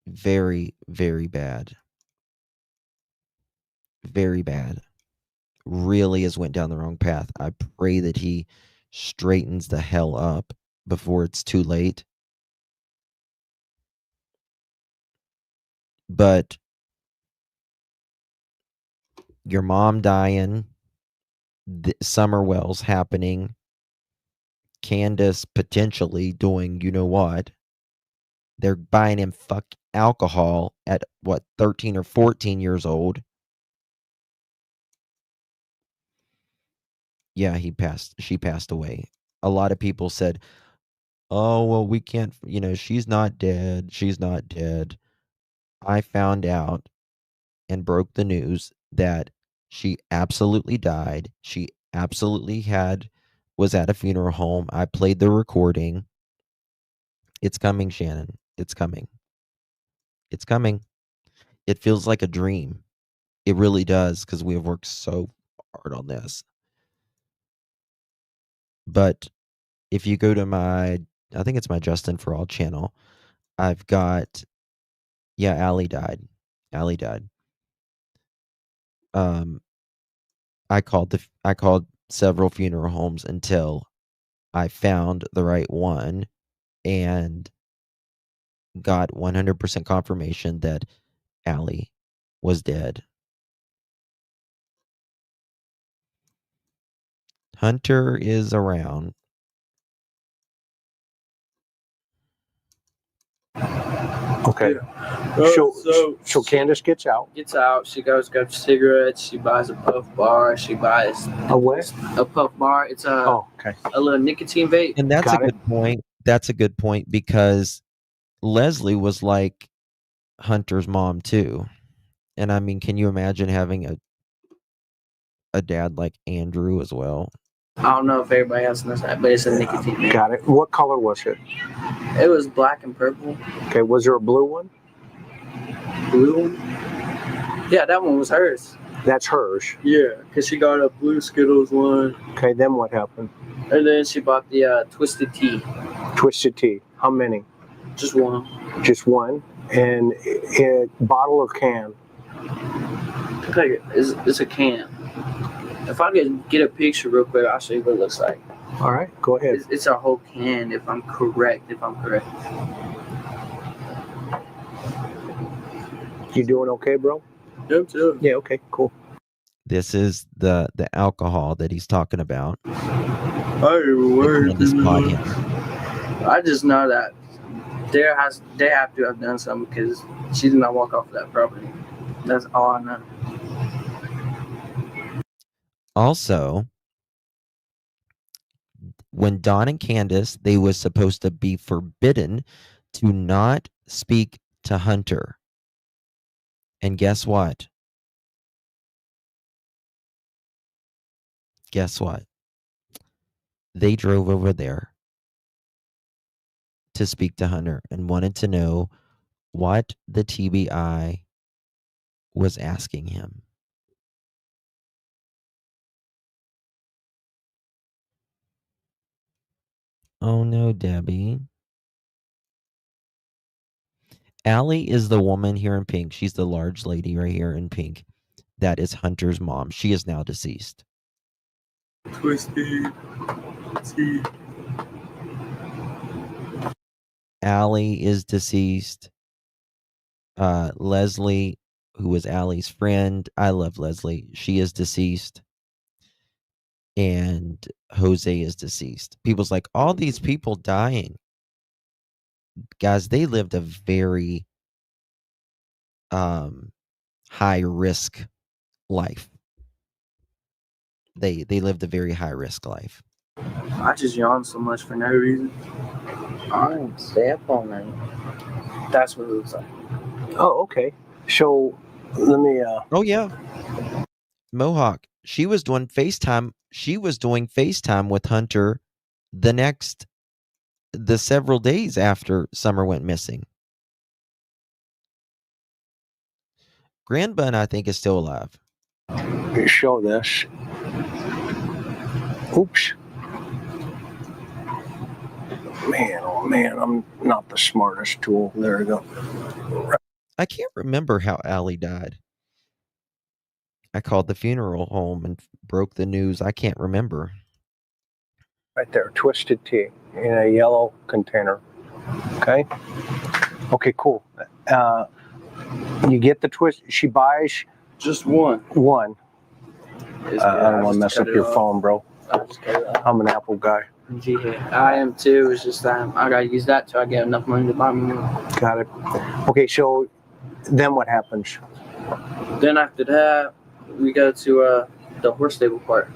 Very, very bad. Very bad. Really has went down the wrong path. I pray that he straightens the hell up before it's too late. But your mom dying, the Summer Wells happening, Candace potentially doing you know what. They're buying him alcohol at 13 or 14 years old. Yeah, she passed away. A lot of people said, "Oh, well, we can't, she's not dead. She's not dead." I found out and broke the news that she absolutely died. She absolutely was at a funeral home. I played the recording. It's coming, Shannon. It's coming. It's coming. It feels like a dream. It really does, because we have worked so hard on this. But if you go to I think it's my Justin for All channel, I've got, yeah, Allie died. Allie died. I called several funeral homes until I found the right one and got 100% confirmation that Allie was dead. Hunter is around. Okay. So Candace gets out. Gets out. She goes grabs cigarettes. She buys a puff bar. She buys A what? a puff bar. It's a little nicotine vape. And that's a good point. That's a good point, because Leslie was like Hunter's mom too. And I mean, can you imagine having a dad like Andrew as well? I don't know if everybody else knows that, but it's a nicotine vape. Got it. What color was it? It was black and purple. Okay. Was there a blue one? Blue one? Yeah, that one was hers. That's hers. Yeah, because she got a blue Skittles one. Okay, then what happened? And then she bought the Twisted Tea. Twisted Tea. How many? Just one. Just one? And bottle or can? It's a can. If I could get a picture real quick, I'll show you what it looks like. All right, go ahead. It's a whole can, if I'm correct. You doing okay, bro? Yep, too. Yeah, okay, cool. This is the alcohol that he's talking about. I just know that they have to have done something, because she did not walk off of that property. That's all I know. Also, when Dawn and Candace, they was supposed to be forbidden to not speak to Hunter. And guess what? They drove over there to speak to Hunter and wanted to know what the TBI was asking him. Oh no, Debbie. Allie is the woman here in pink. She's the large lady right here in pink. That is Hunter's mom. She is now deceased. Twisted. Allie is deceased. Leslie, who was Allie's friend, I love Leslie. She is deceased. And Jose is deceased. People's like, all these people dying. Guys, they lived a very high risk life. They lived a very high risk life. I just yawn so much for no reason. Stay up all night. That's what it looks like. Oh, okay. So let me. Oh yeah, Mohawk. She was doing FaceTime. She was doing FaceTime with Hunter the several days after Summer went missing. Grandbun, I think, is still alive. Show this. Oops. Man, oh man, I'm not the smartest tool. There we go. I can't remember how Allie died. I called the funeral home and broke the news. I can't remember. Right there, Twisted Tea in a yellow container. Okay. Okay, cool. You get the twist. She buys just one. One. I don't want to mess up your phone, bro. I'm an Apple guy. I am too. It's just that I gotta use that till I get enough money to buy me more. Got it. Okay, so then what happens? Then after that, we go to the horse stable part.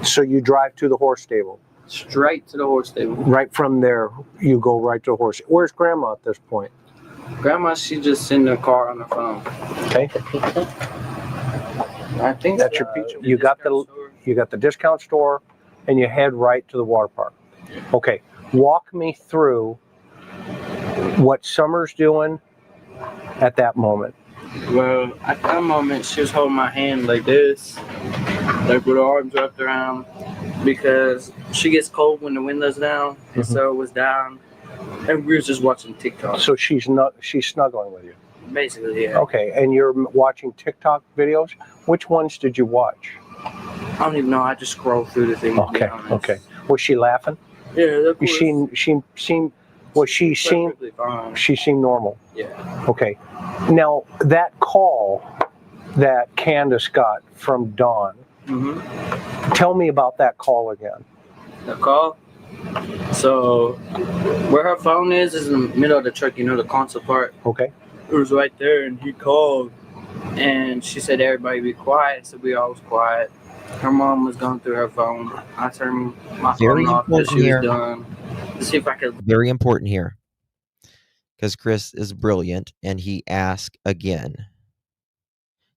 So you drive to the horse stable. Straight to the horse stable. Right from there, you go right to the horse. Where's Grandma at this point? Grandma, she just in the car on her phone. Okay. I think that's your pizza. You got the discount store, and you head right to the water park. Okay. Walk me through what Summer's doing at that moment. Well, at that moment, she was holding my hand like this, like with her arms wrapped around, because she gets cold when the window's down, and so it was down, and we were just watching TikTok. So she's snuggling with you. Basically, yeah. Okay, and you're watching TikTok videos. Which ones did you watch? I don't even know. I just scrolled through the thing. Okay, okay. Was she laughing? Yeah, of course. She seemed normal. Yeah. Okay. Now that call that Candace got from Dawn. Tell me about that call again. The call. So where her phone is in the middle of the truck. You know, the console part. Okay. It was right there, and he called, and she said, "Everybody be quiet." So we all was quiet. Her mom was going through her phone. I turned my phone off because she was done. To see if I could. Very important here, because Chris is brilliant, and he asked again.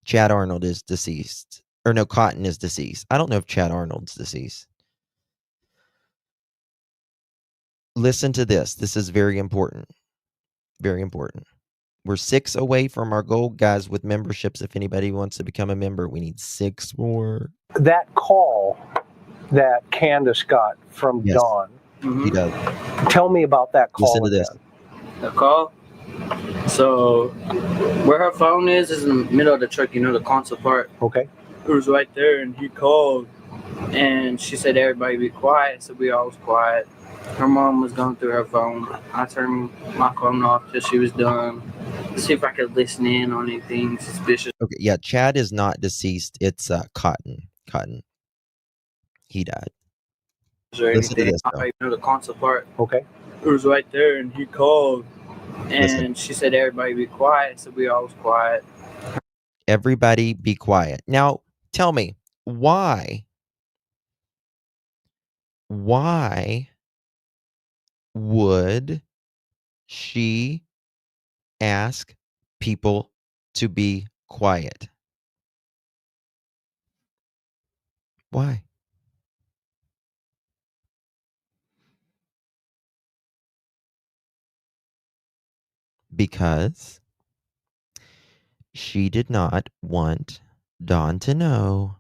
Chad Arnold is deceased. Or no, Cotton is deceased. I don't know if Chad Arnold's deceased. Listen to this. This is very important. Very important. We're 6 away from our goal, guys, with memberships. If anybody wants to become a member, we need 6 more. That call that Candace got from Dawn. He does. Tell me about that call. Listen to this. The call. So where her phone is in the middle of the truck. You know, the console part. Okay. It was right there, and he called, and she said, "Everybody be quiet." So we all was quiet. Her mom was going through her phone. I turned my phone off till she was done. To see if I could listen in on anything suspicious. Okay, yeah, Chad is not deceased. It's Cotton. Cotton. He died. Listen to this, though. You know, the console part. Okay. It was right there, and he called, and she said, "Everybody be quiet." So we all was quiet. Everybody be quiet. Now, tell me, why would she ask people to be quiet? Why? Because she did not want Dawn to know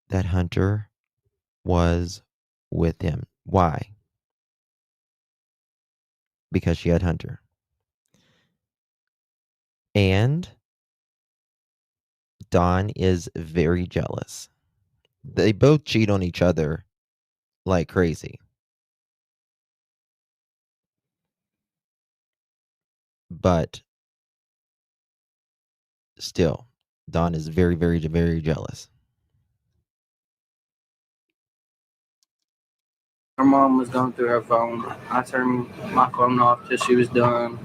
that Hunter was with him. Why? Because she had Hunter. And Dawn is very jealous. They both cheat on each other like crazy. But still, Dawn is very, very, very jealous. Her mom was going through her phone. I turned my phone off till she was done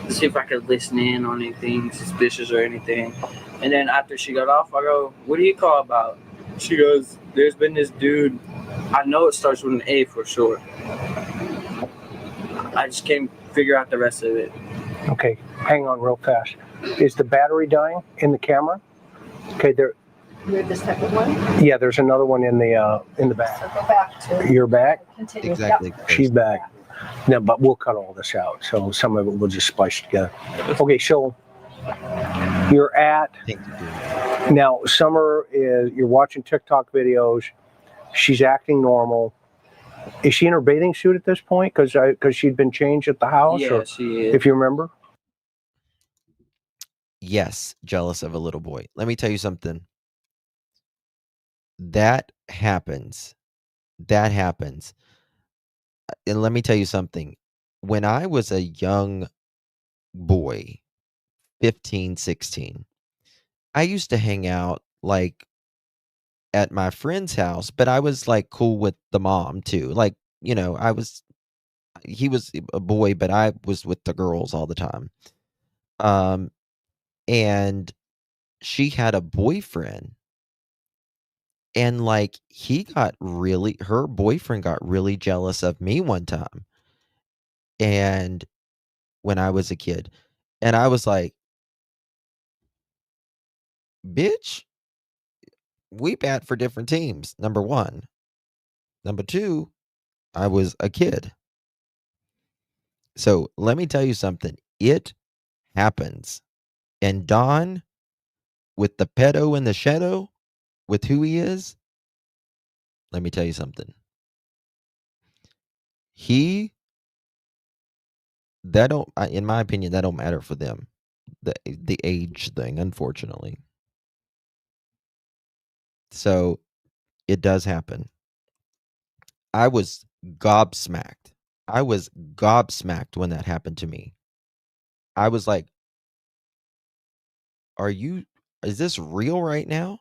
to see if I could listen in on anything suspicious or anything. And then after she got off, I go, "What do you call about?" She goes, "There's been this dude. I know it starts with an A for sure. I just can't figure out the rest of it." Okay, hang on real fast. Is the battery dying in the camera? Okay, there. You're this type of one. Yeah, there's another one in the back. So go back to. You're back. Continue. Exactly. Yep. She's back. No, but we'll cut all this out. So some of it we'll just splice together. Okay, so you're at. Thank you. Now, Summer is. You're watching TikTok videos. She's acting normal. Is she in her bathing suit at this point? Because she'd been changed at the house. Yeah, or, she is. if you remember. Yes, jealous of a little boy. Let me tell you something. That happens. That happens. And let me tell you something. When I was a young boy, 15, 16, I used to hang out like at my friend's house, but I was like cool with the mom too. Like, he was a boy, but I was with the girls all the time. And she had a boyfriend. And like her boyfriend got really jealous of me one time. And when I was a kid, and I was like, bitch, we bat for different teams. Number one. Number two, I was a kid. So let me tell you something. It happens. And Don, with the pedo in the shadow, with who he is, let me tell you something. In my opinion, that don't matter for them. The age thing, unfortunately. So it does happen. I was gobsmacked. I was gobsmacked when that happened to me. I was like, is this real right now?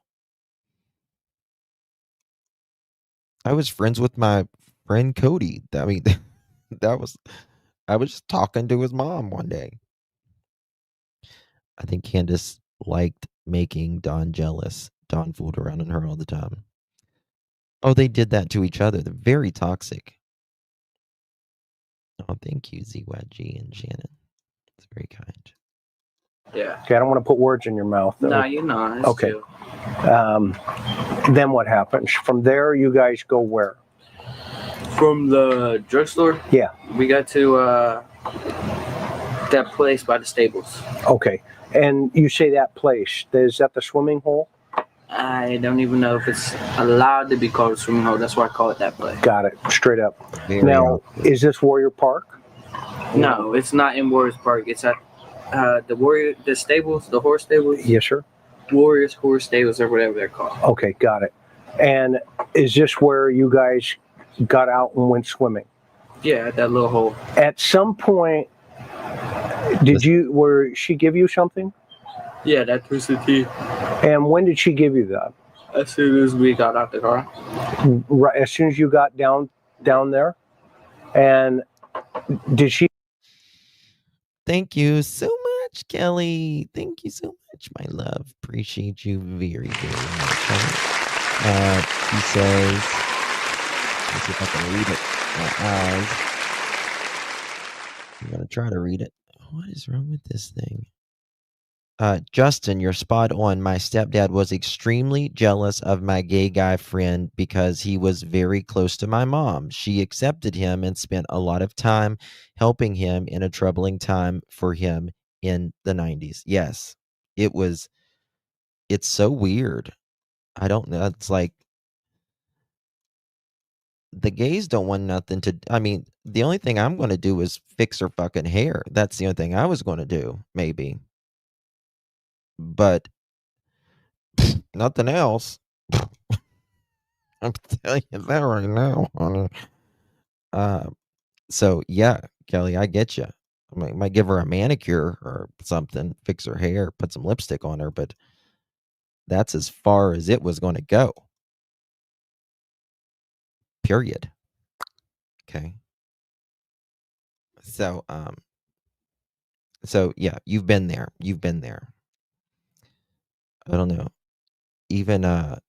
I was friends with my friend Cody. I mean, I was just talking to his mom one day. I think Candace liked making Dawn jealous. Dawn fooled around on her all the time. Oh, they did that to each other. They're very toxic. Oh, thank you, ZYG and Shannon. It's very kind. Yeah. Okay, I don't want to put words in your mouth. Though. No, you're not. It's okay. Chill. Then what happens? From there, you guys go where? From the drugstore? Yeah. We got to that place by the stables. Okay. And you say that place, is that the swimming hole? I don't even know if it's allowed to be called a swimming hole. That's why I call it that place. Got it. Straight up. Very now, awkward. is this Warrior Park? No, it's not in Warriors Park. It's at the stables, the horse stables. Yes, sir. Warriors Horse Stables or whatever they're called. Okay, got it. And is this where you guys got out and went swimming? Yeah, that little hole. At some point, where she give you something? Yeah, that Twisted Tea. And when did she give you that? As soon as we got out the car. Right, as soon as you got down there? And did she? Thank you so much, Kelly. Thank you so much, my love. Appreciate you very, very much. He says, let's see if I can read it. I'm going to try to read it. What is wrong with this thing? Justin, you're spot on. My stepdad was extremely jealous of my gay guy friend because he was very close to my mom. She accepted him and spent a lot of time helping him in a troubling time for him in the 90s. Yes, it's so weird. I don't know. It's like the gays don't want nothing to. I mean, the only thing I'm going to do is fix her fucking hair. That's the only thing I was going to do, maybe. But Nothing else. I'm telling you that right now, honey. So yeah, Kelly, I get you. I might give her a manicure or something, fix her hair, put some lipstick on her, but that's as far as it was going to go. Period. Okay. So yeah, you've been there. You've been there. I don't know. Even a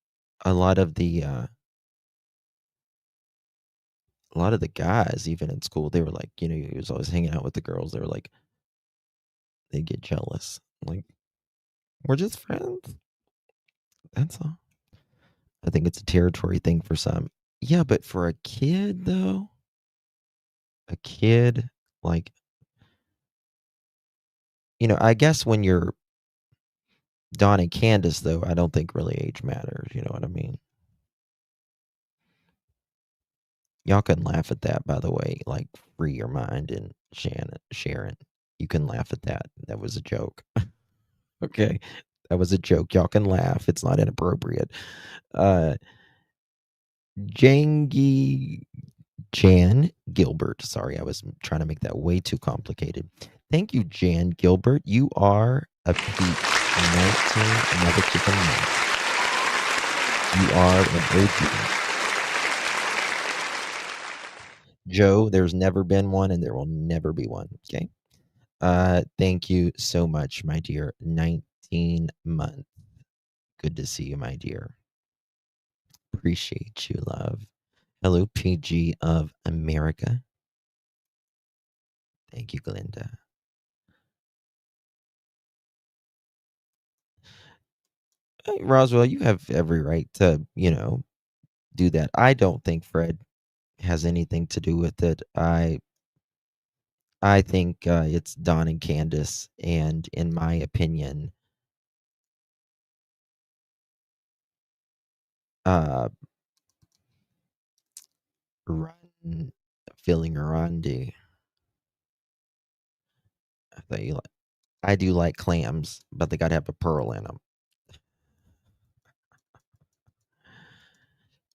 lot of the guys, even in school, they were like, he was always hanging out with the girls. They were like, they get jealous. Like, we're just friends. That's all. I think it's a territory thing for some. Yeah, but for a kid though, like, I guess when you're Don and Candace though, I don't think really age matters. You know what I mean? Y'all can laugh at that, by the way. Like, free your mind, and Sharon, you can laugh at that. That was a joke. Okay, that was a joke. Y'all can laugh. It's not inappropriate. Jan Gilbert. Sorry, I was trying to make that way too complicated. Thank you, Jan Gilbert. You are a peach. 19 motherfucking months. You are an OG. Joe, there's never been one, and there will never be one. Okay. Thank you so much, my dear. 19 months. Good to see you, my dear. Appreciate you, love. Hello, PG of America. Thank you, Glinda. Hey, Roswell, you have every right to, do that. I don't think Fred has anything to do with it. I think it's Don and Candace, and in my opinion, run feeling Randy. I thought you like. I do like clams, but they gotta have a pearl in them.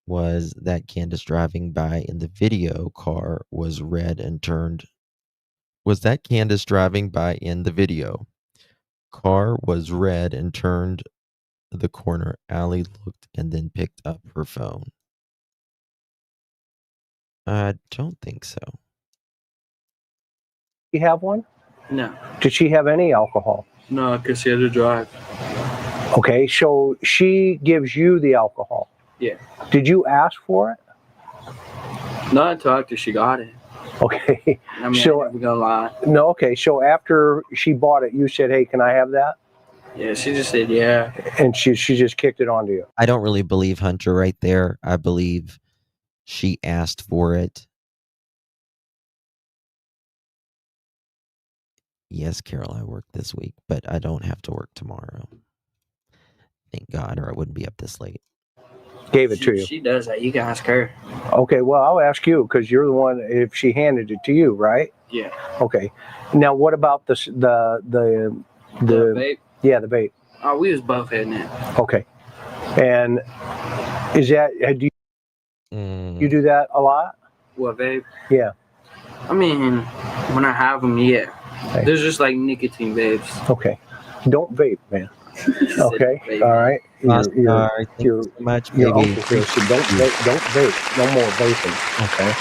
Was that Candace driving by in the video car was red and turned? Was that Candace driving by in the video? Car was red and turned the corner. Allie looked and then picked up her phone. I don't think so. You have one? No. Did she have any alcohol? No, because she had to drive. Okay, so she gives you the alcohol. Yeah. Did you ask for it? Not until after she got it. Okay. I mean, So, I'm gonna lie. no, okay. So after she bought it, you said, "Hey, can I have that?" Yeah, she just said yeah. And she just kicked it onto you. I don't really believe Hunter right there. I believe she asked for it. Yes, Carol, I worked this week, but I don't have to work tomorrow. Thank God, or I wouldn't be up this late. Gave it to you. She does that. You can ask her. Okay, well, I'll ask you because you're the one. If she handed it to you, right? Yeah. Okay. Now, what about the vape? Yeah, the vape. Oh, we was both hitting it. Okay. And is that do you do that a lot? What, vape? Yeah. I mean, when I have them, yeah. Okay. There's just like nicotine vapes. Okay. Don't vape, man. Okay. Vape. All right. Thank you so much, baby. Uncle here, so don't vape. No more vaping. Okay.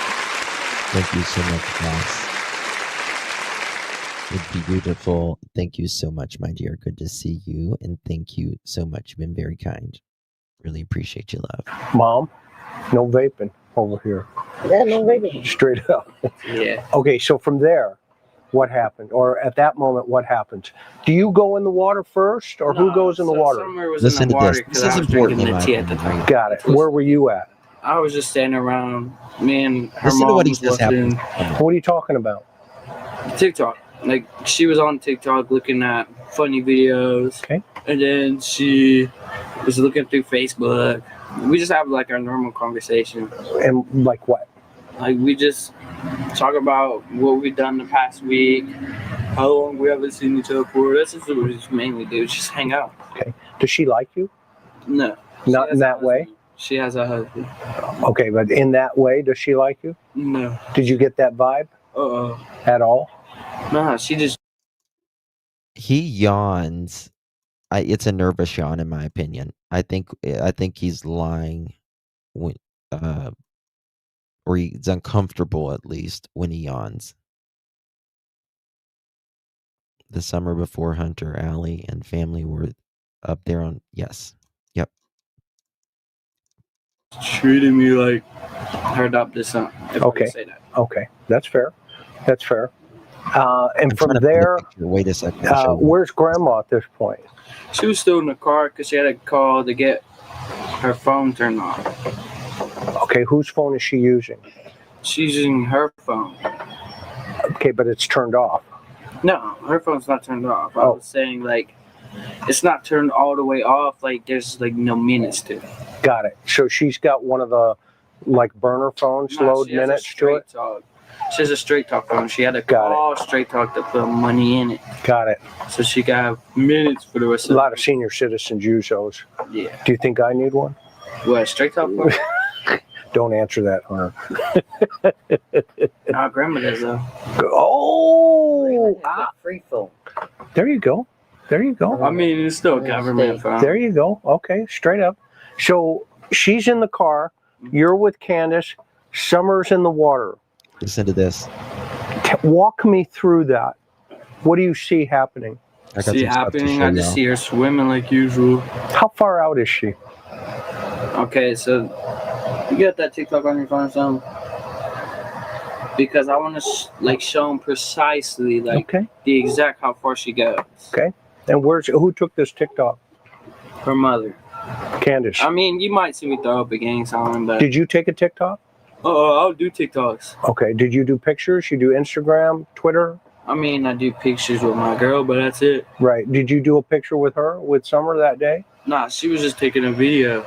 Thank you so much, boss. It'd be beautiful. Thank you so much, my dear. Good to see you, and thank you so much. You've been very kind. Really appreciate your love. Mom, no vaping over here. Yeah, no vaping. Straight up. Yeah. Okay, so from there, what happened? Or at that moment, what happens? Do you go in the water first, or who goes in the water? Summer was Listen in the to water this. because This I is was important, drinking in the my tea at the opinion, time. Got it. Where were you at? I was just standing around. Me and her Listen to mom what he was says watching happens. What are you talking about? TikTok. Like, she was on TikTok looking at funny videos. Okay. And then she was looking through Facebook. We just have like our normal conversation. And like what? Like, we just talk about what we've done the past week, how long we haven't seen each other for. That's just what we just mainly do, just hang out. Okay. Does she like you? No. Not in that way? She has a husband. Okay, but in that way, does she like you? No. Did you get that vibe at all? No, she just. He yawns. It's a nervous yawn, in my opinion. I think he's lying when, or he's uncomfortable at least when he yawns. The summer before Hunter, Allie, and family were up there on yes, yep. Treated me like her adopted son. If I can say that. Okay, that's fair. That's fair. And I'm from trying to find a there, picture. Wait a second. I'll show you. where's Grandma at this point? She was still in the car because she had a call to get her phone turned on. Okay, whose phone is she using? She's using her phone. Okay, but it's turned off. No, her phone's not turned off. I was saying, like, it's not turned all the way off. Like, there's, like, no minutes to it. Got it. So she's got one of the, like, burner phones, load minutes to it? She has a straight talk phone. She had to call straight talk to put money in it. Got it. So she can have minutes for the rest of A lot of senior citizens use those. Yeah. Do you think I need one? What, straight talk phone? Don't answer that, Hunter. Our grandma does, though. Oh! Free phone. There you go. There you go. I mean, it's still a government phone. There you go. Okay, straight up. So she's in the car. You're with Candace. Summer's in the water. Listen to this. Walk me through that. What do you see happening? I just see her swimming like usual. How far out is she? Okay, so you got that TikTok on your phone or something? Because I want to show them precisely the exact how far she goes. Okay. And who took this TikTok? Her mother. Candace. I mean, you might see me throw up a gang sign, but. Did you take a TikTok? I'll do TikToks. Okay. Did you do pictures? You do Instagram, Twitter? I mean, I do pictures with my girl, but that's it. Right. Did you do a picture with her, with Summer that day? Nah, she was just taking a video.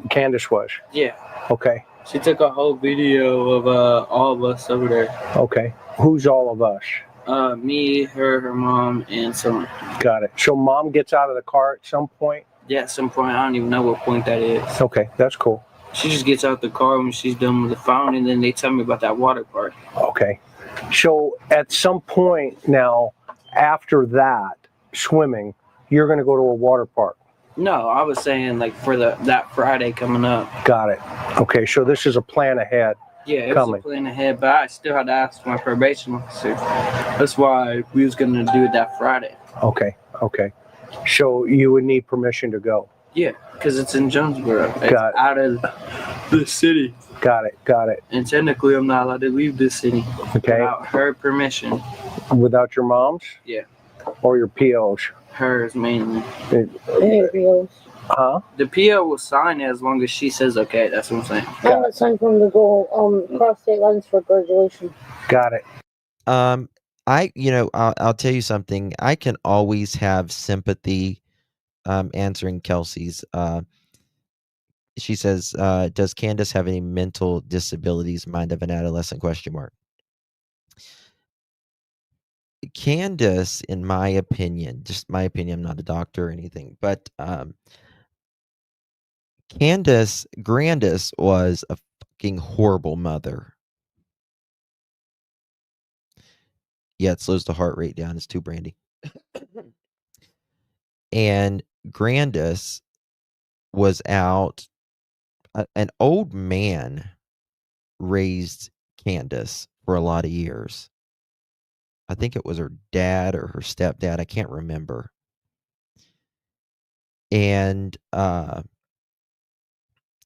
Candace was? Yeah. Okay. She took a whole video of all of us over there. Okay. Who's all of us? Me, her mom, and Summer. Got it. So mom gets out of the car at some point? Yeah, at some point. I don't even know what point that is. Okay, that's cool. She just gets out the car when she's done with the phone, and then they tell me about that water park. Okay. So at some point now, after that, swimming, you're going to go to a water park? No, I was saying for that Friday coming up. Got it. Okay, so this is a plan ahead. Yeah, it was a plan ahead, but I still had to ask my probation officer. That's why we was going to do it that Friday. Okay. So you would need permission to go? Yeah, because it's in Jonesboro. It's out of the city. Got it. And technically, I'm not allowed to leave this city without her permission. Without your mom's? Yeah. Or your PO's? Hers mainly. Huh? The PO will sign it as long as she says okay. That's what I'm saying. I haven't signed for him to go cross state lines for graduation. Got it. I'll tell you something. I can always have sympathy answering Kelsey's. She says, does Candace have any mental disabilities? Mind of an adolescent ? Candace, in my opinion, just my opinion, I'm not a doctor or anything, but Grandis was a fucking horrible mother. Yeah, it slows the heart rate down. It's too brandy. And Grandis was out. An old man raised Candace for a lot of years. I think it was her dad or her stepdad. I can't remember. And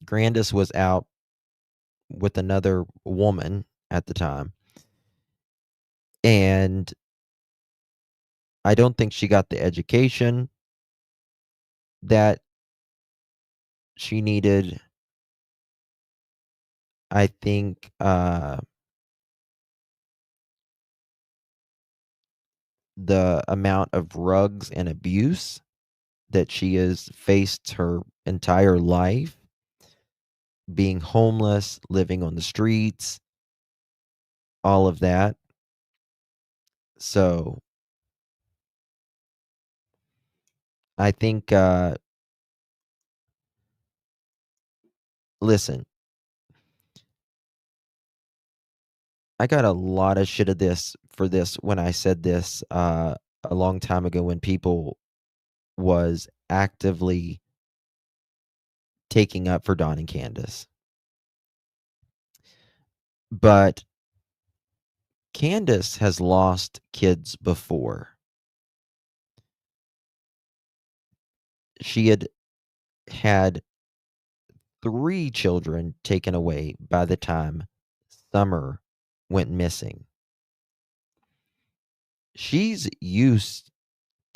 Grandis was out with another woman at the time. And I don't think she got the education that she needed. I think the amount of drugs and abuse that she has faced her entire life, being homeless, living on the streets, all of that. So I think listen, I got a lot of shit for this when I said this a long time ago when people was actively taking up for Don and Candace. But Candace has lost kids before. She had 3 children taken away by the time Summer went missing. She's used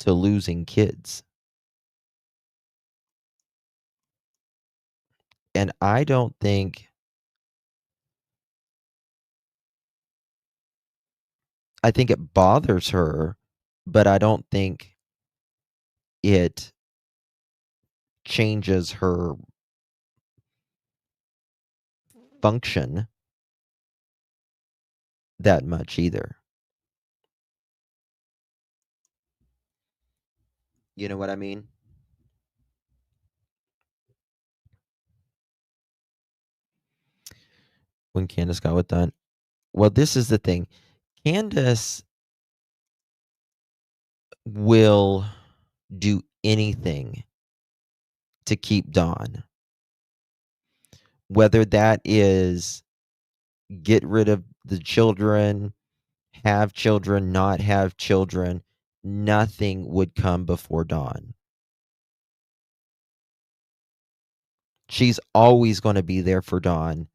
to losing kids. And I don't think I think it bothers her, but I don't think it changes her function that much either. You know what I mean? When Candace got what done. Well, this is the thing. Candace will do anything to keep Dawn. Whether that is get rid of the children, have children, not have children, nothing would come before Dawn. She's always going to be there for Dawn.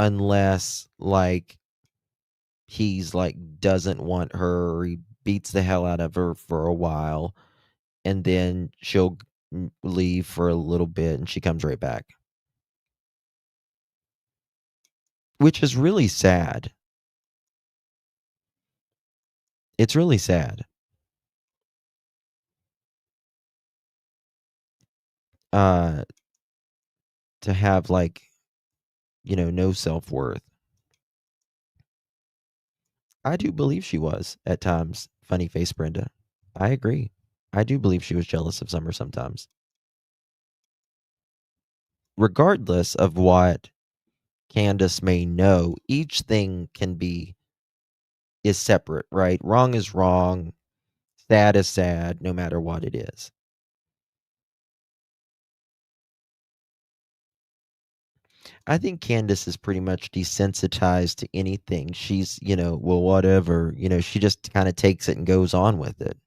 Unless, like, he's, like, doesn't want her or he beats the hell out of her for a while. And then she'll leave for a little bit and she comes right back. Which is really sad. It's really sad. To have, like, no self-worth. I do believe she was, at times, funny face Brenda. I agree. I do believe she was jealous of Summer sometimes. Regardless of what Candace may know, each thing is separate, right? Wrong is wrong. Sad is sad, no matter what it is. I think Candace is pretty much desensitized to anything. She's, well, whatever. She just kind of takes it and goes on with it.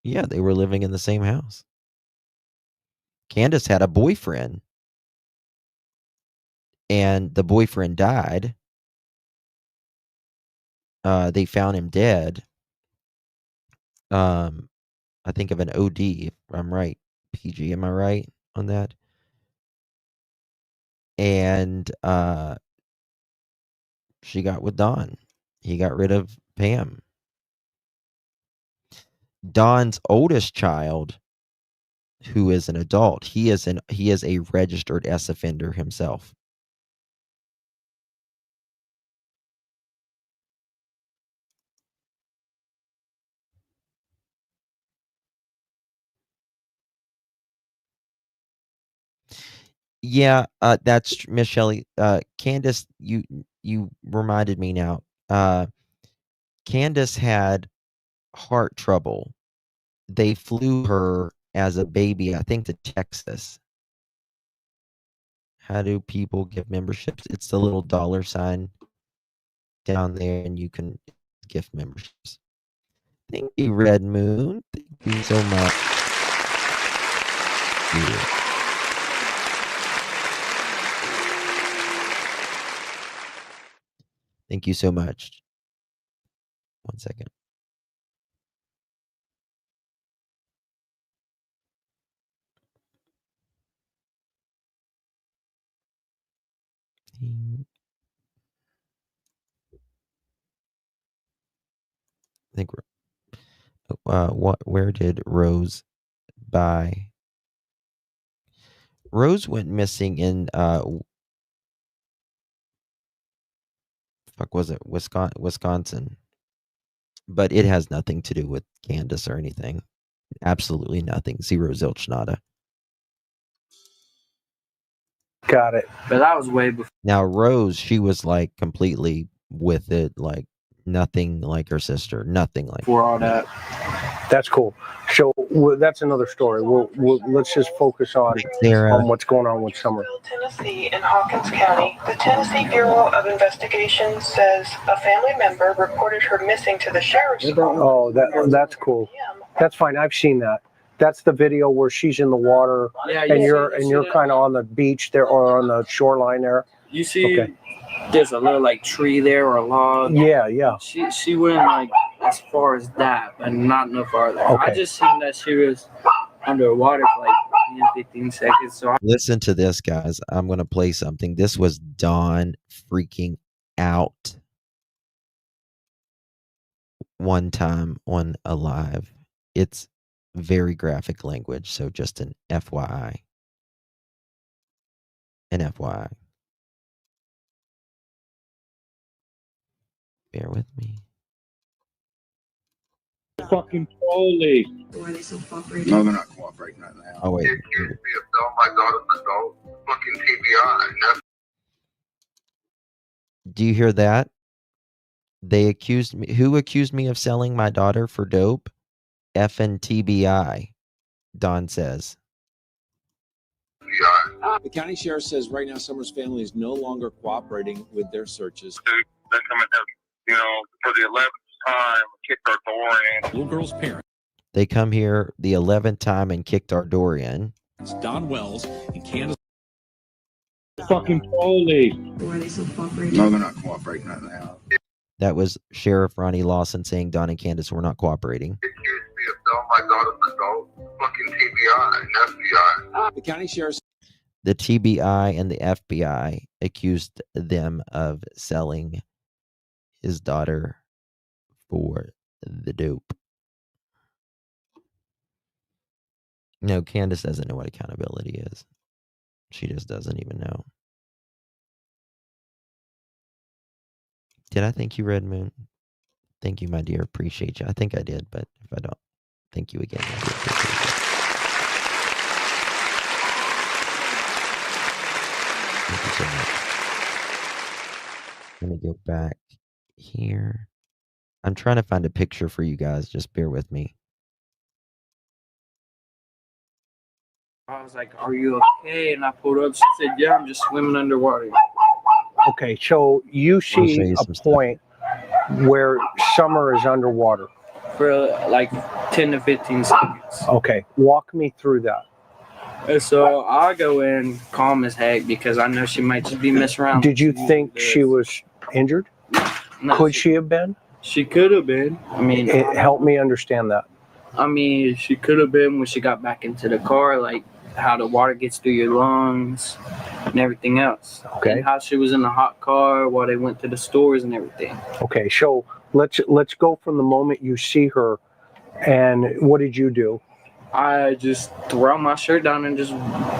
Yeah, they were living in the same house. Candace had a boyfriend. And the boyfriend died. They found him dead. I think of an OD, if I'm right. PG, am I right on that? And she got with Don. He got rid of Pam. Don's oldest child, who is an adult, he is a registered S offender himself. Yeah, that's Miss Shelley. Candace, you reminded me now. Candace had heart trouble. They flew her as a baby, I think, to Texas. How do people give memberships? It's the little $ down there, and you can gift memberships. Thank you, Red Moon. Thank you so much. Yeah. Thank you so much. 1 second. I think where did Rose buy? Rose went missing in was it Wisconsin? But it has nothing to do with Candace or anything. Absolutely nothing. Zero zilch nada. Got it. But that was way before. Now Rose, she was like completely with it, like nothing like her sister, nothing like. Before all that. That's cool. So that's another story. Let's just focus on what's going on with Summer. Tennessee in Hawkins County, the Tennessee Bureau of Investigation says a family member reported her missing to the sheriff's department. Oh, that's cool. That's fine. I've seen that. That's the video where she's in the water, and you're kind of on the beach there or on the shoreline there. You see, there's a little like tree there or a log. Yeah. She went like as far as that, but not no farther. Okay. I just seen that she was underwater for like 10, 15 seconds. So Listen to this, guys. I'm gonna play something. This was Dawn freaking out one time on a live. It's very graphic language, so just an FYI. An FYI. Bear with me. Fucking holy. Why are they so cooperating? No, they're not cooperating right now. Oh wait. It accused me of selling my daughter's adult fucking TBI. Do you hear that? They accused me. Who accused me of selling my daughter for dope? Effing TBI. Don says. The county sheriff says right now Summer's family is no longer cooperating with their searches. They come and have, you know, for the 11th time, kicked our door in. Little girl's parents, They come here the 11th time and kicked our door in. Don Wells and Candace. Fucking holy. Why are they so cooperating? No, they're not cooperating right now. That was Sheriff Ronnie Lawson saying Don and Candace were not cooperating. It accused me of selling my daughter's adult fucking TBI and FBI. The county sheriff. The TBI and the FBI accused them of selling his daughter for the dope. No, Candace doesn't know what accountability is. She just doesn't even know. Did I thank you, Red Moon? Thank you, my dear. Appreciate you. I think I did, but if I don't, thank you again. I do appreciate you. Thank you so much. Let me go back here. I'm trying to find a picture for you guys. Just bear with me. I was like, "Are you okay?" And I pulled up. She said, "Yeah, I'm just swimming underwater." Okay, so you see a point where Summer is underwater for like 10 to 15 seconds. Okay, walk me through that. And so I go in calm as heck because I know she might just be messing around. Did you think she was injured? No, Could she have been? She could have been. I mean, help me understand that. I mean, she could have been when she got back into the car, like how the water gets through your lungs and everything else. Okay. And how she was in a hot car while they went to the stores and everything. Okay, so let's go from the moment you see her, and what did you do? I just throw my shirt down and just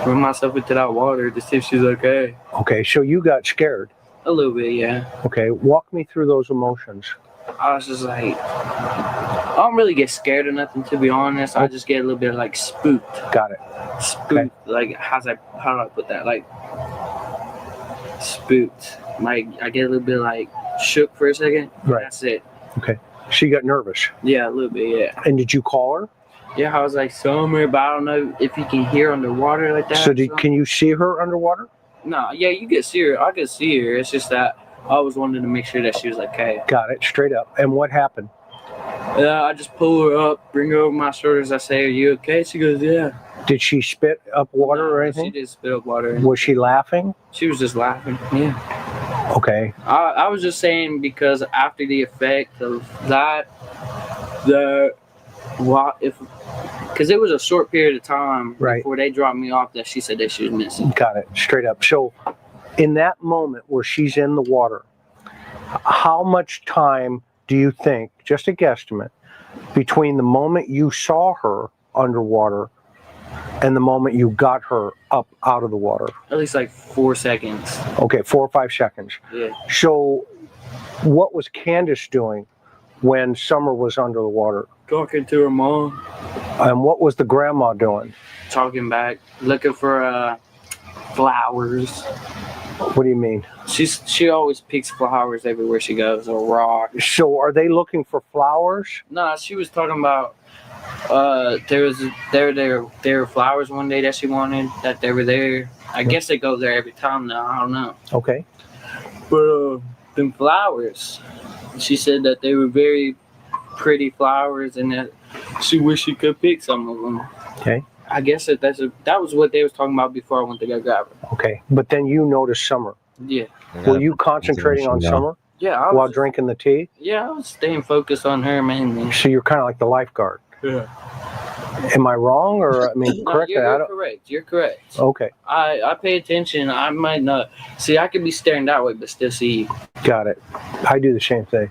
throw myself into that water to see if she's okay. Okay, so you got scared. A little bit, yeah. Okay, walk me through those emotions. I was just like, I don't really get scared or nothing, to be honest. I just get a little bit like spooked. Got it. Spooked. Okay. Like, how do I put that? Like, spooked. Like, I get a little bit like shook for a second. Right. That's it. Okay. She got nervous. Yeah, a little bit, yeah. And did you call her? Yeah, I was like, Summer, but I don't know if you can hear underwater like that. So can you see her underwater? No, yeah, you can see her. I could see her. It's just that I always wanted to make sure that she was okay. Got it. Straight up. And what happened? I just pull her up, bring her over my shoulders. I say, "Are you okay?" She goes, "Yeah." Did she spit up water or anything? She did spit up water. Was she laughing? She was just laughing. Yeah. Okay. I was just saying because after the effect of that, because it was a short period of time before they dropped me off that she said that she was missing. Got it. Straight up. So in that moment where she's in the water, how much time do you think, just a guesstimate, between the moment you saw her underwater and the moment you got her up out of the water? At least like 4 seconds. Okay, 4 or 5 seconds. Yeah. So what was Candace doing when Summer was under the water? Talking to her mom. And what was the grandma doing? Talking back, looking for flowers. What do you mean? She always picks flowers everywhere she goes, or rocks. So are they looking for flowers? No, she was talking about there were flowers one day that she wanted, that they were there. I guess they go there every time now. I don't know. Okay. But them flowers, she said that they were very pretty flowers, and that she wished she could pick some of them. Okay. I guess that was what they was talking about before I went to go grab her. Okay. But then you noticed Summer. Yeah. Were you concentrating on Summer? Yeah. While drinking the tea? Yeah, I was staying focused on her mainly. So you're kind of like the lifeguard. Yeah. Am I wrong, or I mean, No, correct? you're correct. You're correct. Okay. I pay attention. I might not see. I could be staring that way, but still see you. Got it. I do the same thing.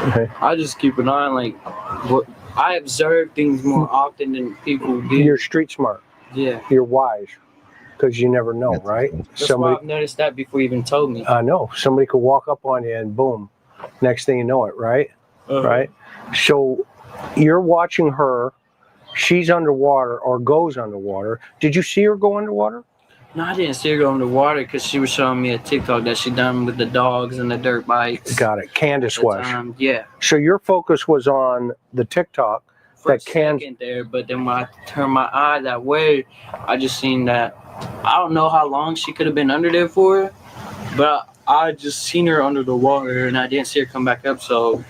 Okay. I just keep an eye on what I observe things more often than people do. You're street smart. Yeah. You're wise, because you never know, right? That's why I've noticed that before you even told me. I know. Somebody could walk up on you and boom, next thing you know it, right? Right? So you're watching her. She's underwater or goes underwater. Did you see her go underwater? No, I didn't see her go underwater because she was showing me a TikTok that she done with the dogs and the dirt bikes. Got it. Candace was. Yeah. So your focus was on the TikTok. For a second there, but then when I turned my eye that way, I just seen that. I don't know how long she could have been under there for, but I just seen her under the water and I didn't see her come back up, so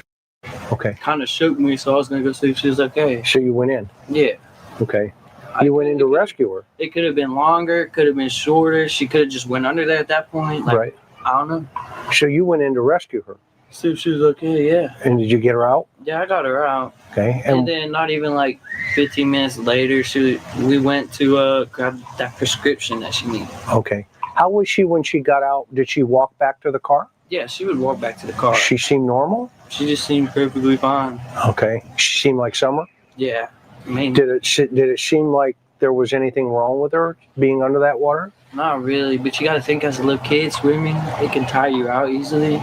okay, kind of shook me. So I was gonna go see if she was okay. So you went in. Yeah. Okay. You went in to rescue her. It could have been longer. It could have been shorter. She could have just went under there at that point. Like, right. I don't know. So you went in to rescue her. See if she was okay. Yeah. And did you get her out? Yeah, I got her out. Okay. And then not even like 15 minutes later, we went to grab that prescription that she needed. Okay. How was she when she got out? Did she walk back to the car? Yeah, she would walk back to the car. She seemed normal? She just seemed perfectly fine. Okay. She seemed like Summer? Yeah. Mainly. Did it seem like there was anything wrong with her being under that water? Not really, but you got to think as a little kid swimming, it can tire you out easily.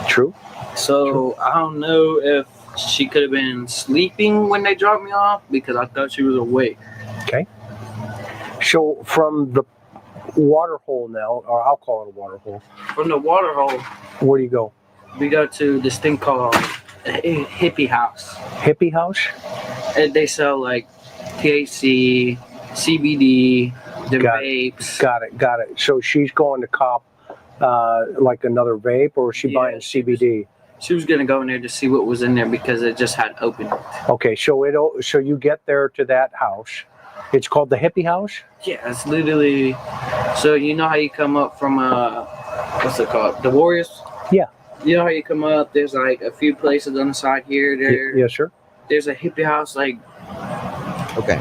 True. So I don't know if she could have been sleeping when they dropped me off because I thought she was awake. Okay. So from the water hole now, or I'll call it a water hole. From the water hole, where do you go? We go to this thing called a hippie house. Hippie house? And they sell like THC, CBD, the vapes. Got it. So she's going to cop like another vape, or is she buying CBD? She was gonna go in there to see what was in there because it just had opened. Okay, so you get there to that house. It's called the hippie house? Yeah, it's literally. So you know how you come up from what's it called? The Warriors? Yeah. You know how you come up? There's like a few places on the side here. There. Yes, sir. There's a hippie house like. Okay.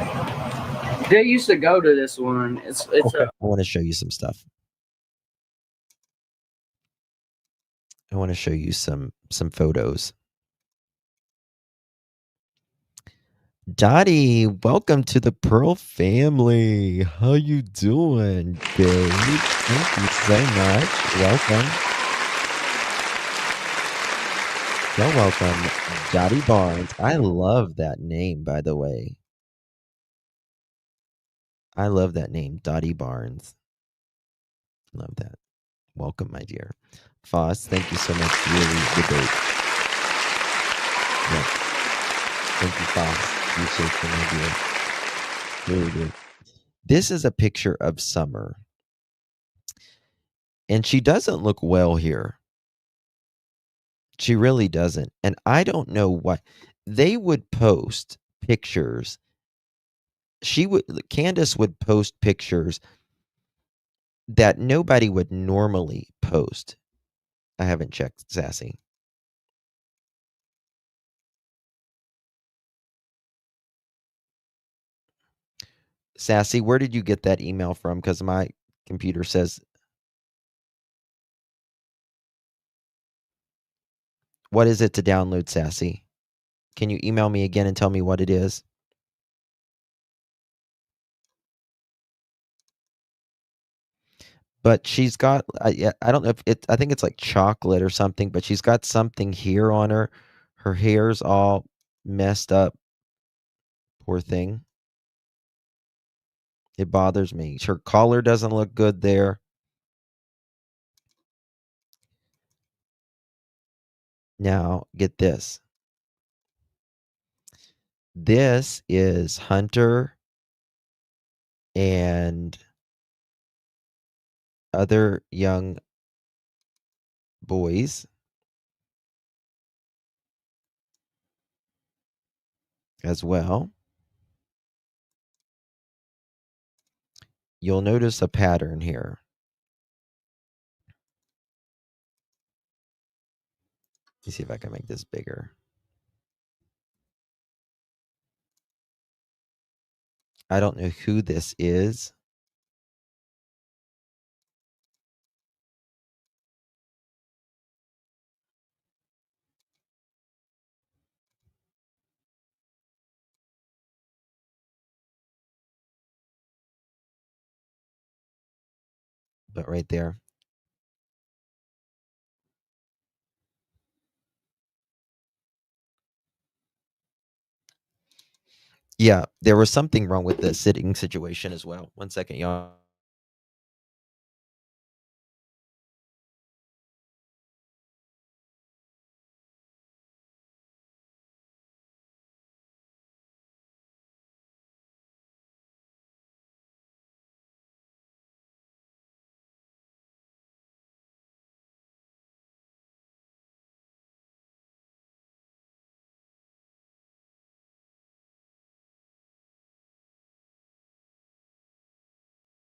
They used to go to this one. It's okay. I want to show you some stuff. I want to show you some photos. Dottie, welcome to the Pearl family. How you doing, babe? Thank you so much. Welcome. You're welcome, Dottie Barnes. I love that name, by the way. I love that name, Dottie Barnes. Love that. Welcome, my dear. Foss, thank you so much for your debate. Yeah. Thank you, Foss. Appreciate you, my dear. Really good. This is a picture of Summer. And she doesn't look well here. She really doesn't. And I don't know why. They would post pictures. Candace would post pictures that nobody would normally post. I haven't checked, Sassy. Sassy, where did you get that email from? Because my computer says... What is it to download, Sassy? Can you email me again and tell me what it is? But she's got, I don't know if it, I think it's like chocolate or something, but she's got something here on her. Her hair's all messed up. Poor thing. It bothers me. Her collar doesn't look good there. Now, get this. This is Hunter and other young boys as well. You'll notice a pattern here. Let me see if I can make this bigger. I don't know who this is. But right there. Yeah, there was something wrong with the sitting situation as well. 1 second, y'all.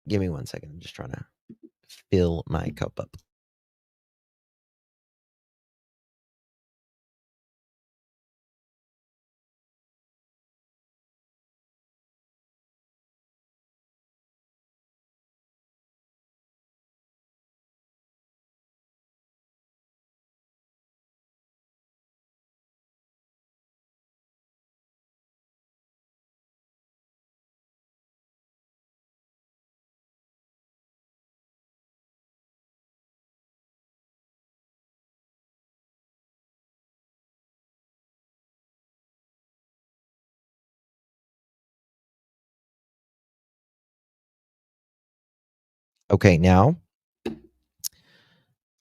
Give me 1 second. I'm just trying to fill my cup up. Okay, now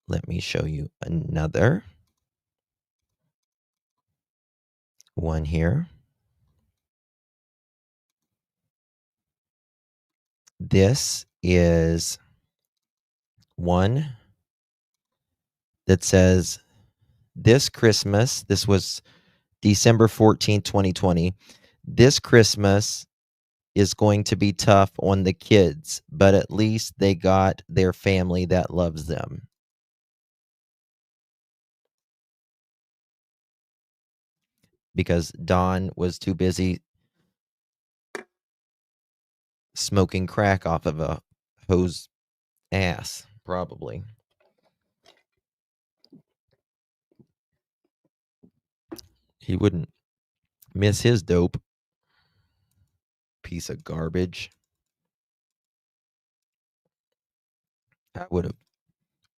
let me show you another one here. This is one that says, this Christmas, this was December 14th, 2020. This Christmas is going to be tough on the kids, but at least they got their family that loves them. Because Don was too busy smoking crack off of a hose ass, probably. He wouldn't miss his dope. Piece of garbage. I would have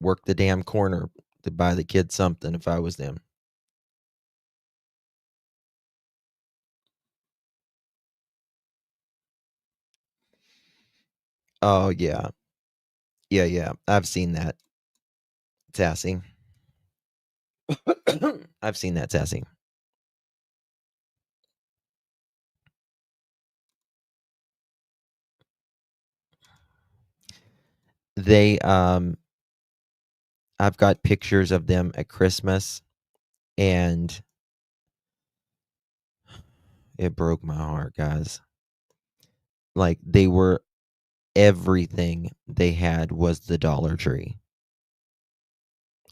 worked the damn corner to buy the kids something if I was them. Oh, yeah. Yeah. I've seen that. Sassy. I've seen that, Sassy. They, I've got pictures of them at Christmas, and it broke my heart, guys. Like, they were, everything they had was the Dollar Tree.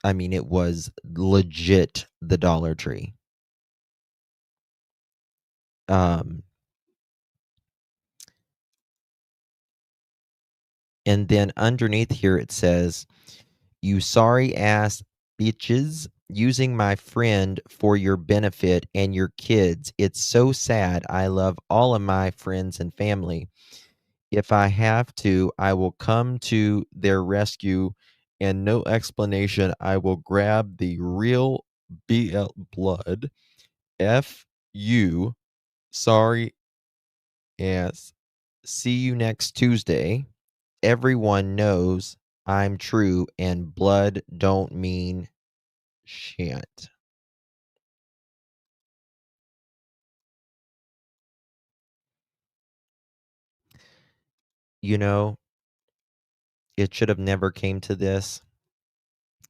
I mean, it was legit the Dollar Tree. And then underneath here it says, "You sorry ass bitches using my friend for your benefit and your kids. It's so sad. I love all of my friends and family. If I have to, I will come to their rescue, and no explanation, I will grab the real BL blood. F you. Sorry Yes. See you next Tuesday. Everyone knows I'm true and blood don't mean shit. You know, it should have never came to this,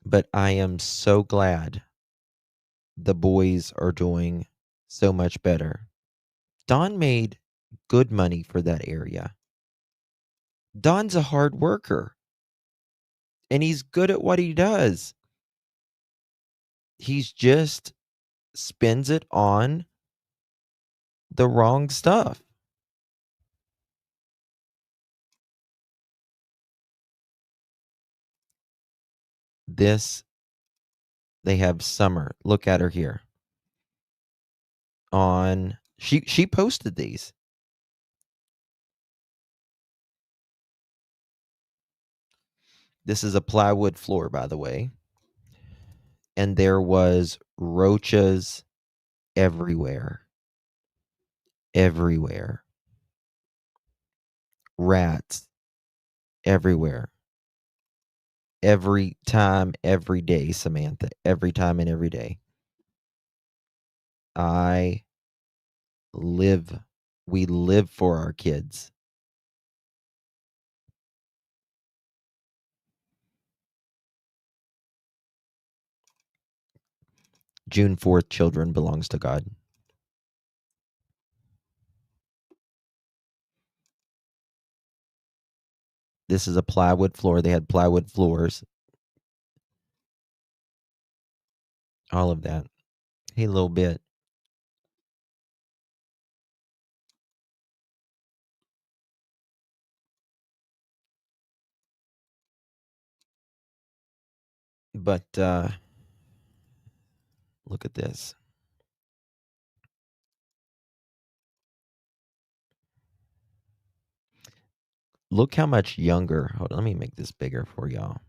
but I am so glad the boys are doing so much better. Don made good money for that area. Don's a hard worker, and he's good at what he does. He's just spends it on the wrong stuff. This, they have Summer. Look at her here. On she posted these. This is a plywood floor, by the way. And there was roaches everywhere. Everywhere. Rats everywhere. Every time, every day, Samantha. Every time and every day. We live for our kids. June 4th, children belongs to God. This is a plywood floor. They had plywood floors. All of that. Hey, a little bit. But look at this. Look how much younger. Hold on, let me make this bigger for y'all.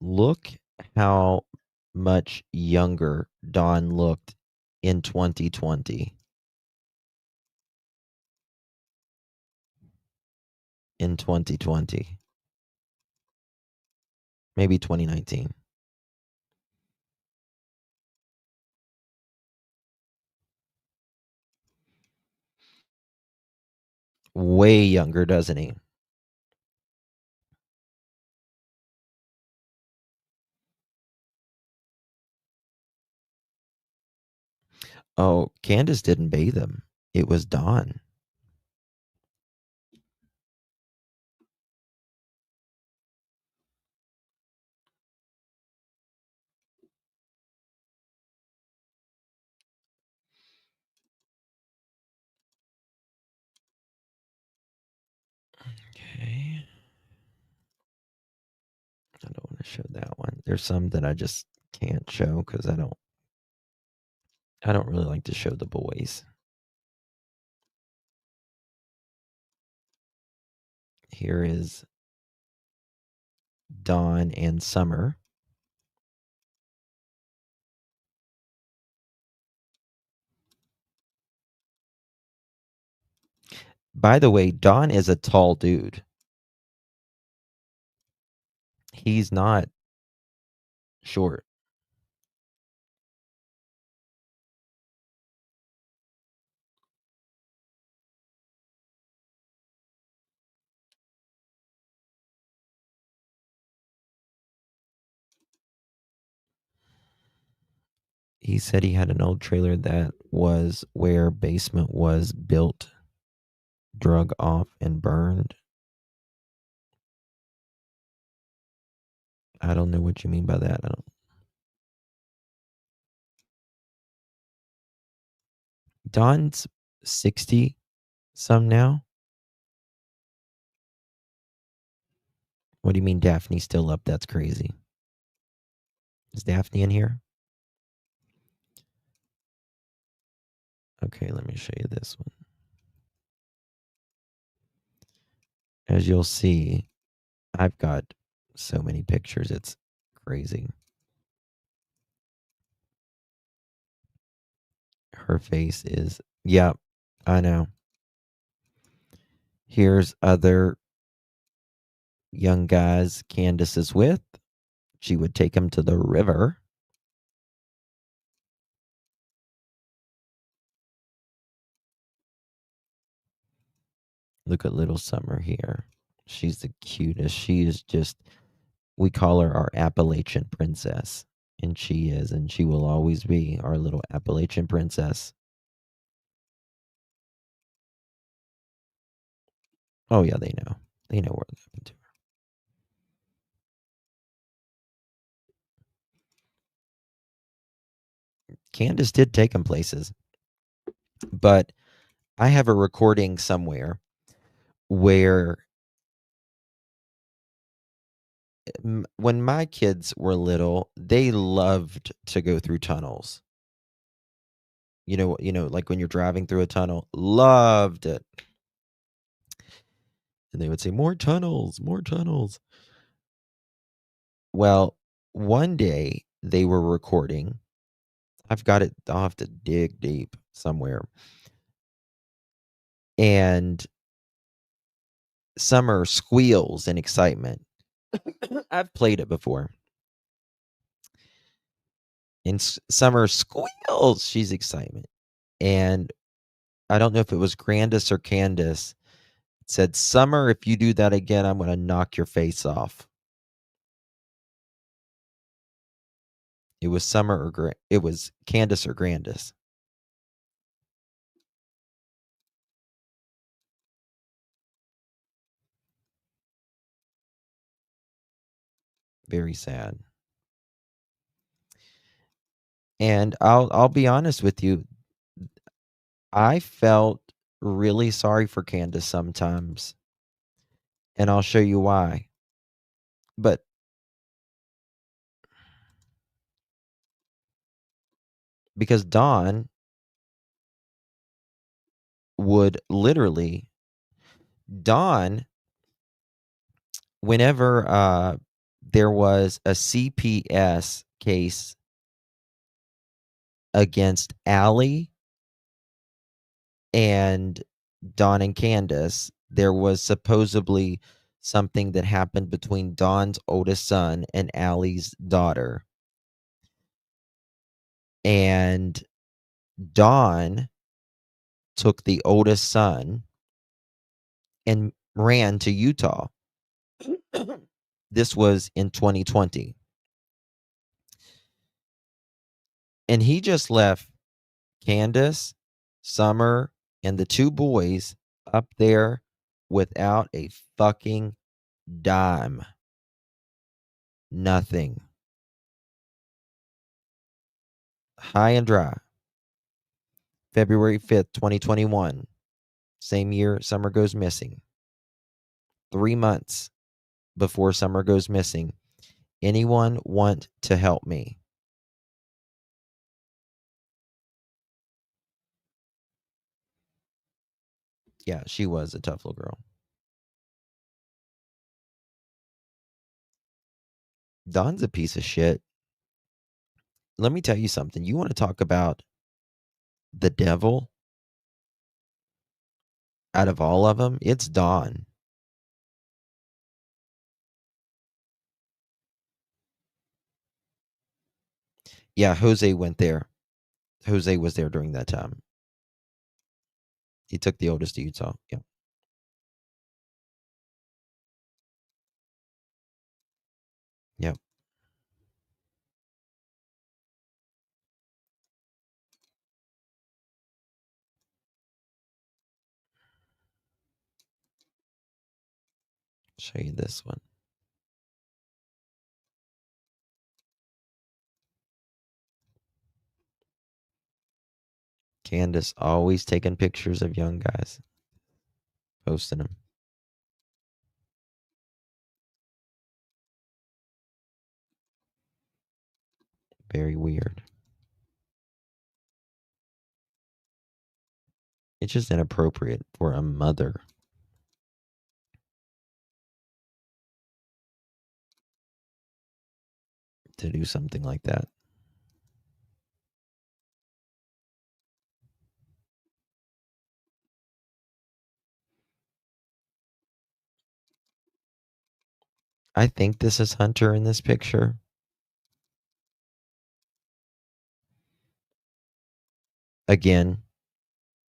Look how much younger Dawn looked in 2020. In 2020. Maybe 2019. Way younger, doesn't he? Oh, Candace didn't bathe him. It was Dawn. Okay. I don't want to show that one. There's some that I just can't show because I don't really like to show the boys. Here is Dawn and Summer. By the way, Dawn is a tall dude. He's not short. He said he had an old trailer that was where basement was built, drug off, and burned. I don't know what you mean by that. Don's 60 some now. What do you mean Daphne's still up? That's crazy. Is Daphne in here? Okay, let me show you this one. As you'll see, I've got so many pictures. It's crazy. Her face is, yeah, I know. Here's other young guys Candace is with. She would take him to the river. Look at little Summer here. She's the cutest. She is just, we call her our Appalachian princess. And she is, and she will always be our little Appalachian princess. Oh, yeah, they know. They know what happened to her. Candace did take him places. But I have a recording somewhere where when my kids were little, they loved to go through tunnels. You know, like when you're driving through a tunnel, loved it. And they would say, more tunnels, more tunnels. Well, one day they were recording. I've got it. I'll have to dig deep somewhere. And Summer squeals in excitement. I've played it before. And Summer squeals. She's excitement. And I don't know if it was Grandis or Candace said, Summer, if you do that again, I'm going to knock your face off. It was Summer or it was Candace or Grandis. Very sad. And I'll be honest with you. I felt really sorry for Candace sometimes. And I'll show you why. But because Dawn would literally, whenever there was a CPS case against Allie and Dawn and Candace, there was supposedly something that happened between Dawn's oldest son and Allie's daughter. And Dawn took the oldest son and ran to Utah. This was in 2020. And he just left Candace, Summer, and the two boys up there without a fucking dime. Nothing. High and dry. February 5th, 2021. Same year Summer goes missing. 3 months before Summer goes missing. Anyone want to help me? Yeah, she was a tough little girl. Don's a piece of shit. Let me tell you something. You want to talk about the devil? Out of all of them, it's Don. Yeah, Jose went there. Jose was there during that time. He took the oldest to Utah. Yeah. Yep. Show you this one. Candace always taking pictures of young guys, posting them. Very weird. It's just inappropriate for a mother to do something like that. I think this is Hunter in this picture. Again,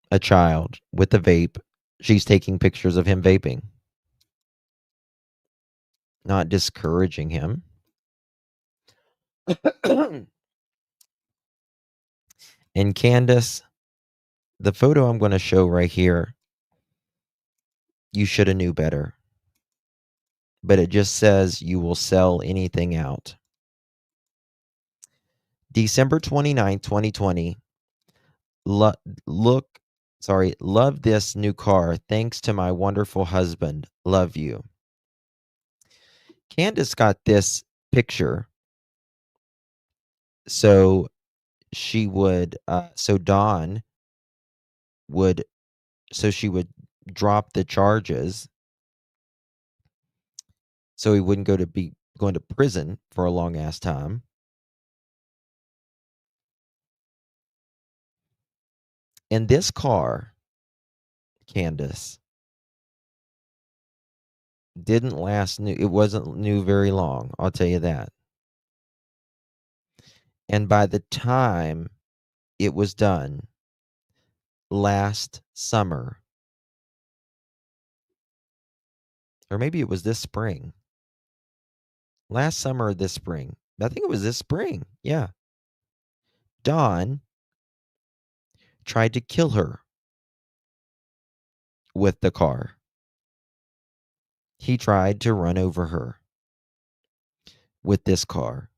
a child with a vape. She's taking pictures of him vaping. Not discouraging him. And Candace, the photo I'm going to show right here, you should have knew better. But it just says you will sell anything out. December 29th, 2020. Love this new car. Thanks to my wonderful husband. Love you. Candace got this picture. So she would, Dawn would, she would drop the charges. So he wouldn't be going to prison for a long ass time. And this car, Candace, didn't last new. It wasn't new very long. I'll tell you that. And by the time it was done last summer, or maybe it was this spring, last summer or this spring, I think it was this spring. Yeah. Don tried to kill her with the car. He tried to run over her with this car.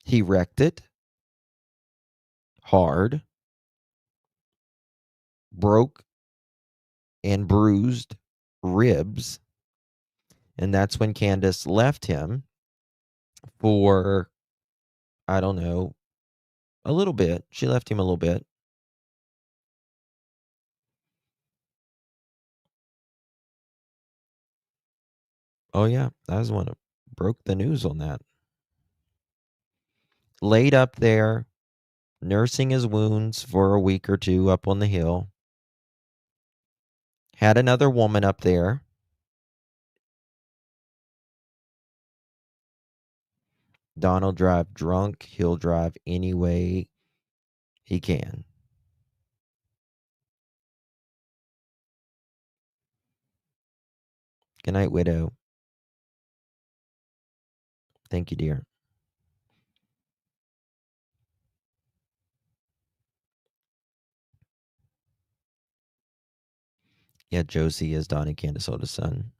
He wrecked it hard, broke and bruised ribs. And that's when Candace left him for, I don't know, a little bit. She left him a little bit. Oh, yeah. I was the one who broke the news on that. Laid up there, nursing his wounds for a week or two up on the hill. Had another woman up there. Don will drive drunk. He'll drive any way he can. Good night, widow. Thank you, dear. Yeah, Josie is Don and Candace's oldest son.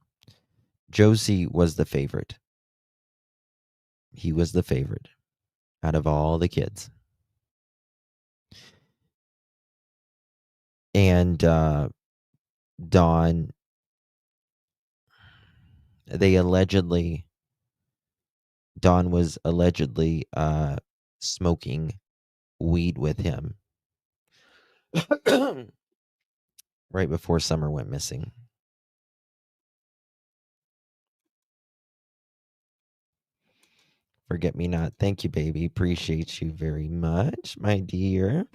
Josie was the favorite. He was the favorite out of all the kids. And Don, Don was allegedly smoking weed with him right before Summer went missing. Forget me not. Thank you, baby. Appreciate you very much, my dear.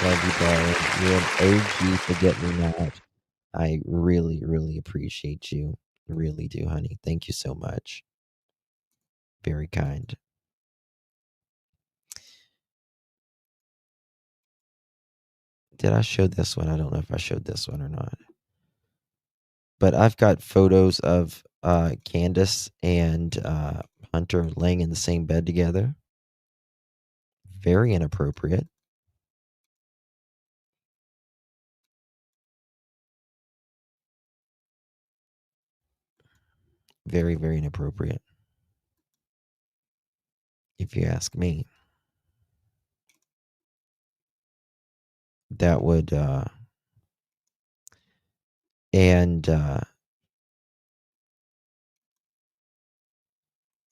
Love you, darling. You're an OG forget me not. I really, really appreciate you. Really do, honey. Thank you so much. Very kind. Did I show this one? I don't know if I showed this one or not. But I've got photos of Candace and Hunter laying in the same bed together. Very inappropriate. Very, very inappropriate. If you ask me. That would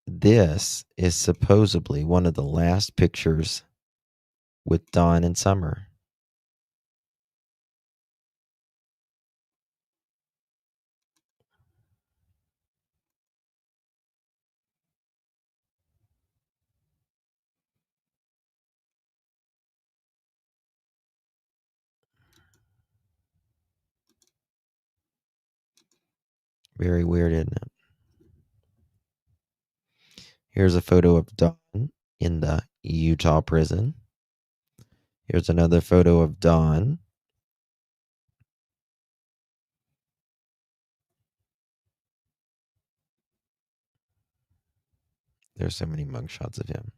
this is supposedly one of the last pictures with Dawn and Summer. Very weird, isn't it? Here's a photo of Dawn in the Utah prison. Here's another photo of Dawn. There's so many mugshots of him.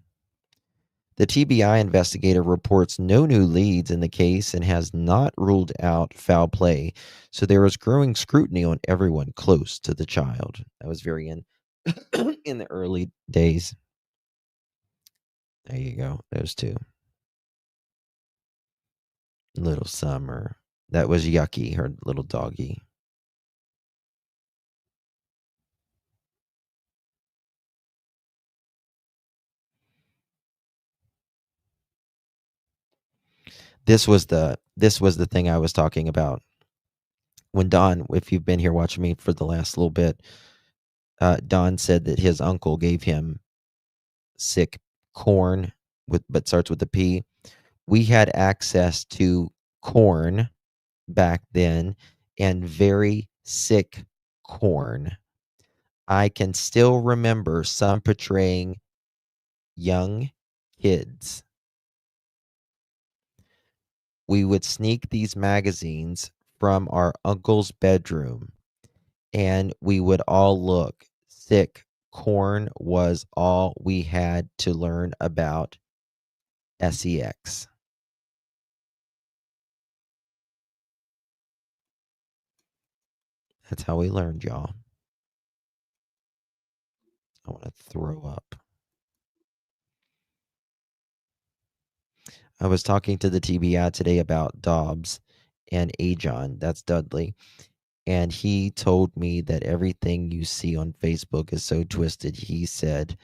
The TBI investigator reports no new leads in the case and has not ruled out foul play. So there is growing scrutiny on everyone close to the child. That was very in the early days. There you go. Those two. Little Summer. That was Yucky, her little doggy. This was the thing I was talking about. When Don, if you've been here watching me for the last little bit, Don said that his uncle gave him sick corn but starts with a P. We had access to corn back then, and very sick corn. I can still remember some portraying young kids. We would sneak these magazines from our uncle's bedroom, and we would all look. Sick corn was all we had to learn about sex. That's how we learned, y'all. I want to throw up. I was talking to the TBI today about Dobbs and Ajon. That's Dudley. And he told me that everything you see on Facebook is so twisted. He said,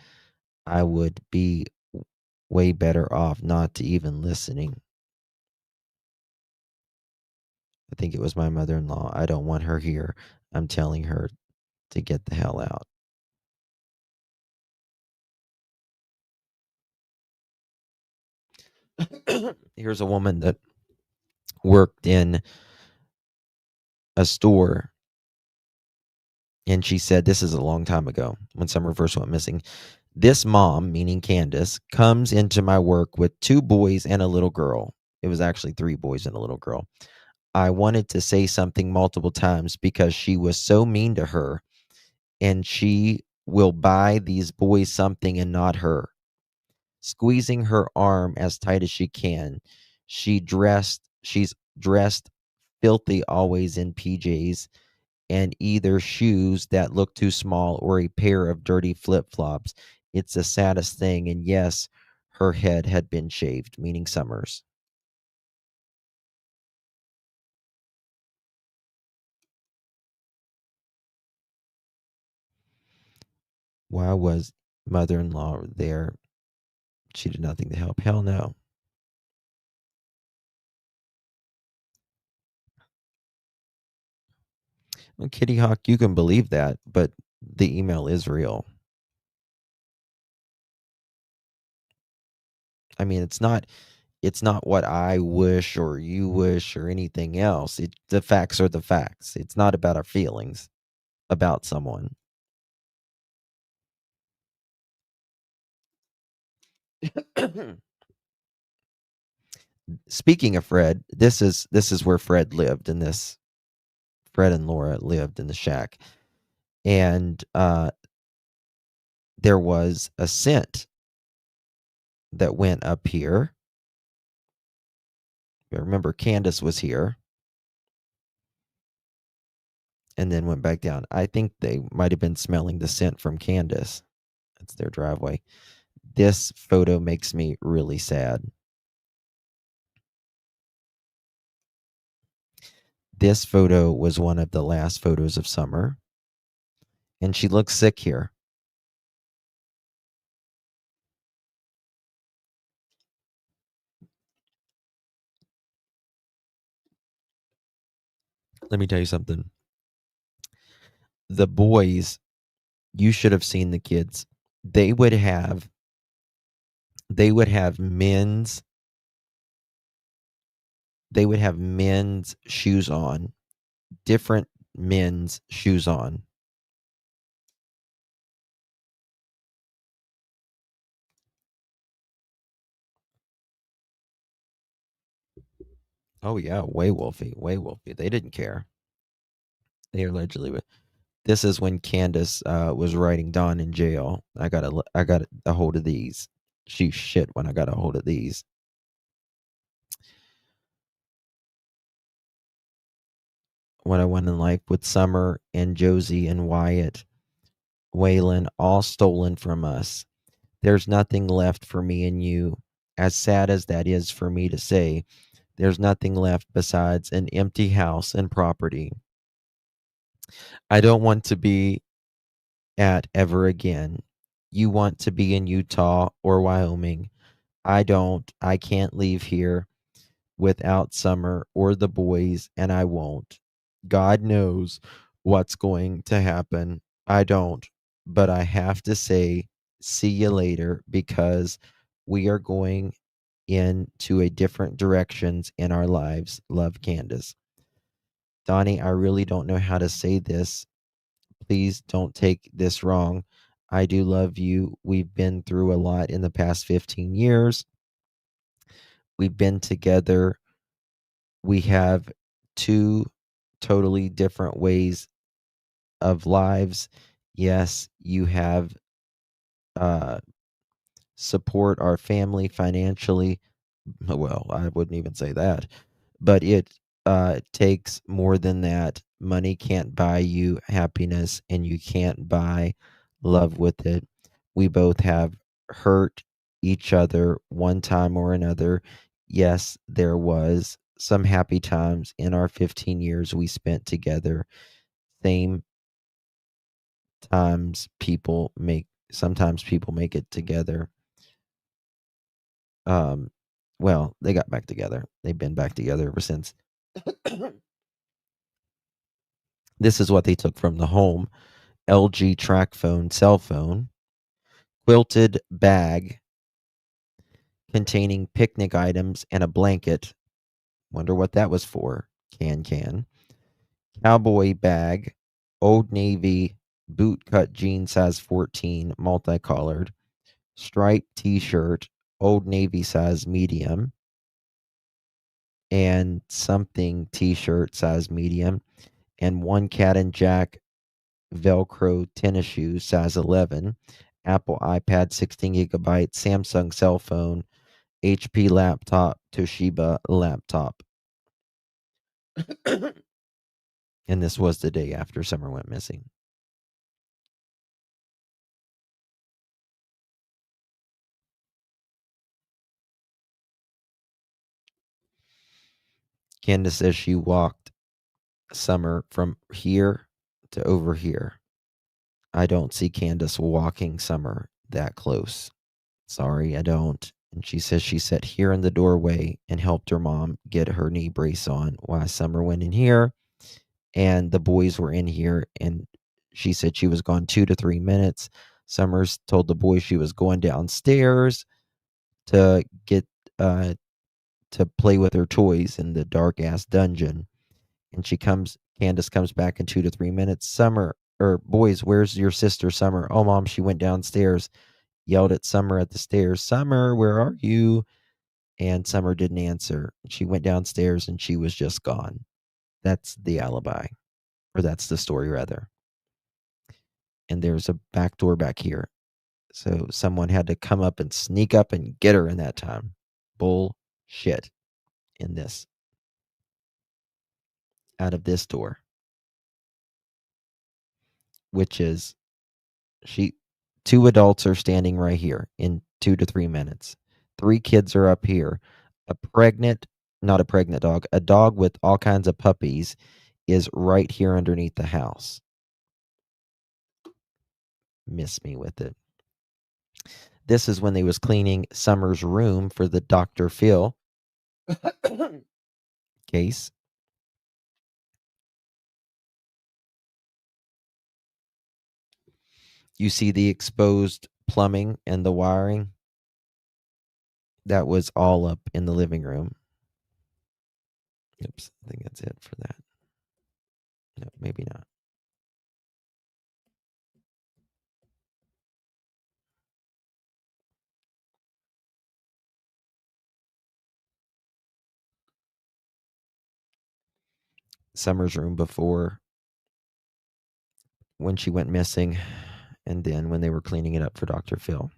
I would be way better off not to even listening. I think it was my mother-in-law. I don't want her here. I'm telling her to get the hell out. Here's a woman that worked in a store, and she said, this is a long time ago when Summer first went missing. This mom, meaning Candace, comes into my work with 2 boys and a little girl. It was actually 3 boys and a little girl. I wanted to say something multiple times because she was so mean to her, and she will buy these boys something and not her. Squeezing her arm as tight as she can. She's dressed filthy, always in PJs and either shoes that look too small or a pair of dirty flip-flops. It's the saddest thing. And yes, her head had been shaved, meaning Summers. Why was mother-in-law there? She did nothing to help. Hell no. Well, Kitty Hawk, you can believe that, but the email is real. I mean, it's not what I wish or you wish or anything else. The facts are the facts. It's not about our feelings about someone. Speaking of Fred, this is where Fred lived in this. Fred and Laura lived in the shack, and there was a scent that went up here. Remember, Candace was here, and then went back down. I think they might have been smelling the scent from Candace. That's their driveway. This photo makes me really sad. This photo was one of the last photos of Summer, and she looks sick here. Let me tell you something. The boys, you should have seen the kids. They would have men's shoes on, different men's shoes on. Oh yeah, way wolfy, way wolfy. They didn't care. They allegedly would. This is when Candace was writing Dawn in jail. I got a hold of these. She shit when I got a hold of these. What I won in life with Summer and Josie and Wyatt, Waylon, all stolen from us. There's nothing left for me and you. As sad as that is for me to say, there's nothing left besides an empty house and property. I don't want to be at ever again. You want to be in Utah or Wyoming. I don't. I can't leave here without Summer or the boys, and I won't. God knows what's going to happen. I don't. But I have to say, see you later, because we are going into a different directions in our lives. Love, Candace. Donnie, I really don't know how to say this. Please don't take this wrong. I do love you. We've been through a lot in the past 15 years. We've been together. We have two totally different ways of lives. Yes, you have uh, support our family financially. Well, I wouldn't even say that, but it takes more than that. Money can't buy you happiness, and you can't buy love with it. We both have hurt each other one time or another. Yes, there was some happy times in our 15 years we spent together. Same times people make sometimes people make it together. Um well, they got back together. They've been back together ever since. This is what they took from the home: LG track phone, cell phone, quilted bag containing picnic items, and a blanket. Wonder what that was for. Can. Cowboy bag, Old Navy boot cut jean size 14, multicolored, striped t-shirt, Old Navy size medium, and something t-shirt size medium, and one Cat and Jack Velcro tennis shoes size 11, Apple iPad 16 gigabyte, Samsung cell phone, HP laptop, Toshiba laptop. And this was the day after Summer went missing. Candace says she walked Summer from here to over here. I don't see Candace walking Summer that close. Sorry, I don't. And she says she sat here in the doorway and helped her mom get her knee brace on while Summer went in here and the boys were in here. And she said she was gone 2 to 3 minutes. Summers told the boys she was going downstairs to get to play with her toys in the dark ass dungeon. And Candace comes back in 2 to 3 minutes. Summer, or boys, where's your sister Summer? Oh, mom, she went downstairs. Yelled at Summer at the stairs, Summer, where are you? And Summer didn't answer. She went downstairs and she was just gone. That's the alibi, or that's the story, rather. And there's a back door back here. So someone had to come up and sneak up and get her in that time. Bullshit in this. Out of this door. Which is two adults are standing right here in 2 to 3 minutes. 3 kids are up here. Not a pregnant dog, a dog with all kinds of puppies is right here underneath the house. Miss me with it. This is when they was cleaning Summer's room for the Dr. Phil case. You see the exposed plumbing and the wiring. That was all up in the living room. Oops, I think that's it for that. No, maybe not. Summer's room before when she went missing, and then when they were cleaning it up for Dr. Phil.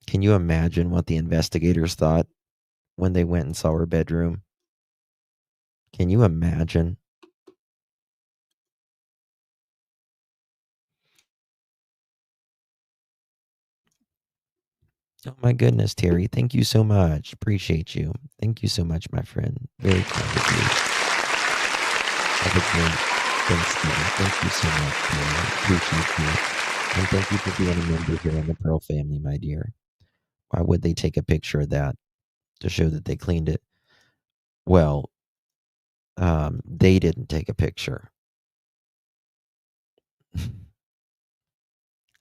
Can you imagine what the investigators thought when they went and saw her bedroom? Can you imagine? Oh my goodness, Terry. Thank you so much. Appreciate you. Thank you so much, my friend. Very kind of you. Have a great Thanksgiving. Thank you so much, Terry. Appreciate you. And thank you for being a member here in the Pearl family, my dear. Why would they take a picture of that to show that they cleaned it? Well, they didn't take a picture.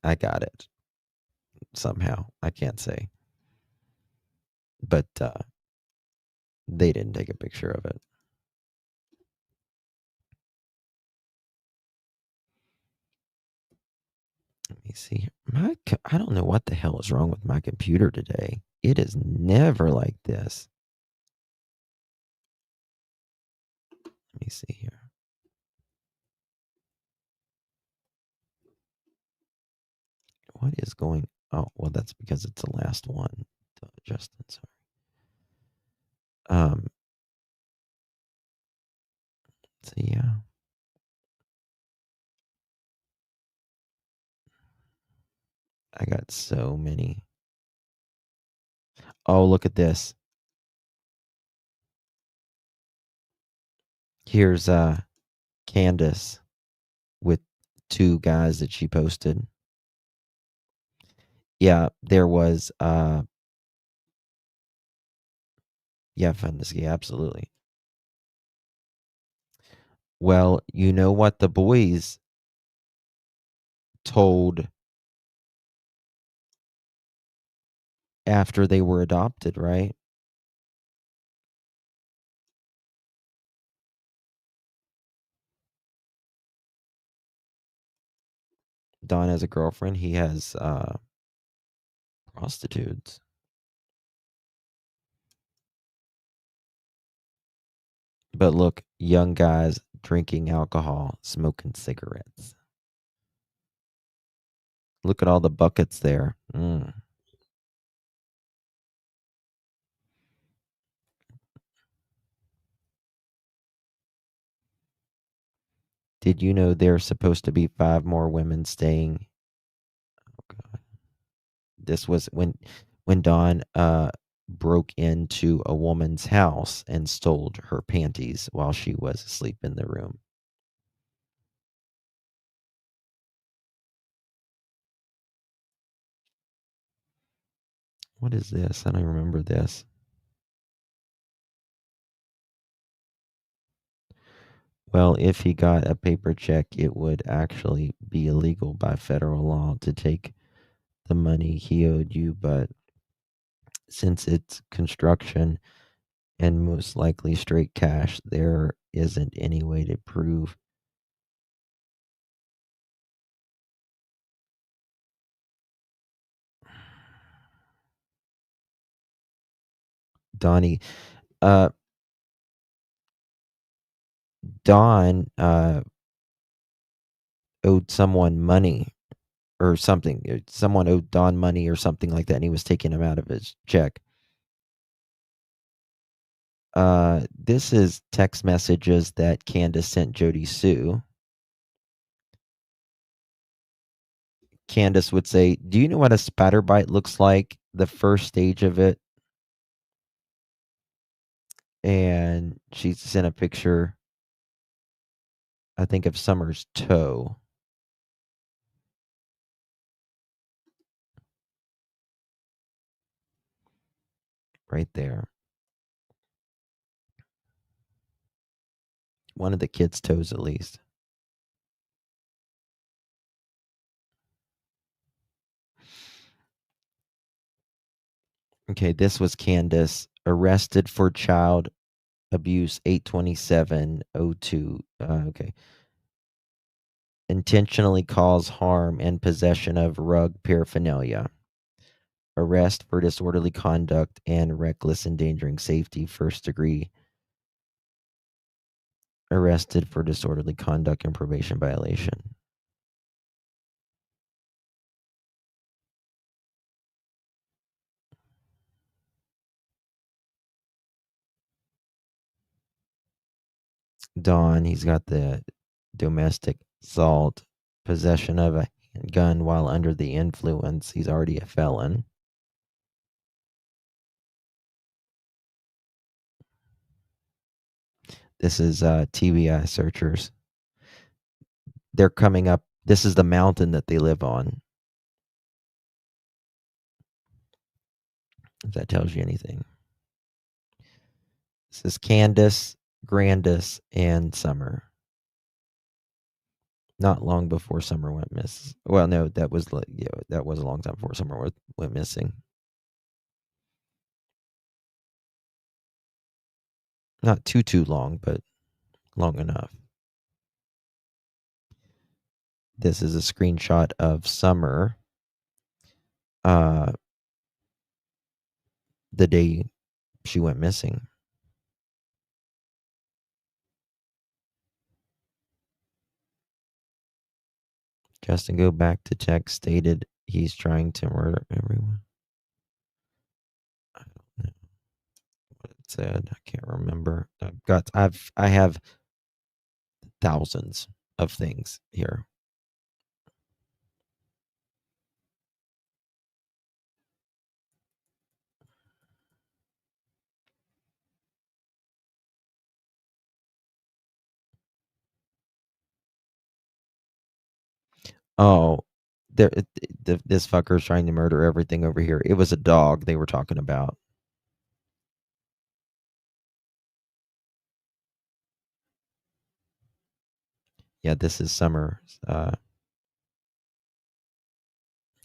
I got it. Somehow. I can't say. But they didn't take a picture of it. Let me see. I don't know what the hell is wrong with my computer today. It is never like this. Let me see here. What is going? Oh, well, that's because it's the last one. Justin, sorry. So yeah. I got so many. Oh, look at this. Here's Candace with 2 guys that she posted. Yeah, there was yeah, fantasy, absolutely. Well, you know what the boys told after they were adopted, right? Don has a girlfriend. He has prostitutes. But look, young guys drinking alcohol, smoking cigarettes. Look at all the buckets there. Did you know there's supposed to be 5 more women staying? Oh God. This was when Dawn broke into a woman's house and stole her panties while she was asleep in the room. What is this? I don't remember this. Well, if he got a paper check, it would actually be illegal by federal law to take the money he owed you, but since it's construction and most likely straight cash, there isn't any way to prove. Donnie, Don owed someone money or something. Someone owed Don money or something like that, and he was taking him out of his check. This is text messages that Candace sent Jody Sue. Candace would say, "Do you know what a spider bite looks like? The first stage of it." And she sent a picture, I think, of Summer's toe. Right there. One of the kids' toes, at least. Okay, this was Candace, arrested for child abuse, 8/27/02. Okay. Intentionally cause harm and possession of rug paraphernalia. arrest for disorderly conduct and reckless endangering safety, first degree. Arrested for disorderly conduct and probation violation. Don, he's got the domestic assault, possession of a handgun while under the influence. He's already a felon. This is TBI searchers. They're coming up. This is the mountain that they live on. If that tells you anything. This is Candace, Grandis, and Summer. Not long before Summer went missing. Well, no, that was that was a long time before Summer went missing. Not too long, but long enough. This is a screenshot of Summer. The day she went missing. Justin go back to text stated he's trying to murder everyone. I don't know what it said. I can't remember. I have thousands of things here. Oh, this fucker's trying to murder everything over here. It was a dog they were talking about. Yeah, this is Summer.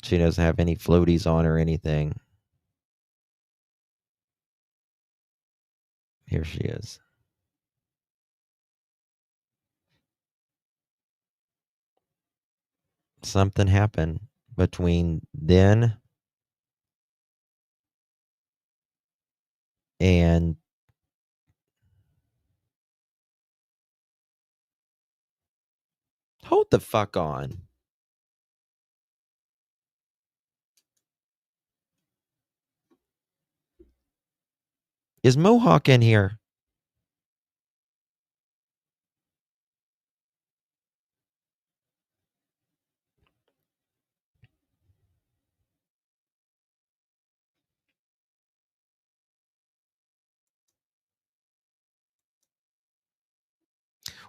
She doesn't have any floaties on or anything. Here she is. Something happened between then and hold the fuck on. Is Mohawk in here?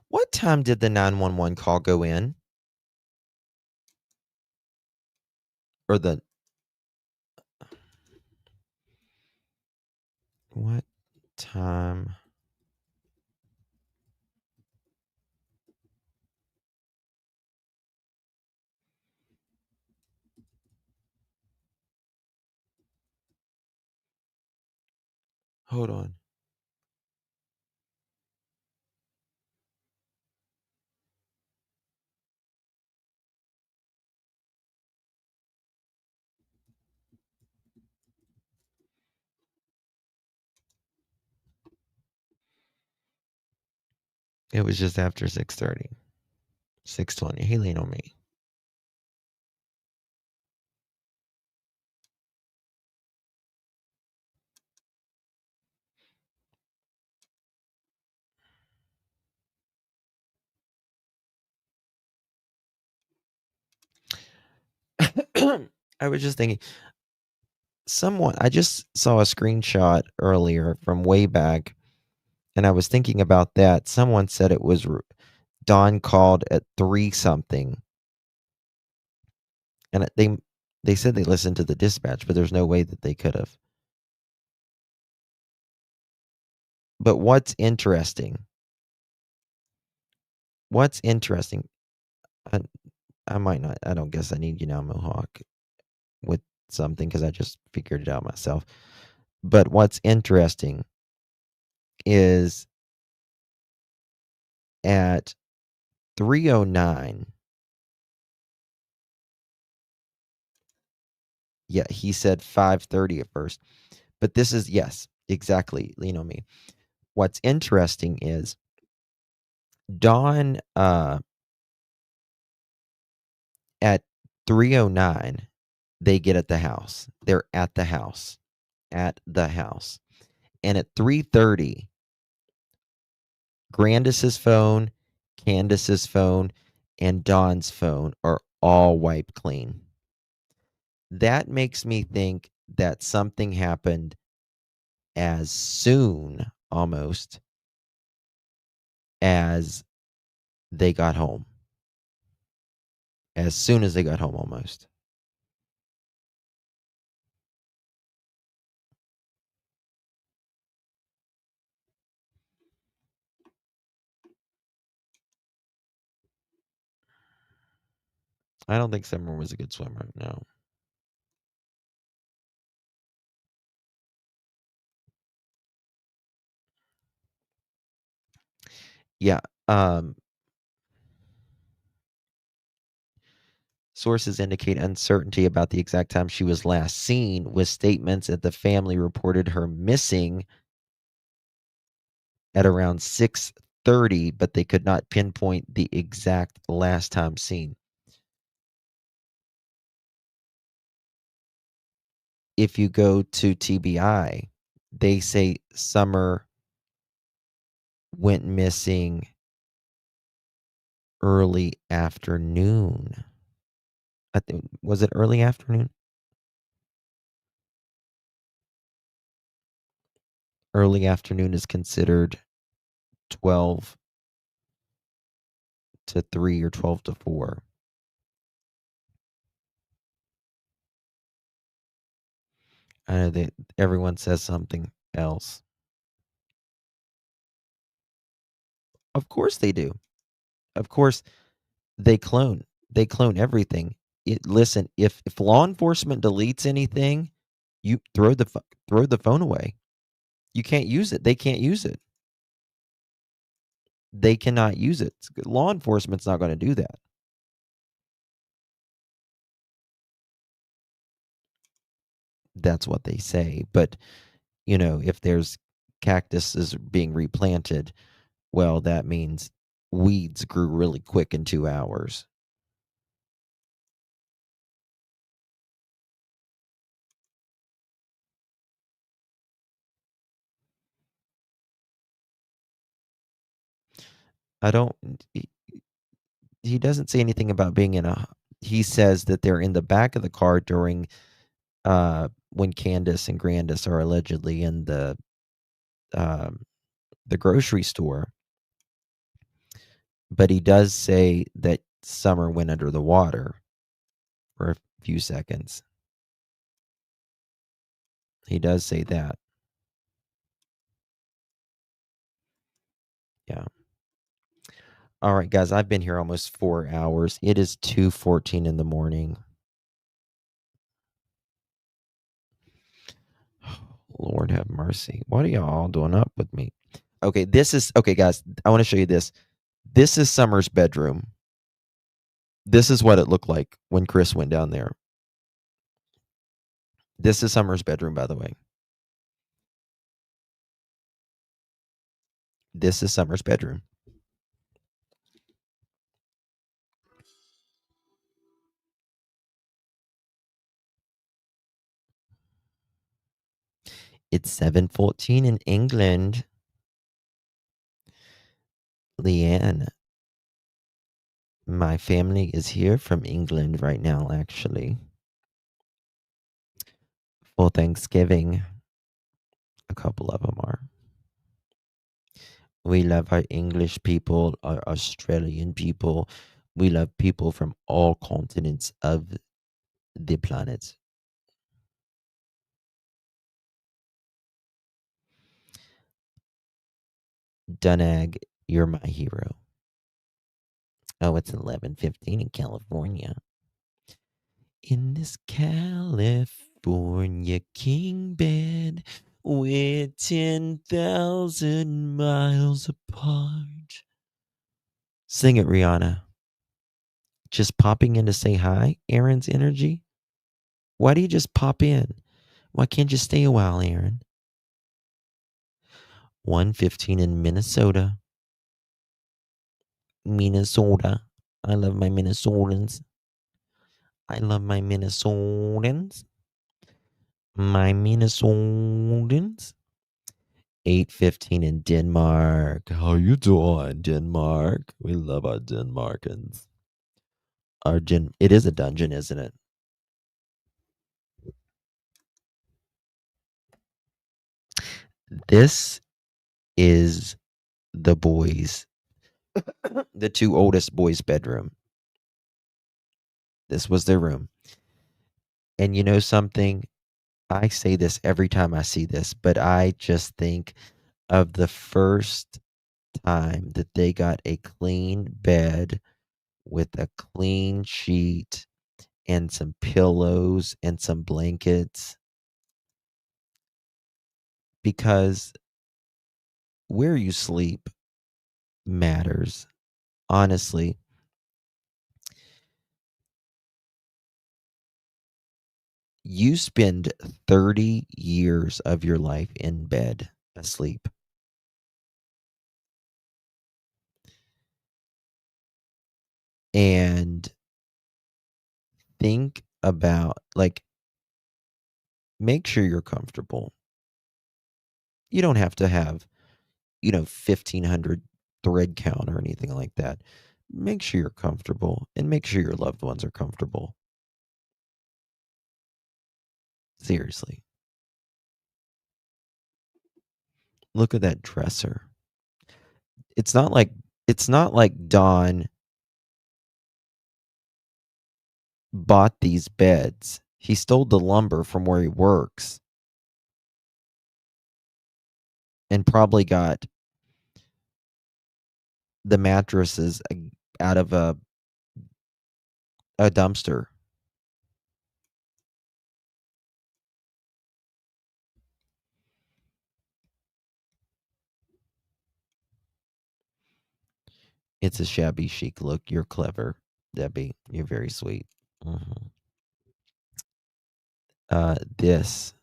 What time did the 911 call go in? Or the... What time? Hold on. It was just after 6:30. 6:20. He leaned on me. I was just thinking, I just saw a screenshot earlier from way back, and I was thinking about that. Someone said it was Dawn called at 3 something, and they said they listened to the dispatch, but there's no way that they could have. But what's interesting? I might not. I don't guess I need you now, Mohawk, with something because I just figured it out myself. But what's interesting is at 3:09, Yeah, he said 5:30 at first. But this is, yes, exactly. You know me. What's interesting is Dawn at 3:09 they get at the house. They're at the house. At the house. And at 3:30 Grandis's phone, Candace's phone, and Dawn's phone are all wiped clean. That makes me think that something happened as soon, almost, as they got home. As soon as they got home, almost. I don't think Summer was a good swimmer, no. Yeah, sources indicate uncertainty about the exact time she was last seen, with statements that the family reported her missing at around 6:30, but they could not pinpoint the exact last time seen. If you go to TBI, they say Summer went missing early afternoon. I think, was it early afternoon? Early afternoon is considered 12 to 3 or 12 to 4. I know that everyone says something else. Of course they do. Of course they clone. They clone everything. Listen, if law enforcement deletes anything, you throw the phone away. You can't use it. They can't use it. They cannot use it. Law enforcement's not going to do that. That's what they say. But, you know, if there's cactuses being replanted, well, that means weeds grew really quick in 2 hours. I don't. He doesn't say anything about being in a. He says that they're in the back of the car during when Candace and Grandis are allegedly in the grocery store. But he does say that Summer went under the water for a few seconds. He does say that. Yeah. All right, guys, I've been here almost 4 hours. It is 2:14 in the morning. Lord have mercy. What are y'all all doing up with me? Okay, guys, I want to show you this. This is Summer's bedroom. This is what it looked like when Chris went down there. This is Summer's bedroom, by the way. This is Summer's bedroom. It's 7:14 in England. Leanne, my family is here from England right now, actually, for Thanksgiving. A couple of them are. We love our English people, our Australian people. We love people from all continents of the planet. Dunag, you're my hero. Oh, it's 11:15 in California. In this California king bed, we're 10,000 miles apart. Sing it, Rihanna. Just popping in to say hi, Aaron's Energy. Why do you just pop in? Why can't you stay a while, Aaron? 1:15 in Minnesota. Minnesota. I love my Minnesotans. I love my Minnesotans. My Minnesotans. 8:15 in Denmark. How you doing, Denmark? We love our Denmarkans. It is a dungeon, isn't it? This is the boys, the two oldest boys' bedroom. This was their room. And you know something? I say this every time I see this, but I just think of the first time that they got a clean bed with a clean sheet and some pillows and some blankets. Because where you sleep matters. Honestly, you spend 30 years of your life in bed asleep. And think about, like, make sure you're comfortable. You don't have to have, 1,500 thread count or anything like that. Make sure you're comfortable and make sure your loved ones are comfortable. Seriously. Look at that dresser. It's not like Don bought these beds. He stole the lumber from where he works and probably got the mattresses out of a dumpster. It's a shabby chic look. You're clever, Debbie. You're very sweet. This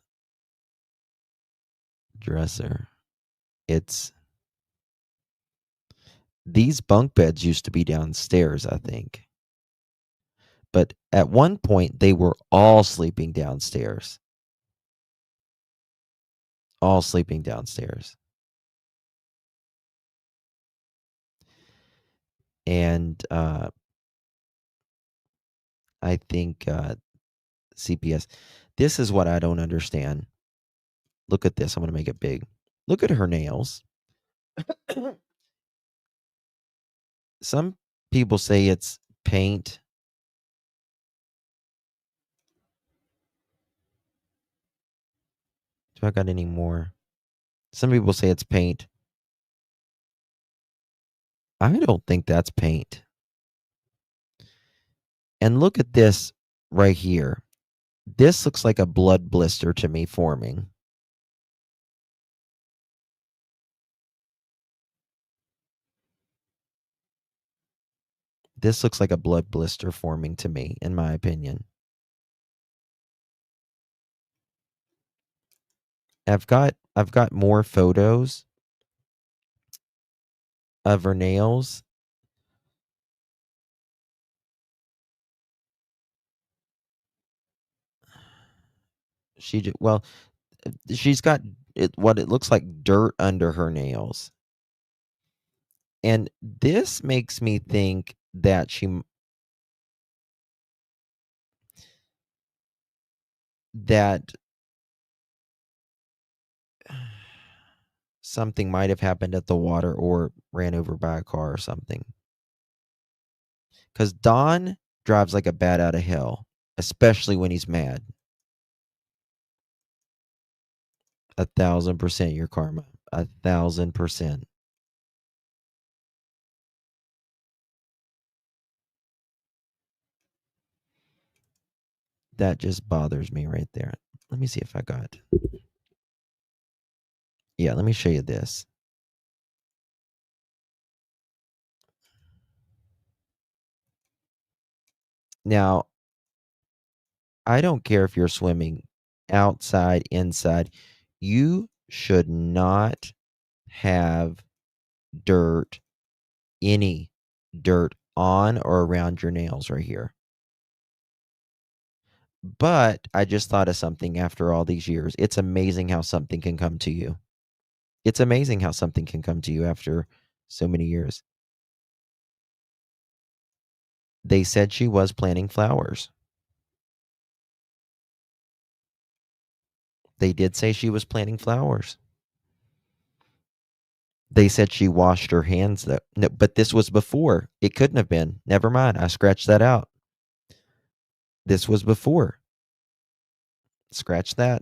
dresser. These bunk beds used to be downstairs, I think. But at one point, they were all sleeping downstairs. All sleeping downstairs. And I think CPS. This is what I don't understand. Look at this. I'm going to make it big. Look at her nails. Some people say it's paint. Do I got any more? Some people say it's paint. I don't think that's paint. And look at this right here. This looks like a blood blister to me forming. This looks like a blood blister forming to me, in my opinion. I've got more photos of her nails. She's got what it looks like dirt under her nails. And this makes me think that something might have happened at the water or ran over by a car or something. Because Don drives like a bat out of hell, especially when he's mad. 1,000% your karma. 1,000%. That just bothers me right there. Let me see if I got. Yeah, let me show you this. Now, I don't care if you're swimming outside, inside. You should not have dirt, any dirt on or around your nails right here. But I just thought of something after all these years. It's amazing how something can come to you. It's amazing how something can come to you after so many years. They said she was planting flowers. They did say she was planting flowers. They said she washed her hands, though. No, but this was before. It couldn't have been. Never mind. I scratched that out. This was before. Scratch that.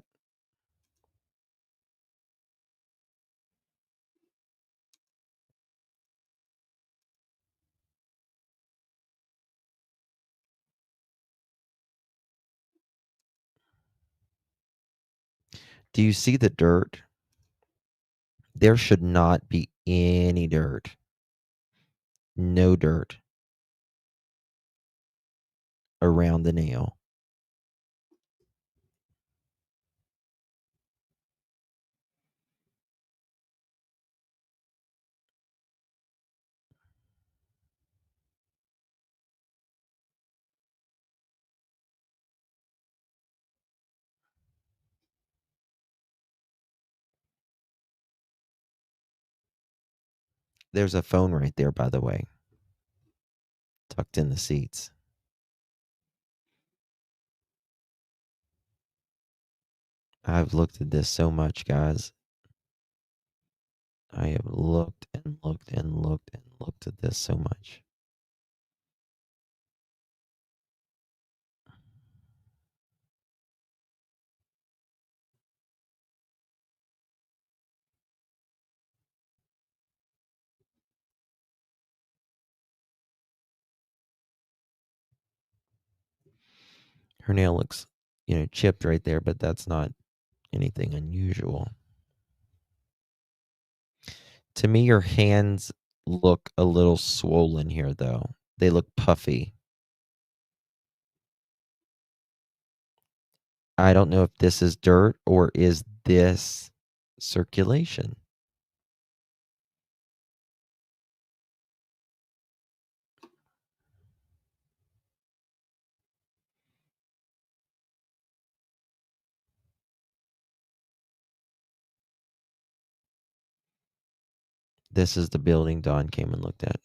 Do you see the dirt? There should not be any dirt. No dirt around the nail. There's a phone right there, by the way, tucked in the seats. I've looked at this so much, guys. I have looked and looked and looked and looked at this so much. Her nail looks, chipped right there, but that's not anything unusual. To me, your hands look a little swollen here, though. They look puffy. I don't know if this is dirt or is this circulation. This is the building Dawn came and looked at.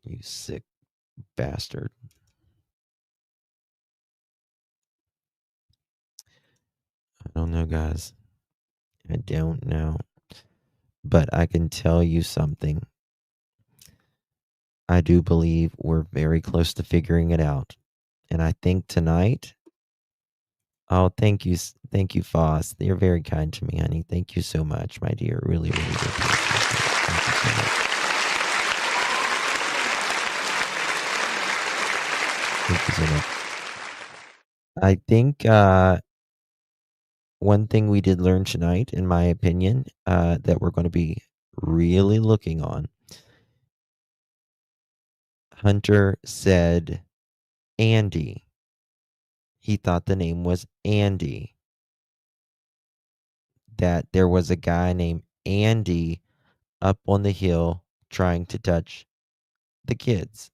You sick bastard. I don't know, guys. I don't know. But I can tell you something. I do believe we're very close to figuring it out. And I think tonight. Oh, thank you. Thank you, Foss. You're very kind to me, honey. Thank you so much, my dear. Really, really, really appreciate it. Thank you so much. Thank you so much. I think one thing we did learn tonight, in my opinion, that we're going to be really looking on. Hunter said Andy. He thought the name was Andy. That there was a guy named Andy up on the hill trying to touch the kids.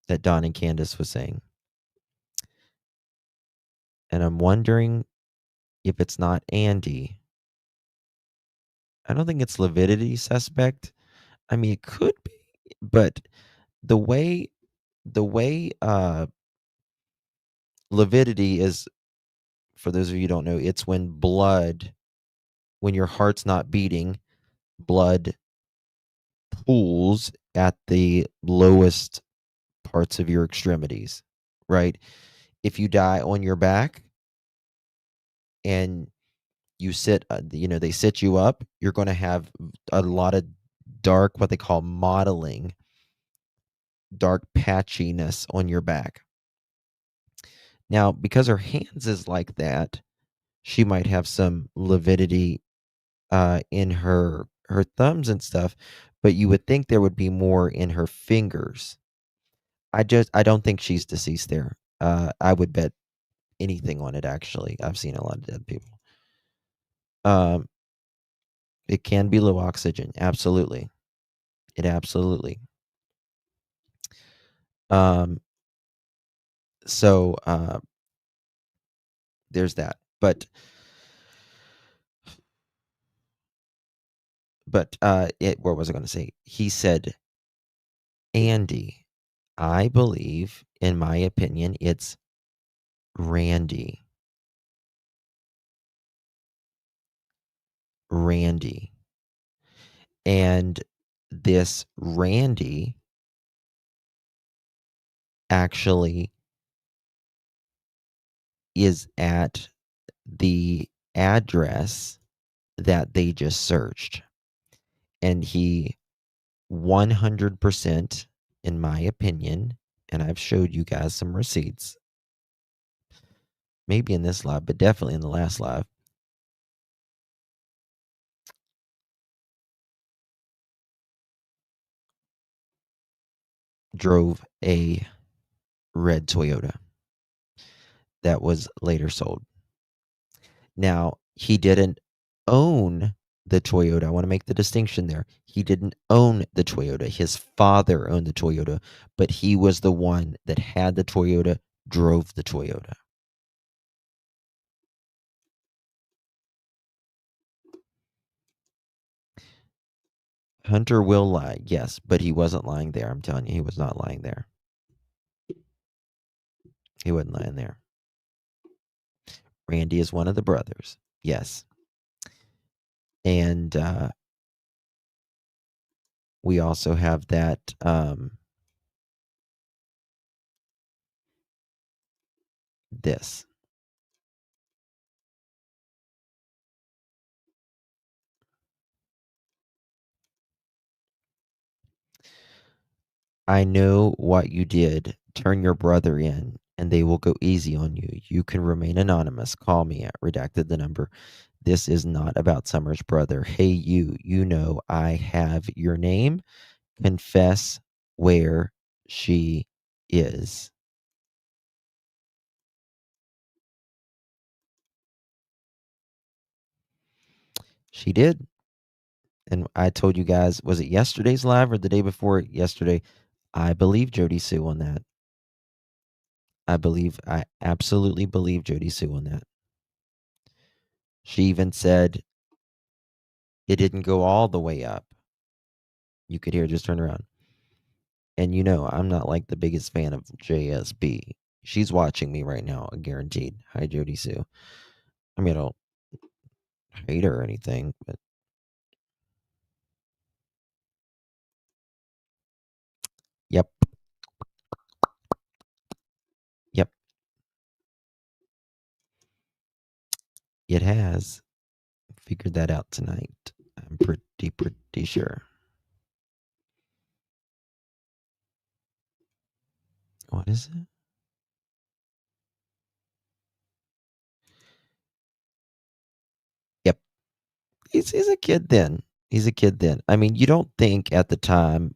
That Don and Candace was saying. And I'm wondering if it's not Andy. I don't think it's Lividity suspect. I mean, it could be, but the way lividity is, for those of you who don't know, it's when your heart's not beating, blood pools at the lowest parts of your extremities, right? If you die on your back and you sit, they sit you up, you're going to have a lot of dark, what they call mottling, dark patchiness on your back. Now, because her hands is like that, she might have some lividity in her thumbs and stuff. but you would think there would be more in her fingers. I don't think she's deceased there. I would bet anything on it, actually. I've seen a lot of dead people. It can be low oxygen. Absolutely. It absolutely. So there's that. But what was I going to say? He said, Andy, I believe, in my opinion, it's Randy. Randy. And this Randy actually is at the address that they just searched. And he 100%, in my opinion, and I've showed you guys some receipts, maybe in this live, but definitely in the last live, drove a red Toyota that was later sold. Now, he didn't own the Toyota. I want to make the distinction there. He didn't own the Toyota. His father owned the Toyota, but he was the one that had the Toyota, drove the Toyota. Hunter will lie, yes, but he wasn't lying there. I'm telling you, he was not lying there. He wasn't lying there. Randy is one of the brothers, yes. And we also have that this. I know what you did. Turn your brother in, and they will go easy on you. You can remain anonymous. Call me at redacted the number. This is not about Summer's brother. Hey, you know I have your name. Confess where she is. She did. And I told you guys, was it yesterday's live or the day before yesterday? I believe Jody Sue on that. I absolutely believe Jody Sue on that. She even said it didn't go all the way up. You could hear it just turn around. And you know, I'm not like the biggest fan of JSB. She's watching me right now, guaranteed. Hi, Jody Sue. I mean, I don't hate her or anything, but yep. Yep. It has. Figured that out tonight. I'm pretty sure. What is it? Yep. He's a kid then. He's a kid then. I mean, you don't think at the time.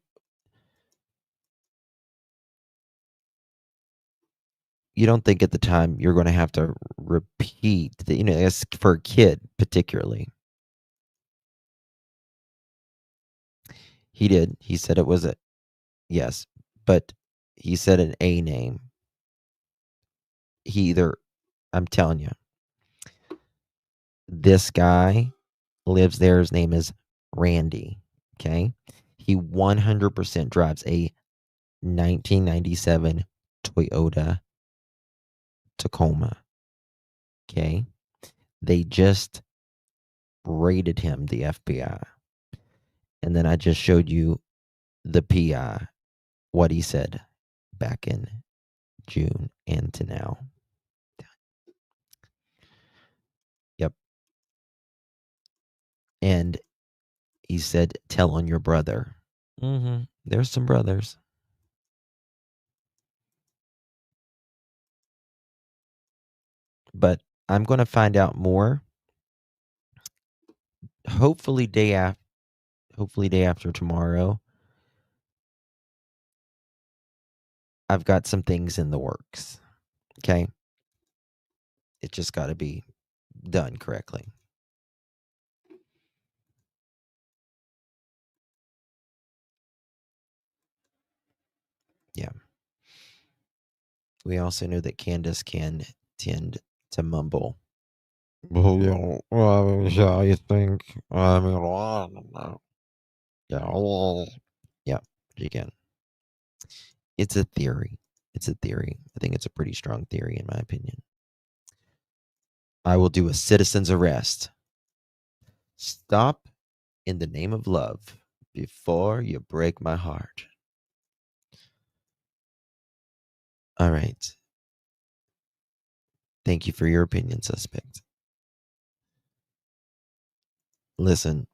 You don't think at the time you're going to have to repeat that, you know, as for a kid particularly. He did. He said it was a yes, but he said an A name. I'm telling you, this guy lives there. His name is Randy. Okay. He 100% drives a 1997 Toyota Tacoma. Okay. They just raided him, the FBI. And then I just showed you the PI, what he said back in June and to now. Yep. And he said, tell on your brother. There's some brothers. But I'm going to find out more. Hopefully hopefully day after tomorrow. I've got some things in the works. Okay? It just got to be done correctly. Yeah. We also know that Candace can tend to mumble. Well, yeah, you think? I mean, I don't know. Yeah, she can. It's a theory. It's a theory. I think it's a pretty strong theory, in my opinion. I will do a citizen's arrest. Stop in the name of love before you break my heart. All right. Thank you for your opinion, suspect. Listen,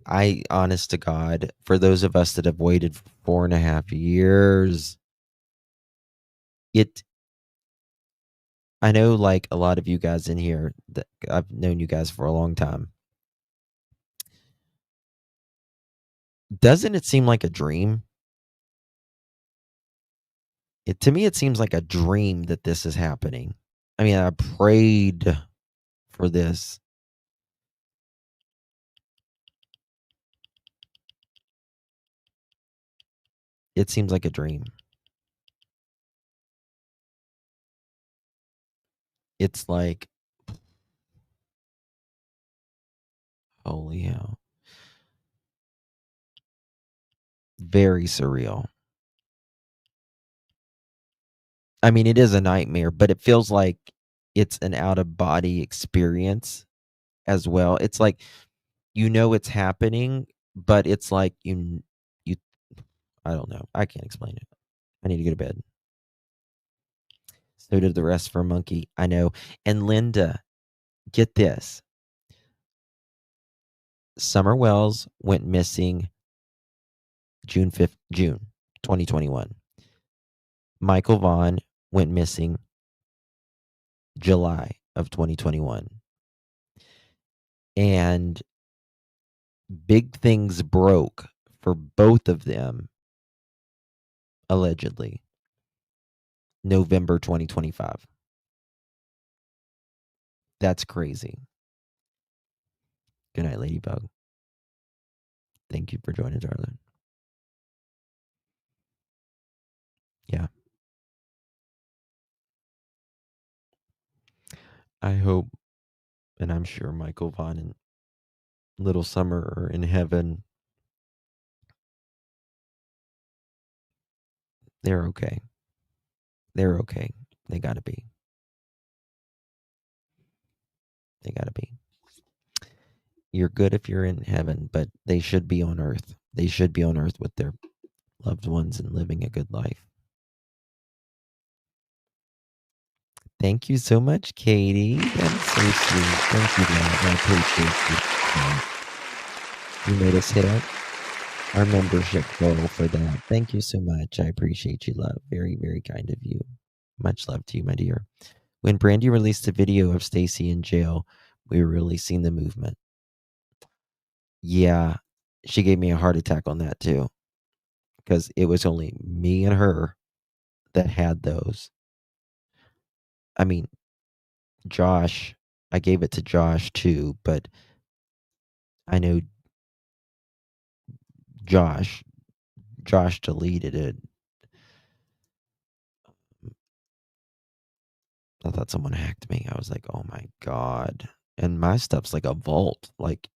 honest to God, for those of us that have waited for 4.5 years, I know, like, a lot of you guys in here, that I've known you guys for a long time. Doesn't it seem like a dream? To me, it seems like a dream that this is happening. I mean, I prayed for this. It seems like a dream. It's like, holy hell. Very surreal. I mean, it is a nightmare, but it feels like it's an out-of-body experience as well. It's like, it's happening, but it's like you I don't know. I can't explain it. I need to go to bed. So did the rest for Monkey. I know. And Linda, get this. Summer Wells went missing June 2021. Michael Vaughn went missing July of 2021. And big things broke for both of them, allegedly, November 2025. That's crazy. Good night, Ladybug. Thank you for joining, darling. Yeah. I hope, and I'm sure Michael Vaughn and Little Summer are in heaven. They're okay. They're okay. They gotta be. They gotta be. You're good if you're in heaven, but they should be on earth. They should be on earth with their loved ones and living a good life. Thank you so much, Katie. That's so sweet. Thank you, love. I appreciate you. You made us hit our membership goal for that. Thank you so much. I appreciate you, love. Very, very kind of you. Much love to you, my dear. When Brandy released a video of Stacy in jail, we were releasing the movement. Yeah, she gave me a heart attack on that too, because it was only me and her that had those. I mean, Josh, I gave it to Josh too, but I know Josh deleted it. I thought someone hacked me. I was like, oh my God. And my stuff's like a vault. Like,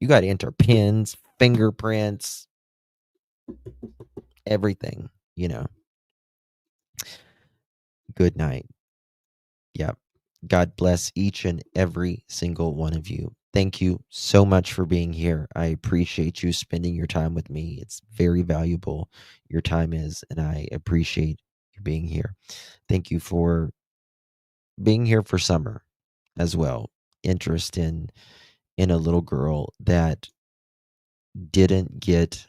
you got to enter pins, fingerprints, everything, Good night. Yep. God bless each and every single one of you. Thank you so much for being here. I appreciate you spending your time with me. It's very valuable. Your time is, and I appreciate you being here. Thank you for being here for Summer as well. Interest in a little girl that didn't get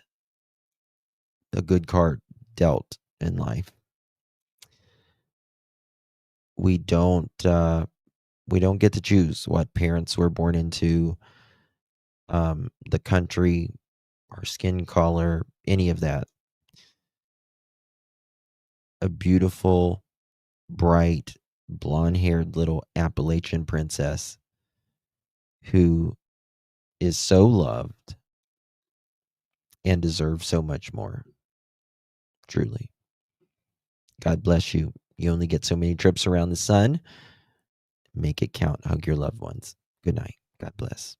a good card dealt in life. We don't get to choose what parents we're born into, the country, our skin color, any of that. A beautiful, bright, blonde-haired little Appalachian princess who is so loved and deserves so much more. Truly. God bless you. You only get so many trips around the sun. Make it count. Hug your loved ones. Good night. God bless.